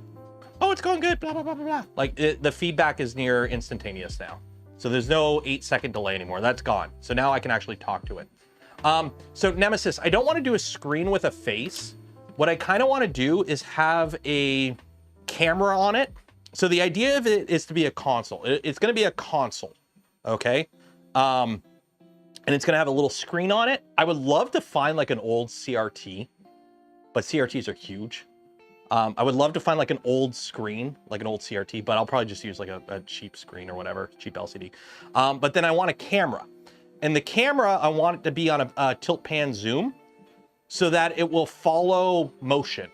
Oh, it's going good, blah, blah, blah, blah, blah. Like the feedback is near instantaneous now. So there's no 8-second delay anymore. That's gone. So now I can actually talk to it. So Nemesis, I don't want to do a screen with a face. What I kind of want to do is have a camera on it. So the idea of it is to be a console. It's going to be a console, okay? And it's going to have a little screen on it. I would love to find like an old CRT, but CRTs are huge. I would love to find like an old screen, like an old CRT, but I'll probably just use like a cheap screen or whatever, cheap LCD. But then I want a camera. And the camera, I want it to be on a tilt pan zoom so that it will follow motion.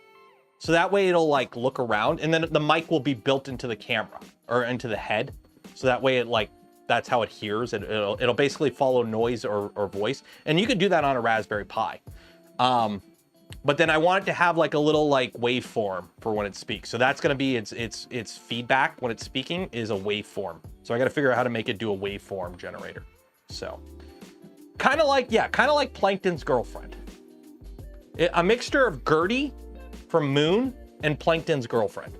So that way it'll like look around, and then the mic will be built into the camera or into the head. So that way it like, that's how it hears. It'll basically follow noise or voice. And you could do that on a Raspberry Pi. But then I want it to have like a little like waveform for when it speaks. So that's going to be its feedback when it's speaking is a waveform. So I got to figure out how to make it do a waveform generator. So kind of like, yeah, kind of like Plankton's girlfriend. A mixture of Gertie from Moon and Plankton's girlfriend.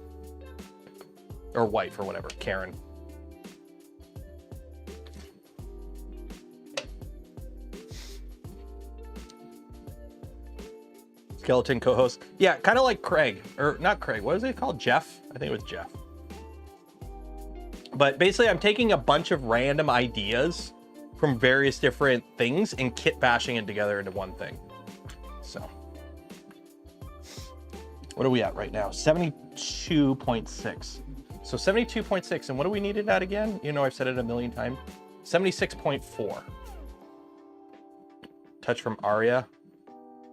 Or wife or whatever, Karen. Skeleton co-host. Yeah, kind of like Craig, or not Craig, what is it called? Jeff? I think it was Jeff. But basically I'm taking a bunch of random ideas from various different things and kit bashing it together into one thing. So, what are we at right now? 72.6. So 72.6, and what do we need it at again? You know, I've said it a million times. 76.4. Touch from Arya.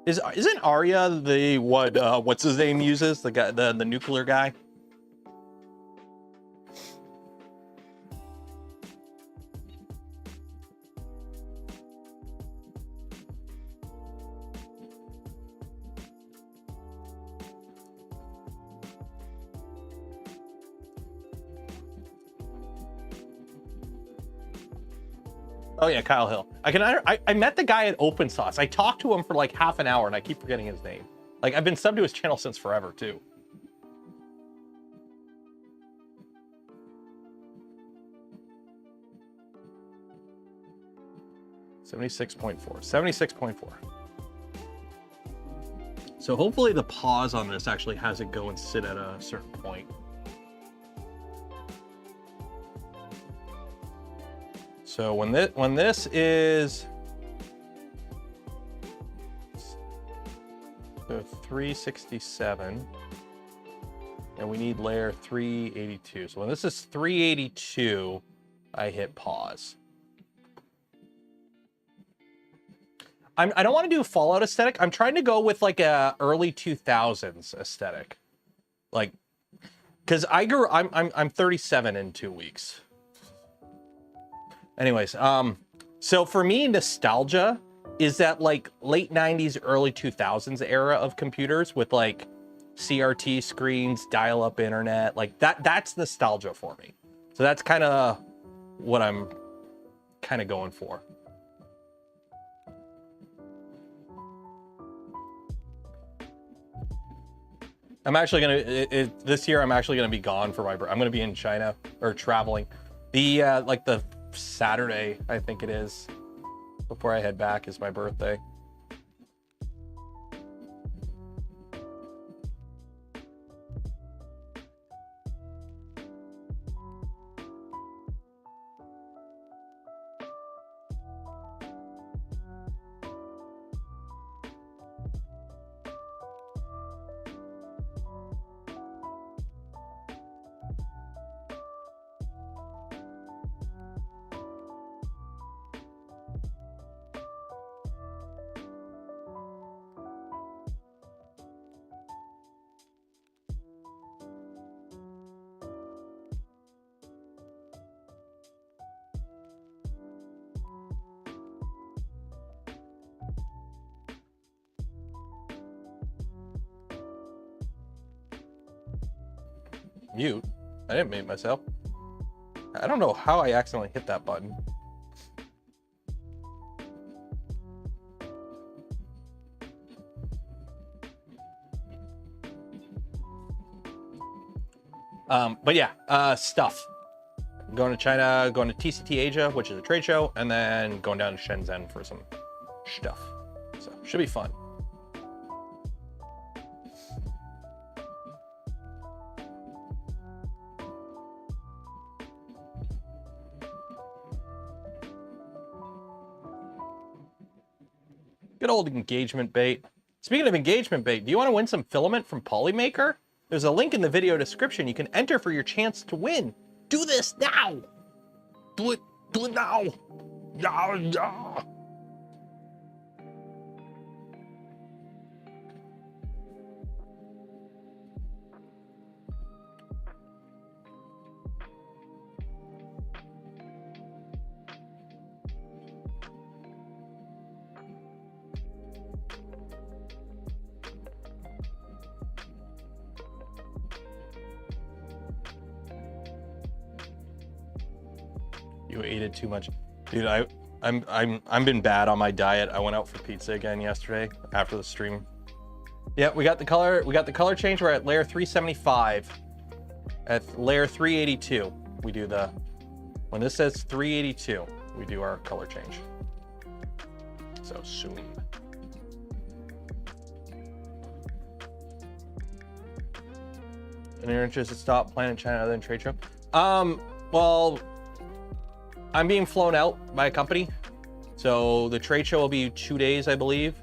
Isn't Arya the what's his name uses? The guy, the nuclear guy? Oh yeah, Kyle Hill. I met the guy at Open Sauce. I talked to him for like half an hour and I keep forgetting his name. Like I've been subbed to his channel since forever too. $76.4. So hopefully the pause on this actually has it go and sit at a certain point. So when this is 367, and we need layer 382. So when this is 382, I hit pause. I don't want to do a Fallout aesthetic. I'm trying to go with like a early 2000s aesthetic, like, because I'm 37 in 2 weeks. Anyways, so for me, nostalgia is that like late 90s, early 2000s era of computers with like CRT screens, dial-up internet, like that's nostalgia for me. So that's kind of what I'm kind of going for. I'm actually gonna this year. I'm actually gonna be gone for my. I'm gonna be in China or traveling. The like the Saturday, I think it is, before I head back is my birthday. mute. I didn't mute myself. I don't know how I accidentally hit that button. But yeah, stuff. Going to China, going to TCT Asia, which is a trade show, and then going down to Shenzhen for some stuff. So should be fun. Good old engagement bait. Speaking of engagement bait, do you want to win some filament from POLYMAKER? There's a link in the video description. You can enter for your chance to win. Do this now. Do it now. Yeah. You ate it too much. Dude, I'm been bad on my diet. I went out for pizza again yesterday after the stream. Yeah, we got the color change. We're at layer 375. At layer 382, we do the, when this says 382, we do our color change. So soon. And you're interested to stop playing in China other than trade show? Well, I'm being flown out by a company. So the trade show will be 2 days, I believe.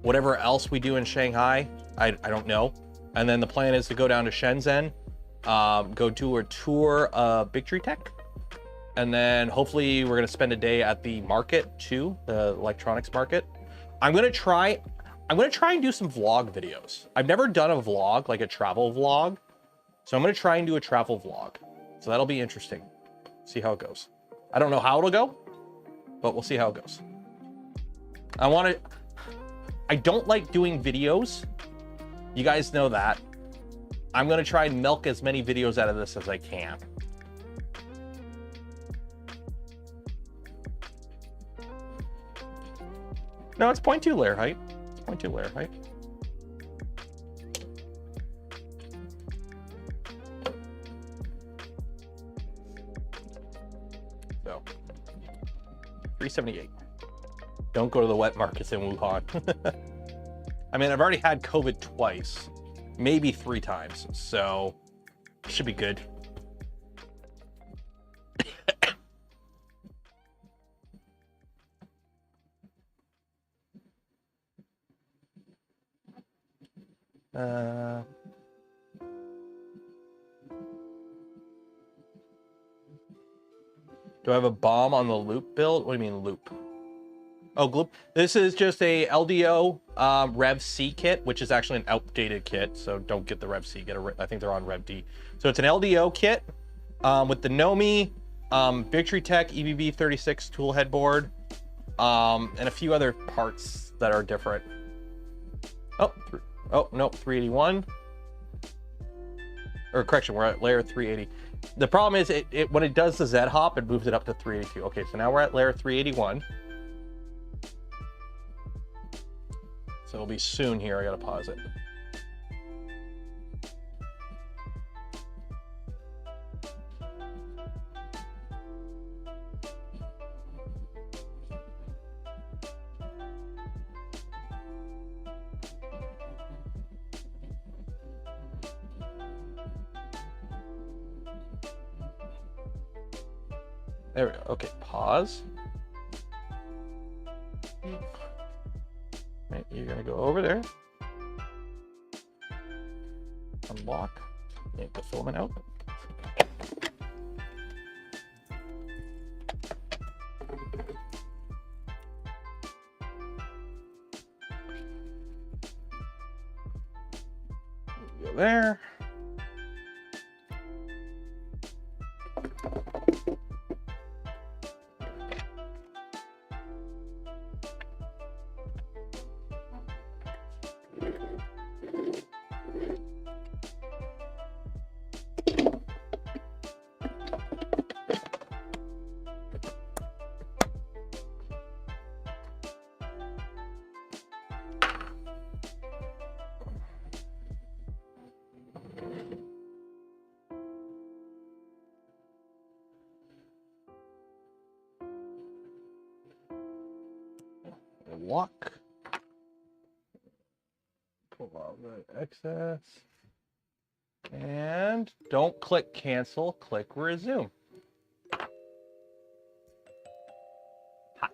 Whatever else we do in Shanghai, I don't know. And then the plan is to go down to Shenzhen, go do a tour of Big Tree Tech. And then hopefully we're gonna spend a day at the market too, the electronics market. I'm gonna try and do some vlog videos. I've never done a vlog, like a travel vlog. So I'm gonna try and do a travel vlog. So that'll be interesting. See how it goes. I don't know how it'll go, but we'll see how it goes. I don't like doing videos. You guys know that. I'm gonna try and milk as many videos out of this as I can. No, it's 0.2 layer height. It's 0.2 layer height. So, 378. Don't go to the wet markets in Wuhan. I mean, I've already had COVID twice, maybe 3 times, so should be good. Do I have a bomb on the loop build? What do you mean loop? Oh, gloop. This is just a LDO Rev C kit, which is actually an outdated kit. So don't get the Rev C. I think they're on Rev D. So it's an LDO kit with the Nomi, Big Tree Tech EBB 36 tool headboard, and a few other parts that are different. Oh no, 381. Or correction, we're at layer 380. The problem is when it does the Z hop, it moves it up to 382. Okay, so now we're at layer 381. So it'll be soon here. I gotta pause it. There we go. Okay, pause. Right, you're gonna go over there. Unlock. Yank the filament out. Go there. Walk. Pull out the excess. And don't click cancel, click resume. Ha.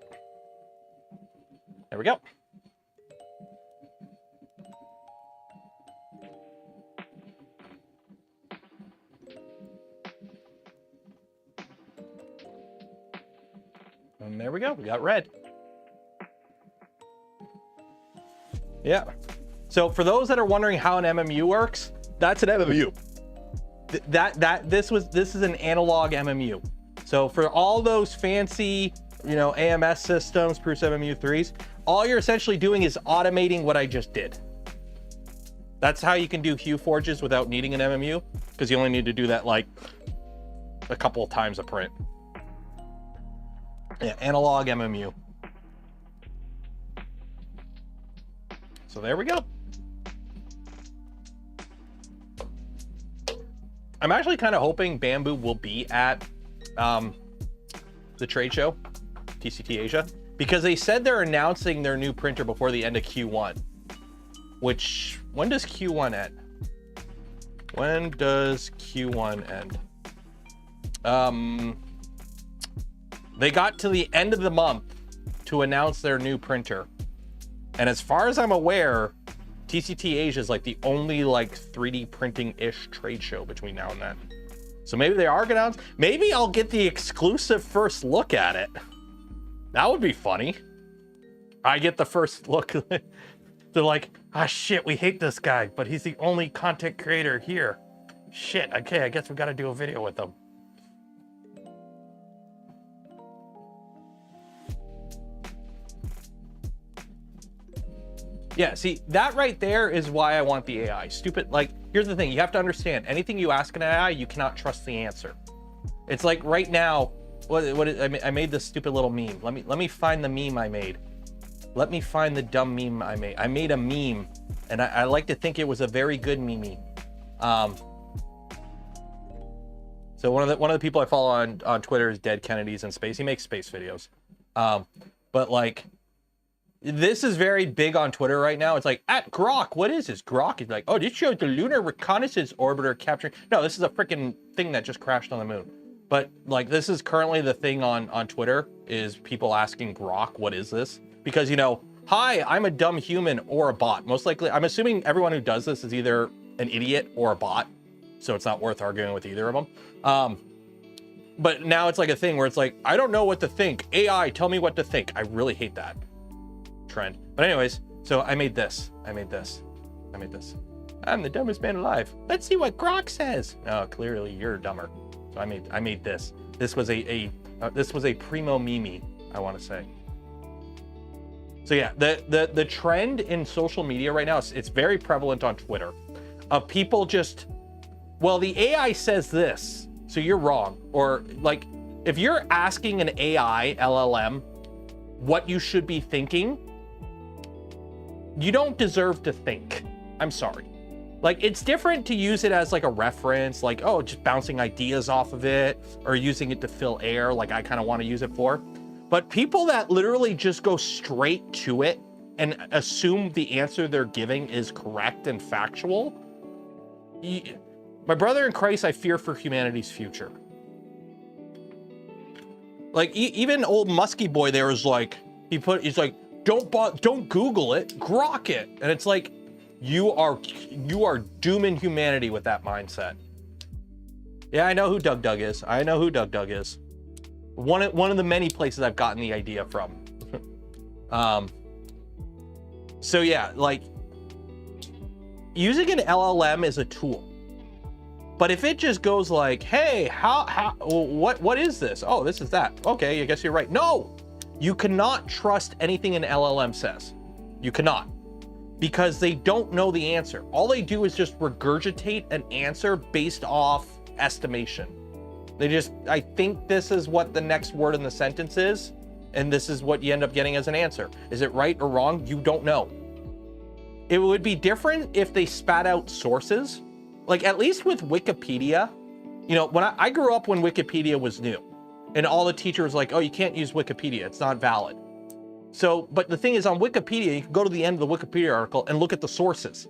There we go. And there we go, we got red. Yeah. So for those that are wondering how an MMU works, that's an MMU. This is an analog MMU. So for all those fancy, AMS systems, Prusa MMU3s, all you're essentially doing is automating what I just did. That's how you can do hue forges without needing an MMU, because you only need to do that like a couple of times a print. Yeah, analog MMU. So there we go. I'm actually kind of hoping Bamboo will be at the trade show, TCT Asia, because they said they're announcing their new printer before the end of Q1. Which, when does Q1 end? When does Q1 end? They got to the end of the month to announce their new printer. And as far as I'm aware, TCT Asia is like the only like 3D printing-ish trade show between now and then. So maybe they are gonna announce, maybe I'll get the exclusive first look at it. That would be funny. I get the first look. They're like, ah, shit, we hate this guy, but he's the only content creator here. Shit, okay, I guess we gotta do a video with him. Yeah, see, that right there is why I want the AI. Stupid, like, here's the thing, you have to understand, anything you ask an AI, you cannot trust the answer. It's like right now, I made this stupid little meme. Let me find the meme I made. Let me find the dumb meme I made. I made a meme, and I like to think it was a very good meme. So one of the people I follow on Twitter is Dead Kennedys in Space. He makes space videos. But like, this is very big on Twitter right now. It's like, at Grok, what is this? Grok is like, oh, this shows the Lunar Reconnaissance Orbiter capturing. No, this is a freaking thing that just crashed on the moon. But like, this is currently the thing on Twitter, is people asking Grok, what is this? Because, hi, I'm a dumb human or a bot. Most likely, I'm assuming everyone who does this is either an idiot or a bot. So it's not worth arguing with either of them. But now it's like a thing where it's like, I don't know what to think. AI, tell me what to think. I really hate that trend. But anyways, so I made this. I'm the dumbest man alive. Let's see what Grok says. Oh, clearly you're dumber. So I made this. This was a primo meme, I want to say. So yeah, the trend in social media right now, it's very prevalent on Twitter, of people just, well, the AI says this, so you're wrong. Or like, if you're asking an AI LLM what you should be thinking, you don't deserve to think. I'm sorry. Like, it's different to use it as like a reference, like, oh, just bouncing ideas off of it, or using it to fill air, like I kind of want to use it for. But people that literally just go straight to it and assume the answer they're giving is correct and factual, my brother in Christ, I fear for humanity's future. Like, even old musky boy there is like, he's like, don't Google it, grok it. And it's like, you are dooming humanity with that mindset. Yeah, I know who Doug is. One of the many places I've gotten the idea from. So yeah, like, using an LLM is a tool. But if it just goes like, hey, what is this? Oh, this is that. Okay, I guess you're right. No, you cannot trust anything an LLM says. You cannot. Because they don't know the answer. All they do is just regurgitate an answer based off estimation. I think this is what the next word in the sentence is, and this is what you end up getting as an answer. Is it right or wrong? You don't know. It would be different if they spat out sources. Like, at least with Wikipedia, when I grew up when Wikipedia was new, and all the teachers were like, oh, you can't use Wikipedia, it's not valid. So, but the thing is, on Wikipedia, you can go to the end of the Wikipedia article and look at the sources,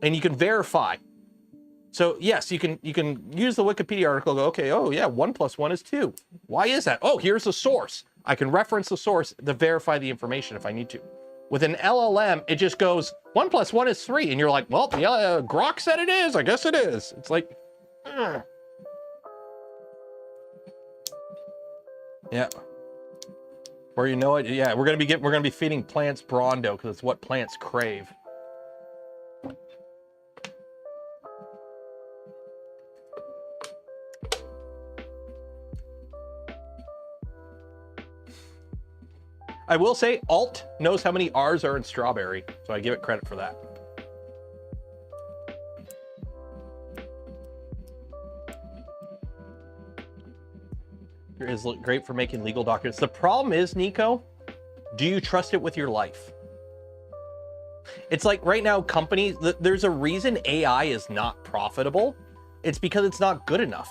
and you can verify. So yes, you can use the Wikipedia article, go, okay, oh yeah, 1 + 1 is 2. Why is that? Oh, here's the source. I can reference the source to verify the information if I need to. With an LLM, it just goes, 1 + 1 is 3. And you're like, well, yeah, Grok said it is, I guess it is. It's like, ugh. Yeah. Or you know it, yeah, we're gonna be feeding plants Brondo because it's what plants crave. I will say Alt knows how many R's are in strawberry, so I give it credit for that. It is great for making legal documents. The problem is, Nico, do you trust it with your life? It's like right now, companies, there's a reason AI is not profitable. It's because it's not good enough.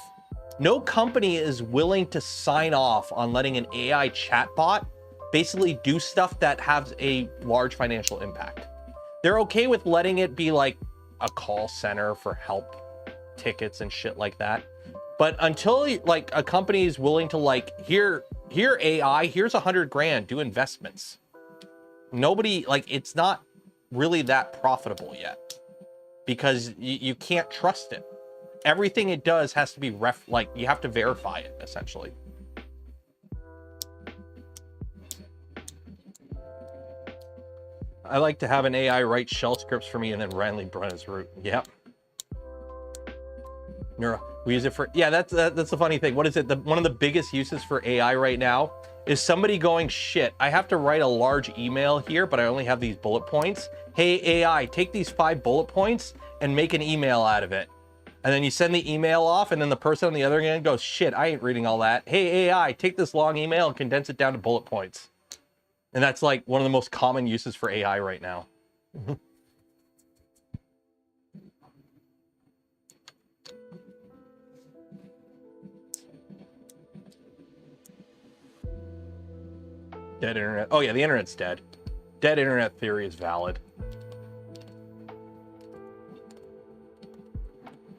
No company is willing to sign off on letting an AI chatbot basically do stuff that has a large financial impact. They're okay with letting it be like a call center for help tickets and shit like that. But until like a company is willing to like, here AI, here's 100 grand, do investments. Nobody, like, it's not really that profitable yet because you can't trust it. Everything it does has to be like, you have to verify it essentially. I like to have an AI write shell scripts for me and then randomly run its route. Yep. We use it for, yeah, that's the funny thing. What is it? One of the biggest uses for AI right now is somebody going, shit, I have to write a large email here, but I only have these bullet points. Hey, AI, take these 5 bullet points and make an email out of it. And then you send the email off, and then the person on the other end goes, shit, I ain't reading all that. Hey, AI, take this long email and condense it down to bullet points. And that's like one of the most common uses for AI right now. Dead internet. Oh yeah, the internet's dead. Dead internet theory is valid.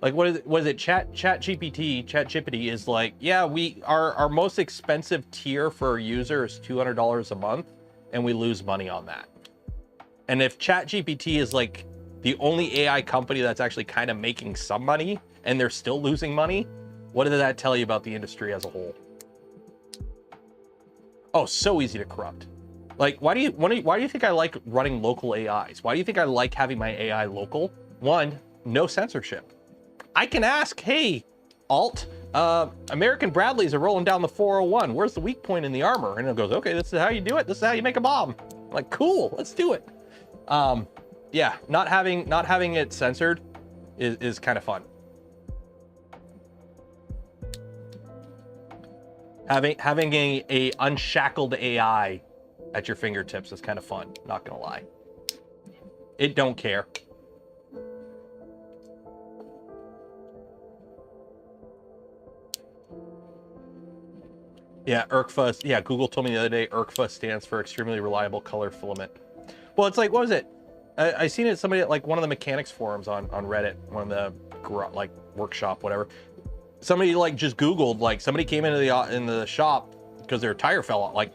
Like what is it? ChatGPT is like, yeah, our most expensive tier for a user is $200 a month, and we lose money on that. And if ChatGPT is like the only AI company that's actually kind of making some money and they're still losing money, what does that tell you about the industry as a whole? Oh, so easy to corrupt. Like, why do you think I like running local AIs? Why do you think I like having my AI local? One, no censorship. I can ask, hey, Alt, American Bradleys are rolling down the 401. Where's the weak point in the armor? And it goes, okay, this is how you do it. This is how you make a bomb. I'm like, cool, let's do it. Yeah, not having it censored is kind of fun. Having a unshackled AI at your fingertips is kind of fun, not gonna lie. It don't care. Yeah, ERCFA, yeah, Google told me the other day, ERCFA stands for extremely reliable color filament. Well, it's like, what was it? I seen it, somebody at like one of the mechanics forums on Reddit, one of the like workshop, whatever. Somebody like just Googled, like somebody came into the shop because their tire fell out. Like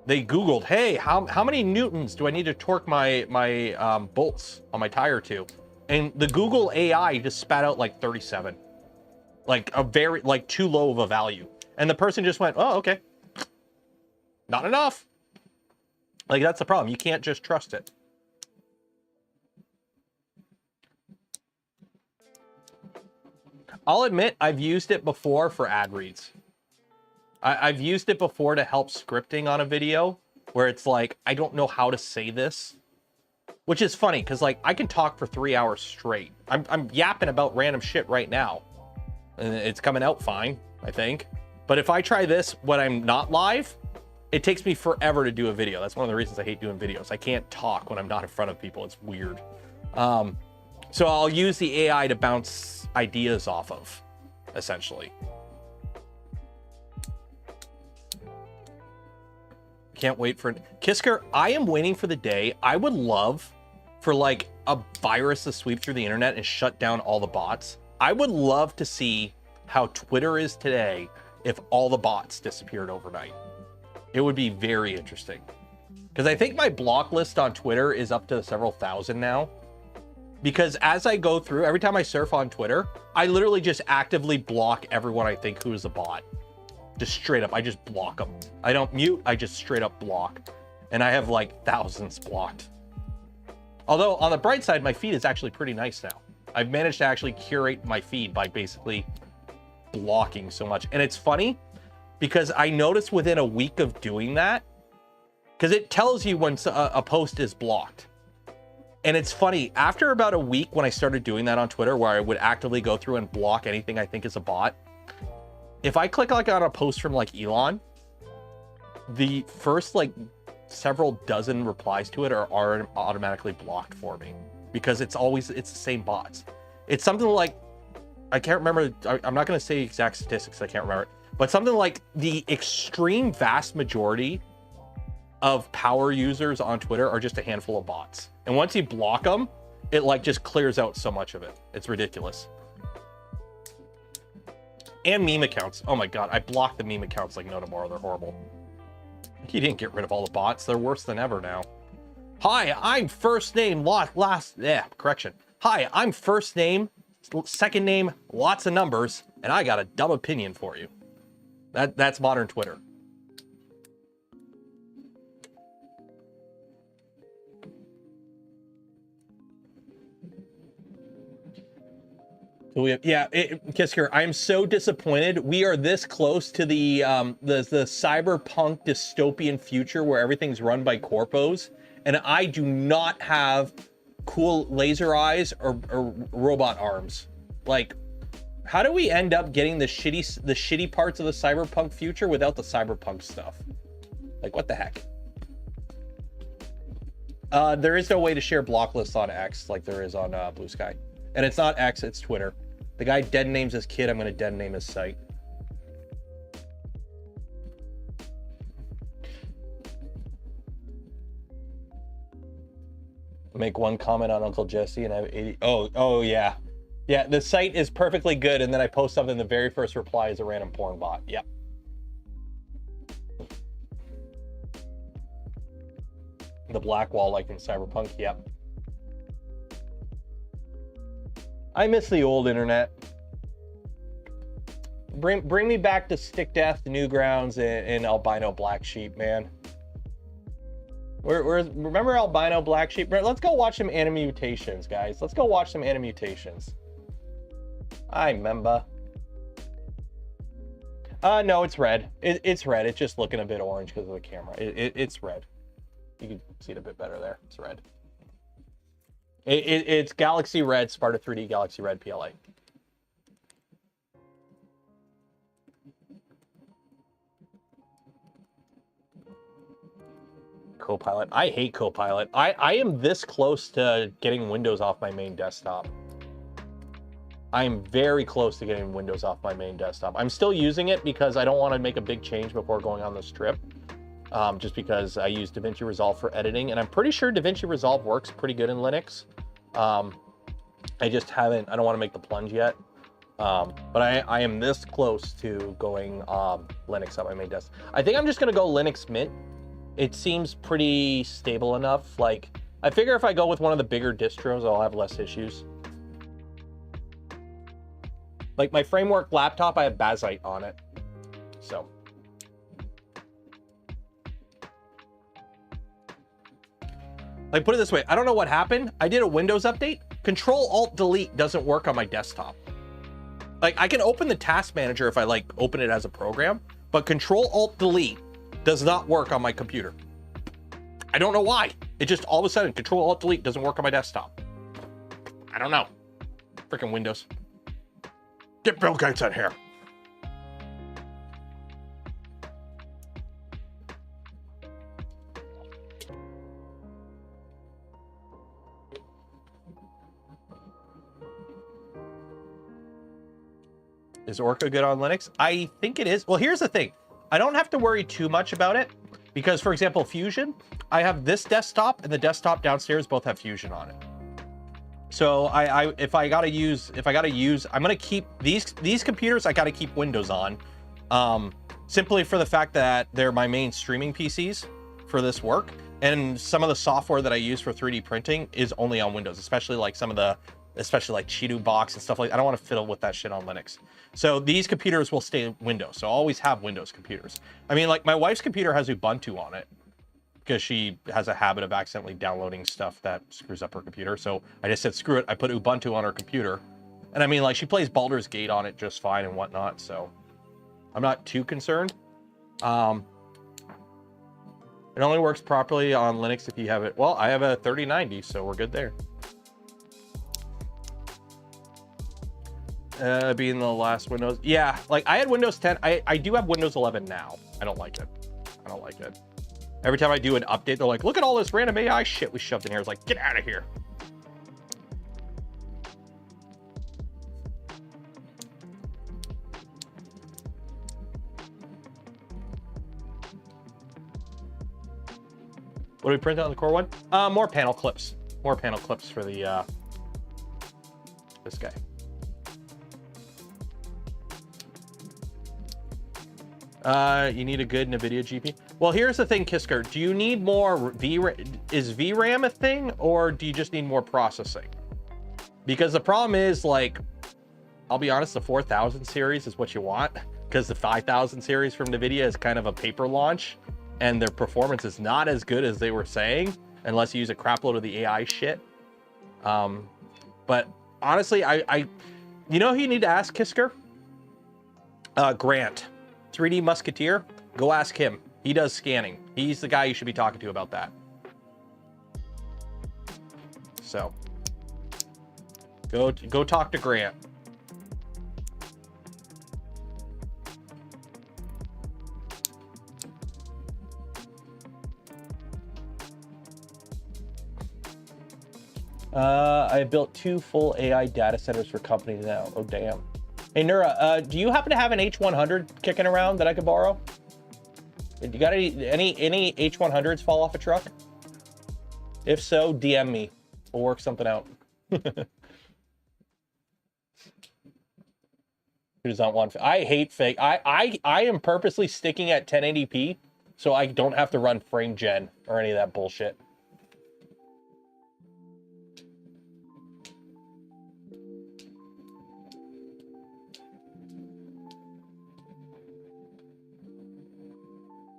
they Googled, hey, how many newtons do I need to torque my bolts on my tire to? And the Google AI just spat out like 37, like a very, like too low of a value. And the person just went, oh, okay, not enough. Like that's the problem. You can't just trust it. I'll admit I've used it before for ad reads. I've used it before to help scripting on a video where it's like, I don't know how to say this, which is funny because like I can talk for 3 hours straight. I'm yapping about random shit right now and it's coming out fine, I think. But if I try this when I'm not live, it takes me forever to do a video. That's one of the reasons I hate doing videos. I can't talk when I'm not in front of people. It's weird. So I'll use the AI to bounce ideas off of, essentially. can't wait for it. Kisker, I am waiting for the day. I would love for like a virus to sweep through the internet and shut down all the bots. I would love to see how Twitter is today if all the bots disappeared overnight. It would be very interesting. Because I think my block list on Twitter is up to several thousand now. Because as I go through, every time I surf on Twitter, I literally just actively block everyone I think who is a bot. Just straight up, I just block them. I don't mute, I just straight up block. And I have like thousands blocked. Although on the bright side, my feed is actually pretty nice now. I've managed to actually curate my feed by basically blocking so much. And it's funny because I noticed within a week of doing that, because it tells you when a post is blocked. And it's funny, after about a week when I started doing that on Twitter, where I would actively go through and block anything I think is a bot, if I click like on a post from like Elon, the first like several dozen replies to it are automatically blocked for me, because it's the same bots. It's something like, I can't remember, I'm not going to say exact statistics, I can't remember it, but something like the extreme vast majority of power users on Twitter are just a handful of bots. And once you block them, it like just clears out so much of it. It's ridiculous. And meme accounts. Oh my God, I blocked the meme accounts like no tomorrow. They're horrible. He didn't get rid of all the bots. They're worse than ever now. Hi, I'm first name, correction. Hi, I'm first name, second name, lots of numbers, and I got a dumb opinion for you. That's modern Twitter. Kisker, I'm so disappointed. We are this close to the cyberpunk dystopian future where everything's run by corpos, and I do not have cool laser eyes or robot arms. Like, how do we end up getting the shitty parts of the cyberpunk future without the cyberpunk stuff? Like, what the heck? There is no way to share block lists on X like there is on Blue Sky. And it's not X, it's Twitter. The guy dead names his kid, I'm gonna dead name his site. Make one comment on Uncle Jesse and I have 80. Oh yeah. Yeah, the site is perfectly good, and then I post something, the very first reply is a random porn bot. Yep. The black wall like in Cyberpunk, yep. I miss the old internet. Bring me back to Stick Death, Newgrounds, and Albino Black Sheep, man. Remember Albino Black Sheep? Let's go watch some Animutations, guys. Let's go watch some Animutations. I remember. No, it's red. It's red. It's just looking a bit orange because of the camera. It's red. You can see it a bit better there. It's red. It's Galaxy Red, Sparta 3D Galaxy Red PLA. Copilot. I hate Copilot. I am this close to getting Windows off my main desktop. I am very close to getting Windows off my main desktop. I'm still using it because I don't want to make a big change before going on this trip. Just because I use DaVinci Resolve for editing, and I'm pretty sure DaVinci Resolve works pretty good in Linux. I just haven't, I don't want to make the plunge yet. But I am this close to going Linux on my main desk. I think I'm just going to go Linux Mint. It seems pretty stable enough. Like, I figure if I go with one of the bigger distros, I'll have less issues. Like my framework laptop, I have Bazite on it. So. Like, put it this way, I don't know what happened. I did a Windows update. Control-Alt-Delete doesn't work on my desktop. Like, I can open the task manager if I like open it as a program, but Control-Alt-Delete does not work on my computer. I don't know why. It just all of a sudden Control-Alt-Delete doesn't work on my desktop. I don't know. Freaking Windows. Get Bill Gates in here. Is Orca good on Linux? I think it is. Well, here's the thing. I don't have to worry too much about it Because for example, Fusion, I have this desktop and the desktop downstairs both have Fusion on it. So if I gotta use, I'm gonna keep these computers, I gotta keep Windows on. Simply for the fact that they're my main streaming PCs for this work. And some of the software that I use for 3D printing is only on Windows, especially like especially like Cheeto Box and stuff like that. I don't want to fiddle with that shit on Linux. So these computers will stay Windows. So I'll always have Windows computers. I mean, like my wife's computer has Ubuntu on it because she has a habit of accidentally downloading stuff that screws up her computer. So I just said, screw it. I put Ubuntu on her computer. And I mean, like she plays Baldur's Gate on it just fine and whatnot. So I'm not too concerned. It only works properly on Linux if you have it. Well, I have a 3090, so we're good there. Being the last Windows. Yeah, like I had Windows 10. I do have Windows 11 now. I don't like it. I don't like it. Every time I do an update, they're like, look at all this random AI shit we shoved in here. It's like, get out of here. What do we print on the core one? More panel clips. More panel clips for the this guy. You need a good NVIDIA GPU. Well, here's the thing, Kisker. Do you need more is VRAM a thing, or do you just need more processing? Because the problem is, like, I'll be honest, the 4000 series is what you want, because the 5000 series from NVIDIA is kind of a paper launch, and their performance is not as good as they were saying, unless you use a crap load of the AI shit. But honestly, you know who you need to ask, Kisker? Grant. 3D Musketeer, go ask him. He does scanning. He's the guy you should be talking to about that. So, go talk to Grant. I built 2 full AI data centers for companies now. Oh, damn. Hey, Nura, do you happen to have an H100 kicking around that I could borrow? You got any H100s fall off a truck? If so, DM me. We'll work something out. Who does not want? I hate fake. I am purposely sticking at 1080p so I don't have to run frame gen or any of that bullshit.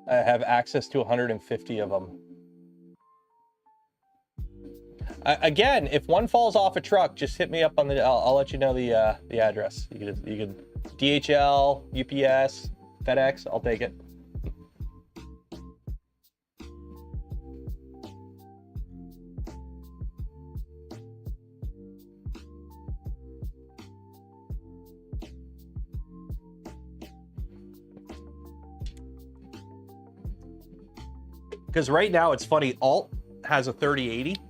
I have access to 150 of them. Again, if one falls off a truck, just hit me up on the. I'll let you know the address. You can DHL, UPS, FedEx. I'll take it. Because right now it's funny, Alt has a 3080,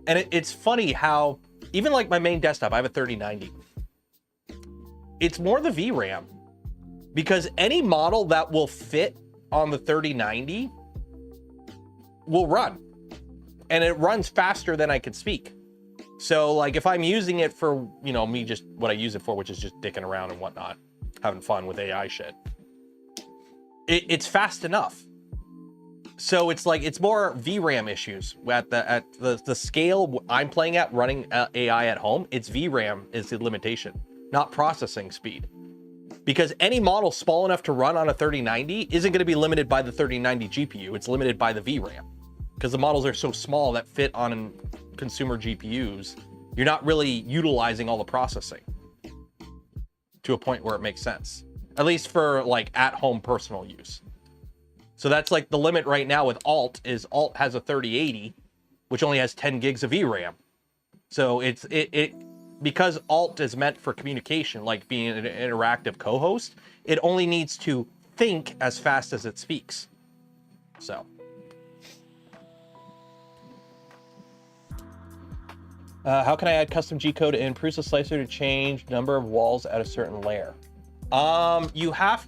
and it's funny how even like my main desktop, I have a 3090. It's more the VRAM, because any model that will fit on the 3090 will run, and it runs faster than I could speak. So like if I'm using it for, you know, me just what I use it for, which is just dicking around and whatnot, having fun with AI shit, it's fast enough. So it's like, it's more VRAM issues at the scale I'm playing at, running AI at home. It's VRAM is the limitation, not processing speed. Because any model small enough to run on a 3090 isn't going to be limited by the 3090 GPU. It's limited by the VRAM. Because the models are so small that fit on consumer GPUs, you're not really utilizing all the processing to a point where it makes sense. At least for like at-home personal use. So that's like the limit right now with Alt is Alt has a 3080, which only has 10 gigs of VRAM. So it's because Alt is meant for communication, like being an interactive co-host, it only needs to think as fast as it speaks. So. How can I add custom G code in Prusa Slicer to change number of walls at a certain layer? You have.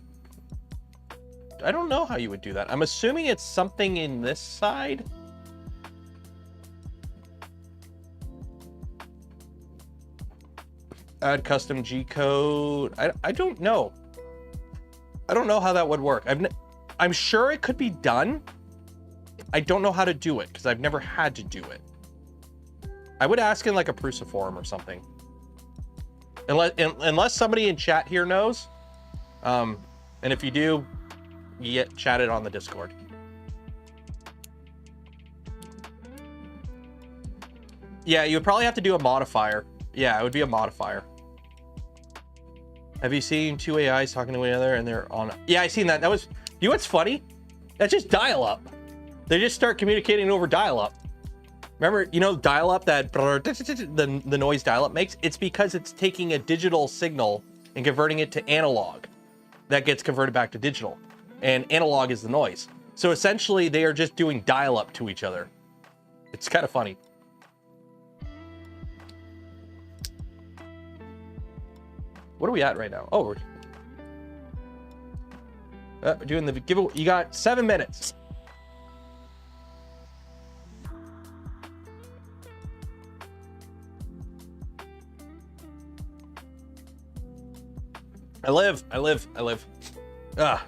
don't know how you would do that. I'm assuming it's something in this side. Add custom G code. I don't know. I don't know how that would work. I'm sure it could be done. I don't know how to do it because I've never had to do it. I would ask in like a Prusa forum or something. Unless somebody in chat here knows. And if you do, you get chatted on the Discord. Yeah, you would probably have to do a modifier. Yeah, it would be a modifier. Have you seen two AIs talking to each other and they're on? Yeah, I seen that. That was, you know what's funny? That's just dial-up. They just start communicating over dial-up. Remember, you know, dial-up, that the noise dial-up makes? It's because it's taking a digital signal and converting it to analog. That gets converted back to digital. And analog is the noise. So essentially, they are just doing dial-up to each other. It's kind of funny. What are we at right now? Oh, we're doing the giveaway. You got 7 minutes. I live. Ah.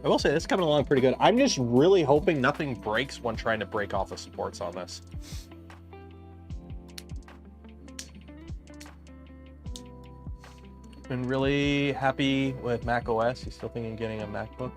I will say this is coming along pretty good. I'm just really hoping nothing breaks when trying to break off the supports on this. Been really happy with Mac OS. You still thinking of getting a MacBook?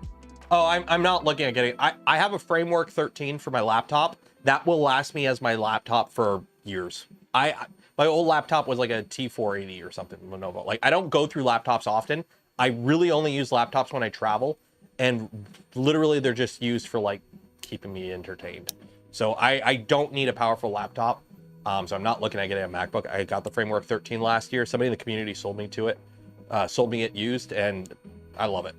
Oh, I'm not looking at getting. I have a Framework 13 for my laptop. That will last me as my laptop for years. My old laptop was like a T480 or something, Lenovo. Like, I don't go through laptops often. I really only use laptops when I travel. And literally they're just used for like keeping me entertained. So I don't need a powerful laptop. So I'm not looking at getting a MacBook. I got the Framework 13 last year. Somebody in the community sold me to it, sold me it used, and I love it.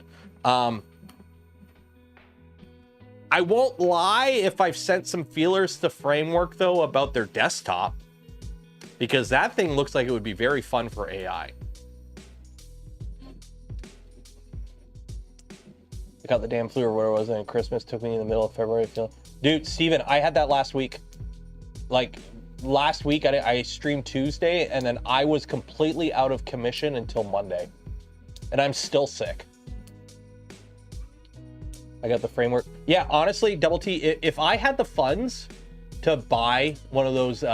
I won't lie if I've sent some feelers to Framework though about their desktop, because that thing looks like it would be very fun for AI. I got the damn flu or whatever it was, and Christmas took me in the middle of February. Dude, Steven, I had that last week. Like, last week I streamed Tuesday, and then I was completely out of commission until Monday. And I'm still sick. I got the Framework. Yeah, honestly, Double T, if I had the funds to buy one of those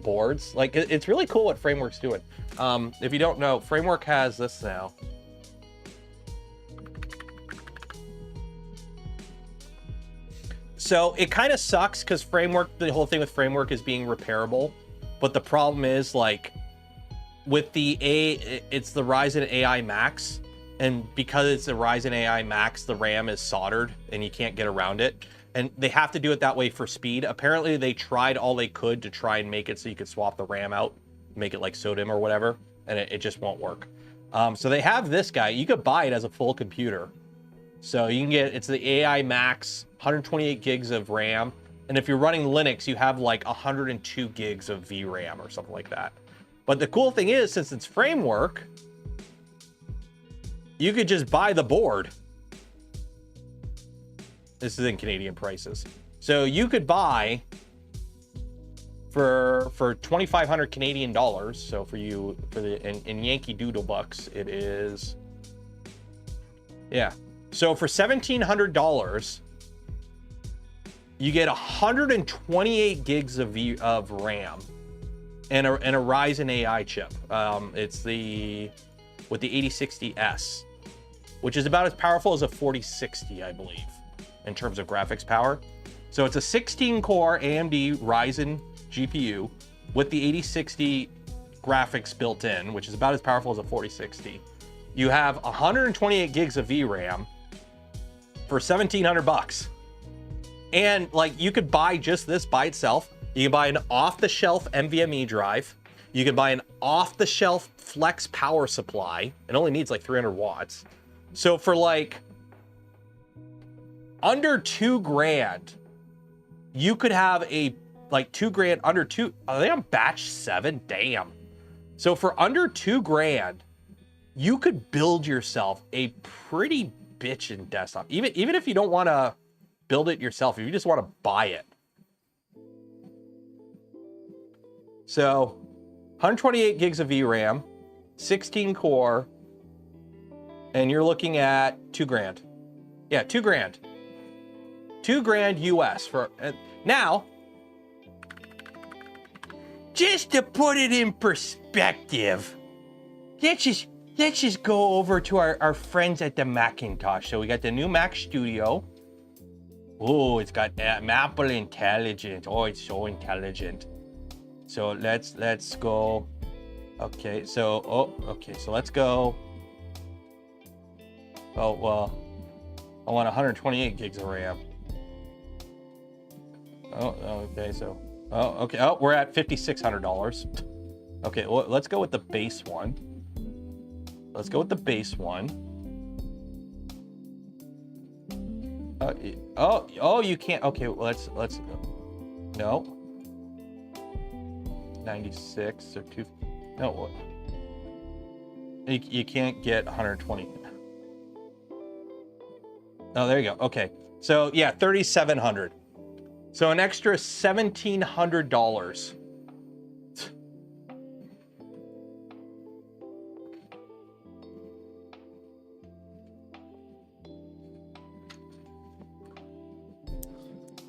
boards, like, it's really cool what Framework's doing. If you don't know, Framework has this now. So it kind of sucks because Framework, the whole thing with Framework is being repairable. But the problem is, like, with the it's the Ryzen AI Max. And because it's a Ryzen AI Max, the RAM is soldered and you can't get around it. And they have to do it that way for speed. Apparently they tried all they could to try and make it so you could swap the RAM out, make it like SODIMM or whatever, and it just won't work. So they have this guy. You could buy it as a full computer. So you can get, it's the AI Max, 128 gigs of RAM. And if you're running Linux, you have like 102 gigs of VRAM or something like that. But the cool thing is, since it's Framework, you could just buy the board. This is in Canadian prices. So you could buy for 2,500 Canadian dollars. So for you, in Yankee Doodle bucks, it is, yeah. So for $1,700, you get 128 gigs of RAM and a Ryzen AI chip. It's with the 8060S, which is about as powerful as a 4060, I believe, in terms of graphics power. So it's a 16-core AMD Ryzen GPU with the 8060 graphics built in, which is about as powerful as a 4060. You have 128 gigs of VRAM for 1,700 bucks. And like, you could buy just this by itself. You can buy an off-the-shelf NVMe drive. You can buy an off-the-shelf flex power supply. It only needs like 300 watts. So for like under $2,000, you could have a like $2,000 under two. Are they on batch 7? Damn. So for under $2,000, you could build yourself a pretty bitchin' desktop. Even if you don't want to build it yourself, if you just want to buy it. So 128 gigs of VRAM, 16 core, and you're looking at $2,000. Yeah, $2,000. $2,000 US for now. Just to put it in perspective, let's just go over to our friends at the Macintosh. So we got the new Mac Studio. Oh, it's got Apple Intelligent. Oh, it's so intelligent. So let's go. Okay, so so let's go. Oh well, I want 128 gigs of RAM. Oh, okay, so okay. Oh, we're at $5,600. Okay, well, let's go with the base one. Let's go with the base one. Oh, you can't. Okay, well, let's no. 96 or 2. No, what? You can't get 120. Oh, there you go. Okay, so yeah, 3,700. So an extra $1,700.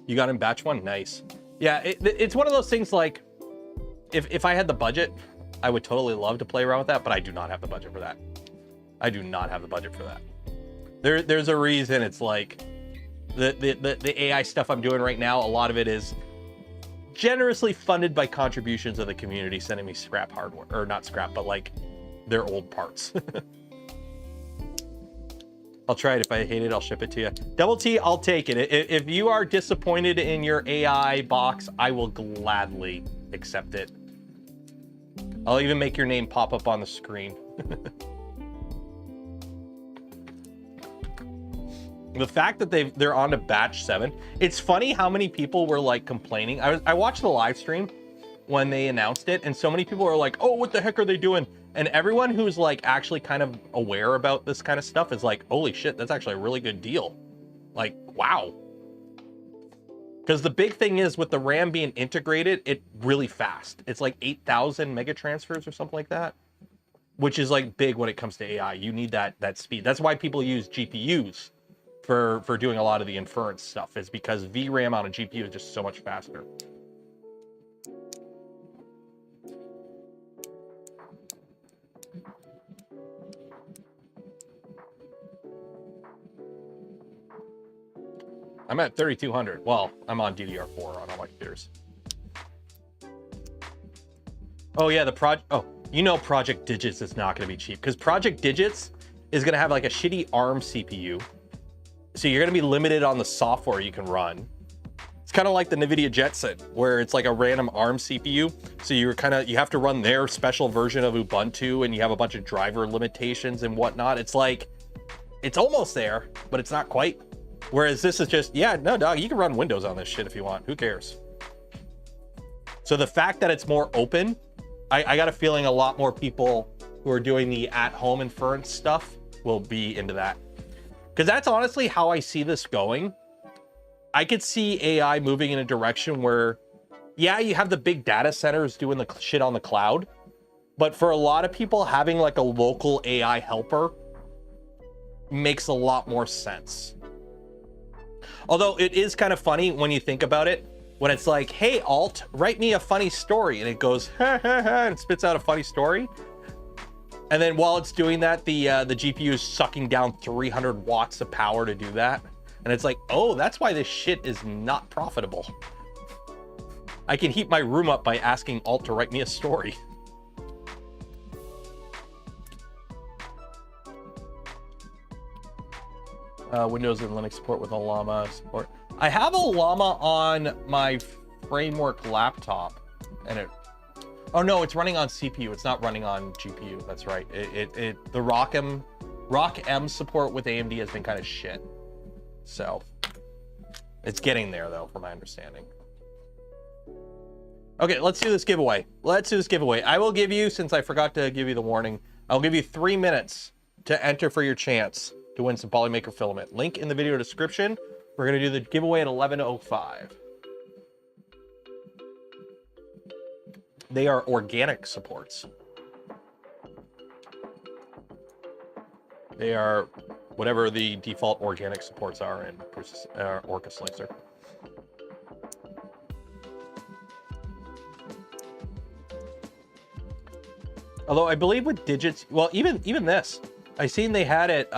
You got in batch 1? Nice. Yeah, it's one of those things like, if I had the budget, I would totally love to play around with that, but I do not have the budget for that. I do not have the budget for that. There's a reason it's like, the AI stuff I'm doing right now, a lot of it is generously funded by contributions of the community sending me scrap hardware, or not scrap, but like their old parts. I'll try it. If I hate it, I'll ship it to you. Double T, I'll take it. If you are disappointed in your AI box, I will gladly accept it. I'll even make your name pop up on the screen. The fact that they're on to batch 7, it's funny how many people were like complaining. I watched the live stream when they announced it, and so many people are like, oh, what the heck are they doing? And everyone who's like actually kind of aware about this kind of stuff is like, holy shit, that's actually a really good deal. Like, wow. Because the big thing is with the RAM being integrated, it really fast. It's like 8,000 mega transfers or something like that, which is like big when it comes to AI. You need that speed. That's why people use GPUs for doing a lot of the inference stuff, is because VRAM on a GPU is just so much faster. I'm at 3,200. Well, I'm on DDR4 on all my computers. Oh yeah, Project Digits is not gonna be cheap, because Project Digits is gonna have like a shitty ARM CPU. So you're gonna be limited on the software you can run. It's kind of like the NVIDIA Jetson, where it's like a random ARM CPU. So you have to run their special version of Ubuntu, and you have a bunch of driver limitations and whatnot. It's like, it's almost there, but it's not quite. Whereas this is just, yeah, no, dog, you can run Windows on this shit if you want. Who cares? So the fact that it's more open, I got a feeling a lot more people who are doing the at-home inference stuff will be into that. Because that's honestly how I see this going. I could see AI moving in a direction where, yeah, you have the big data centers doing the shit on the cloud, but for a lot of people, having like a local AI helper makes a lot more sense. Although it is kind of funny when you think about it, when it's like, hey, Alt, write me a funny story, and it goes, ha, ha, ha, and spits out a funny story. And then while it's doing that, the GPU is sucking down 300 watts of power to do that. And it's like, oh, that's why this shit is not profitable. I can heat my room up by asking Alt to write me a story. Windows and Linux support with a Llama support. I have a Llama on my Framework laptop, and it, oh no, it's running on CPU. It's not running on GPU. That's right. The ROC M support with AMD has been kind of shit. So it's getting there though, from my understanding. Okay, let's do this giveaway. Let's do this giveaway. I will give you, since I forgot to give you the warning, I'll give you 3 minutes to enter for your chance to win some Polymaker filament. Link in the video description. We're gonna do the giveaway at 11:05. They are organic supports. They are whatever the default organic supports are in Orca Slicer. Although I believe with digits, well, even this, I seen they had it.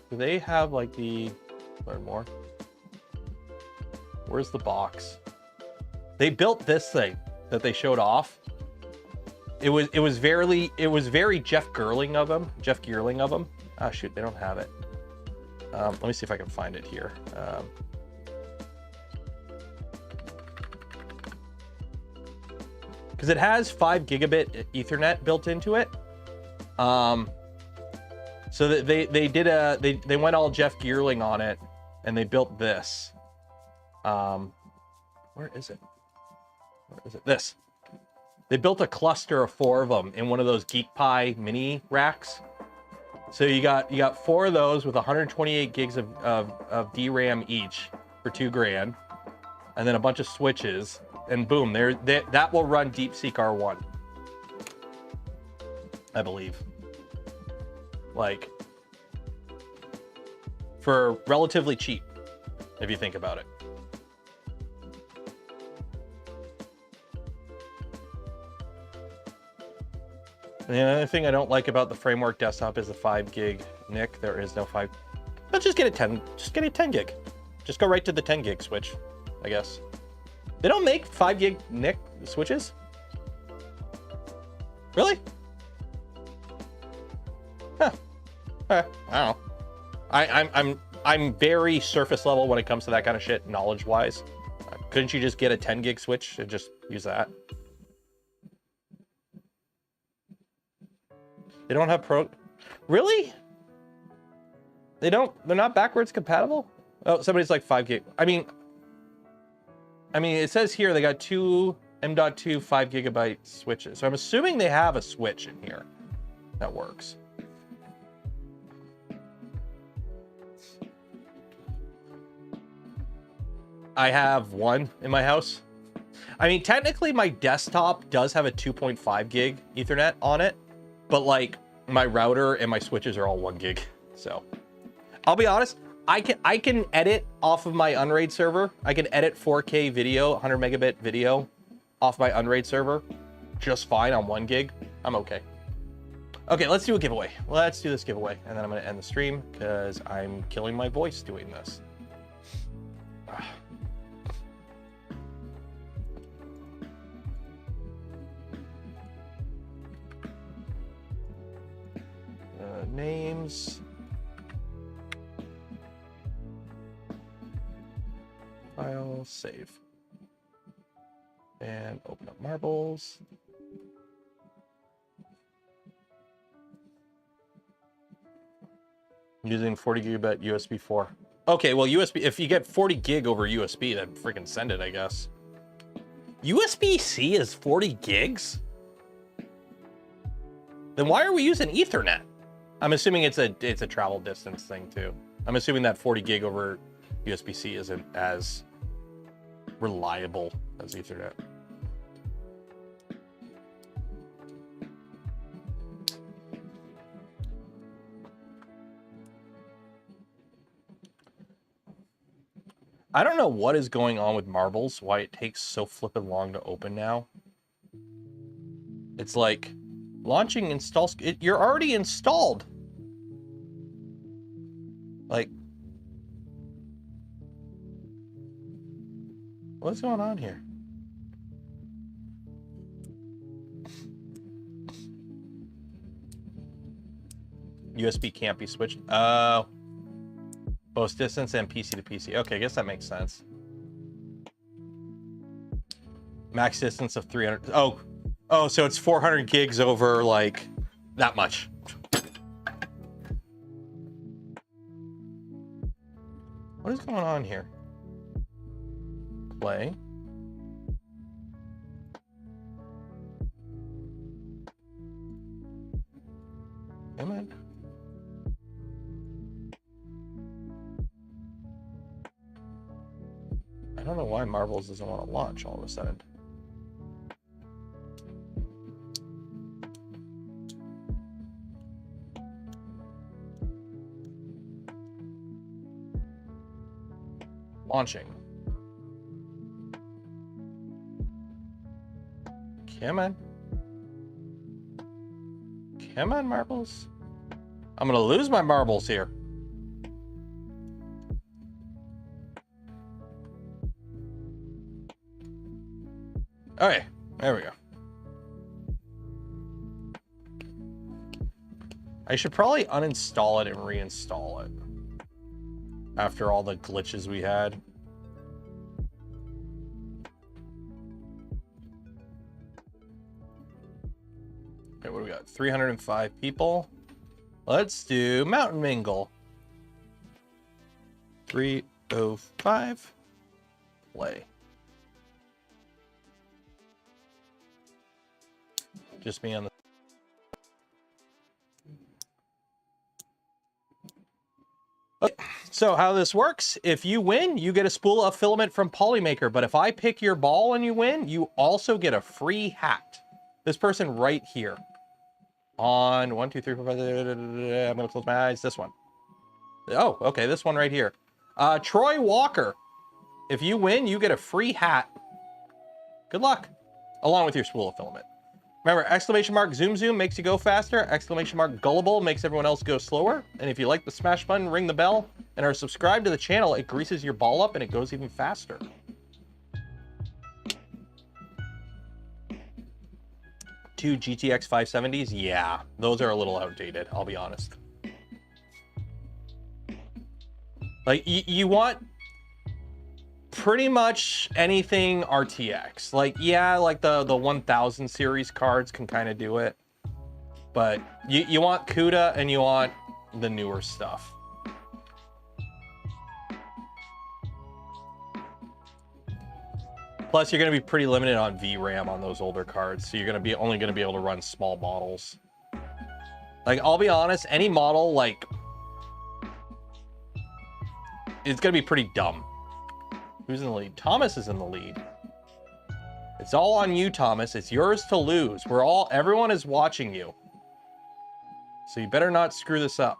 Do they have like the learn more? Where's the box? They built this thing that they showed off. It was very Jeff Geerling of them. Ah, shoot, they don't have it. Let me see if I can find it here. Because it has 5 gigabit Ethernet built into it. So that they went all Jeff Geerling on it, and they built this. Where is it? Where is it? This. They built a cluster of 4 of them in one of those Geek Pie mini racks. So you got 4 of those with 128 gigs of DRAM each for $2,000, and then a bunch of switches, and boom, that will run DeepSeek R1, I believe. Like, for relatively cheap, if you think about it. And the other thing I don't like about the Framework desktop is the 5 gig NIC. There is no 5. Let's just get a 10. Just get a 10 gig. Just go right to the 10 gig switch, I guess. They don't make 5 gig NIC switches? Really? Huh. I don't know. I'm very surface level when it comes to that kind of shit, knowledge wise. Couldn't you just get a 10 gig switch and just use that? They don't have really? They're not backwards compatible? Oh, somebody's like 5 gig. I mean, it says here they got 2 M.2 5 gigabyte switches. So I'm assuming they have a switch in here that works. I have one in my house. I mean, technically my desktop does have a 2.5 gig Ethernet on it, but like my router and my switches are all 1 gig. So I'll be honest, I can edit off of my Unraid server. I can edit 4K video, 100 megabit video off my Unraid server just fine on 1 gig. I'm okay. Okay, let's do a giveaway. Let's do this giveaway, and then I'm gonna end the stream because I'm killing my voice doing this. Names. File, save. And open up marbles. I'm using 40 gigabit USB 4. Okay, well, USB, if you get 40 gig over USB, then freaking send it, I guess. USB-C is 40 gigs? Then why are we using Ethernet? I'm assuming it's a travel distance thing too. I'm assuming that 40 gig over USB-C isn't as reliable as Ethernet. I don't know what is going on with marbles, why it takes so flippin' long to open now. It's like launching installs. You're already installed. Like, what's going on here? USB can't be switched. Both distance and PC to PC. Okay, I guess that makes sense. Max distance of 300. Oh, so it's 400 gigs over like that much. What is going on here? Play. Come on. I don't know why Marbles doesn't want to launch all of a sudden. Launching. Come on. Come on, Marbles. I'm gonna lose my marbles here. Okay, there we go. I should probably uninstall it and reinstall it after all the glitches we had. Okay, what do we got? 305 people. Let's do Mountain Mingle. 305. Play. Just me on the... Okay, so how this works, if you win, you get a spool of filament from POLYMAKER, but if I pick your ball and you win, you also get a free hat. This person right here. On 1, 2, 3, 4, 5, I'm gonna close my eyes. This one. Oh, okay, this one right here. Troy Walker. If you win, you get a free hat. Good luck. Along with your spool of filament. Remember, exclamation mark zoom zoom makes you go faster. Exclamation mark gullible makes everyone else go slower. And if you like the smash button, ring the bell, and are subscribed to the channel, it greases your ball up and it goes even faster. Two GTX 570s? Yeah, those are a little outdated, I'll be honest. Like, you want pretty much anything RTX. Like, yeah, like the 1000 series cards can kind of do it. But you want CUDA and you want the newer stuff. Plus, you're going to be pretty limited on VRAM on those older cards, so you're going to be only going to be able to run small models. Like, I'll be honest, any model, like, it's going to be pretty dumb. Who's in the lead? Thomas is in the lead. It's all on you, Thomas. It's yours to lose. Everyone is watching you. So you better not screw this up.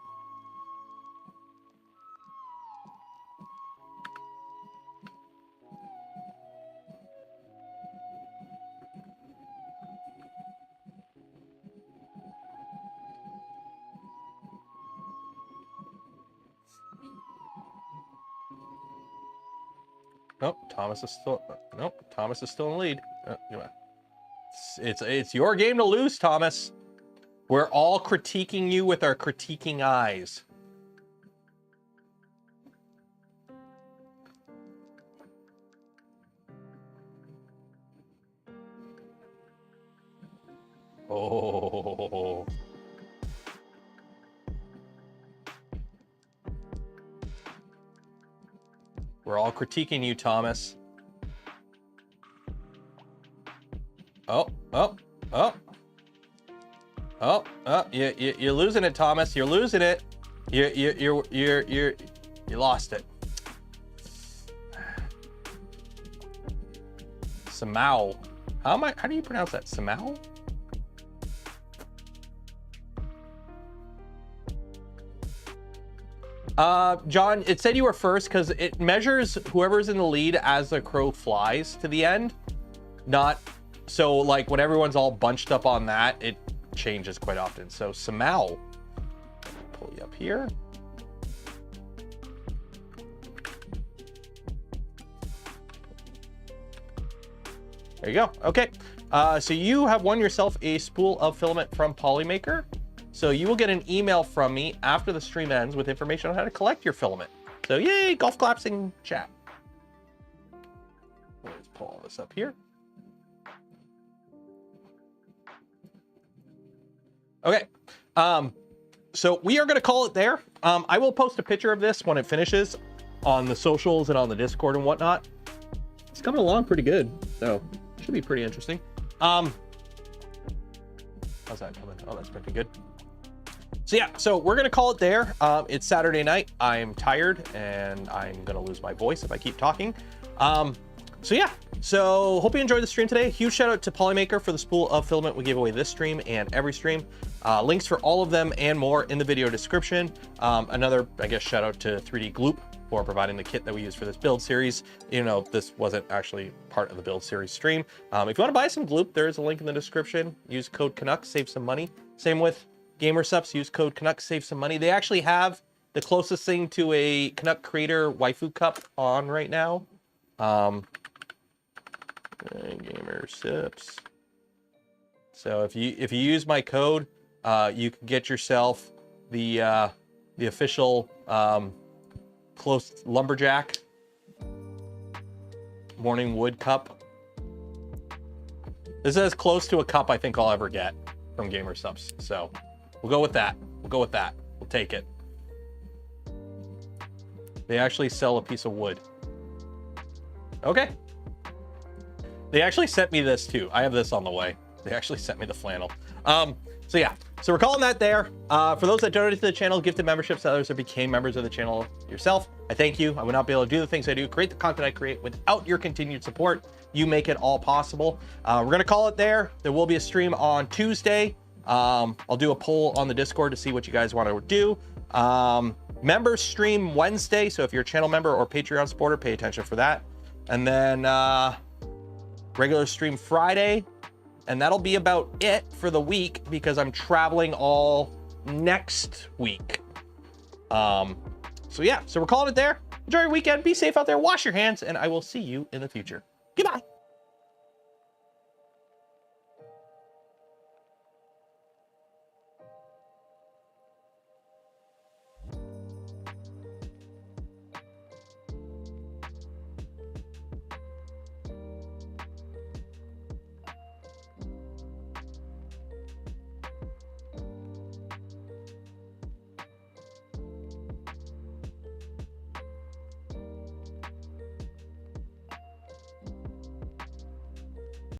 Nope, Thomas is still in the lead. It's your game to lose, Thomas. We're all critiquing you with our critiquing eyes. Oh. We're all critiquing you, Thomas. Oh. You're losing it, Thomas. You're losing it. You lost it. Samau. How do you pronounce that? Samau? John, it said you were first because it measures whoever's in the lead as the crow flies to the end. Not so like when everyone's all bunched up on that, it changes quite often. So Samau, pull you up here. There you go. Okay. So you have won yourself a spool of filament from POLYMAKER. So you will get an email from me after the stream ends with information on how to collect your filament. So yay, golf claps in chat. Let's pull all this up here. Okay. So we are going to call it there. I will post a picture of this when it finishes on the socials and on the Discord and whatnot. It's coming along pretty good, so should be pretty interesting. How's that coming? Oh, that's pretty good. So yeah, so we're gonna call it there. It's Saturday night. I'm tired and I'm gonna lose my voice if I keep talking. So yeah, so hope you enjoyed the stream today. Huge shout out to POLYMAKER for the spool of filament we gave away this stream and every stream. Links for all of them and more in the video description. Another, I guess, shout out to 3D Gloop for providing the kit that we use for this build series. You know, this wasn't actually part of the build series stream. If you want to buy some Gloop, there is a link in the description. Use code Canuck, save some money. Same with Gamer Subs, use code Canuck, save some money. They actually have the closest thing to a Canuck Creator waifu cup on right now. Gamer Subs. So if you use my code, you can get yourself the official close lumberjack morning wood cup. This is as close to a cup I think I'll ever get from Gamer Subs. So we'll go with that. We'll go with that. We'll take it. They actually sell a piece of wood. Okay. They actually sent me this too. I have this on the way. They actually sent me the flannel. So yeah, so we're calling that there. For those that donated to the channel, gifted memberships to others that became members of the channel yourself, I thank you. I would not be able to do the things I do, create the content I create without your continued support. You make it all possible. We're gonna call it there. There will be a stream on Tuesday. I'll do a poll on the Discord to see what you guys want to do. Members stream Wednesday, so if you're a channel member or Patreon supporter, pay attention for that. And then regular stream Friday, and that'll be about it for the week because I'm traveling all next week. So yeah, so we're calling it there. Enjoy your weekend, be safe out there, wash your hands, and I will see you in the future. Goodbye.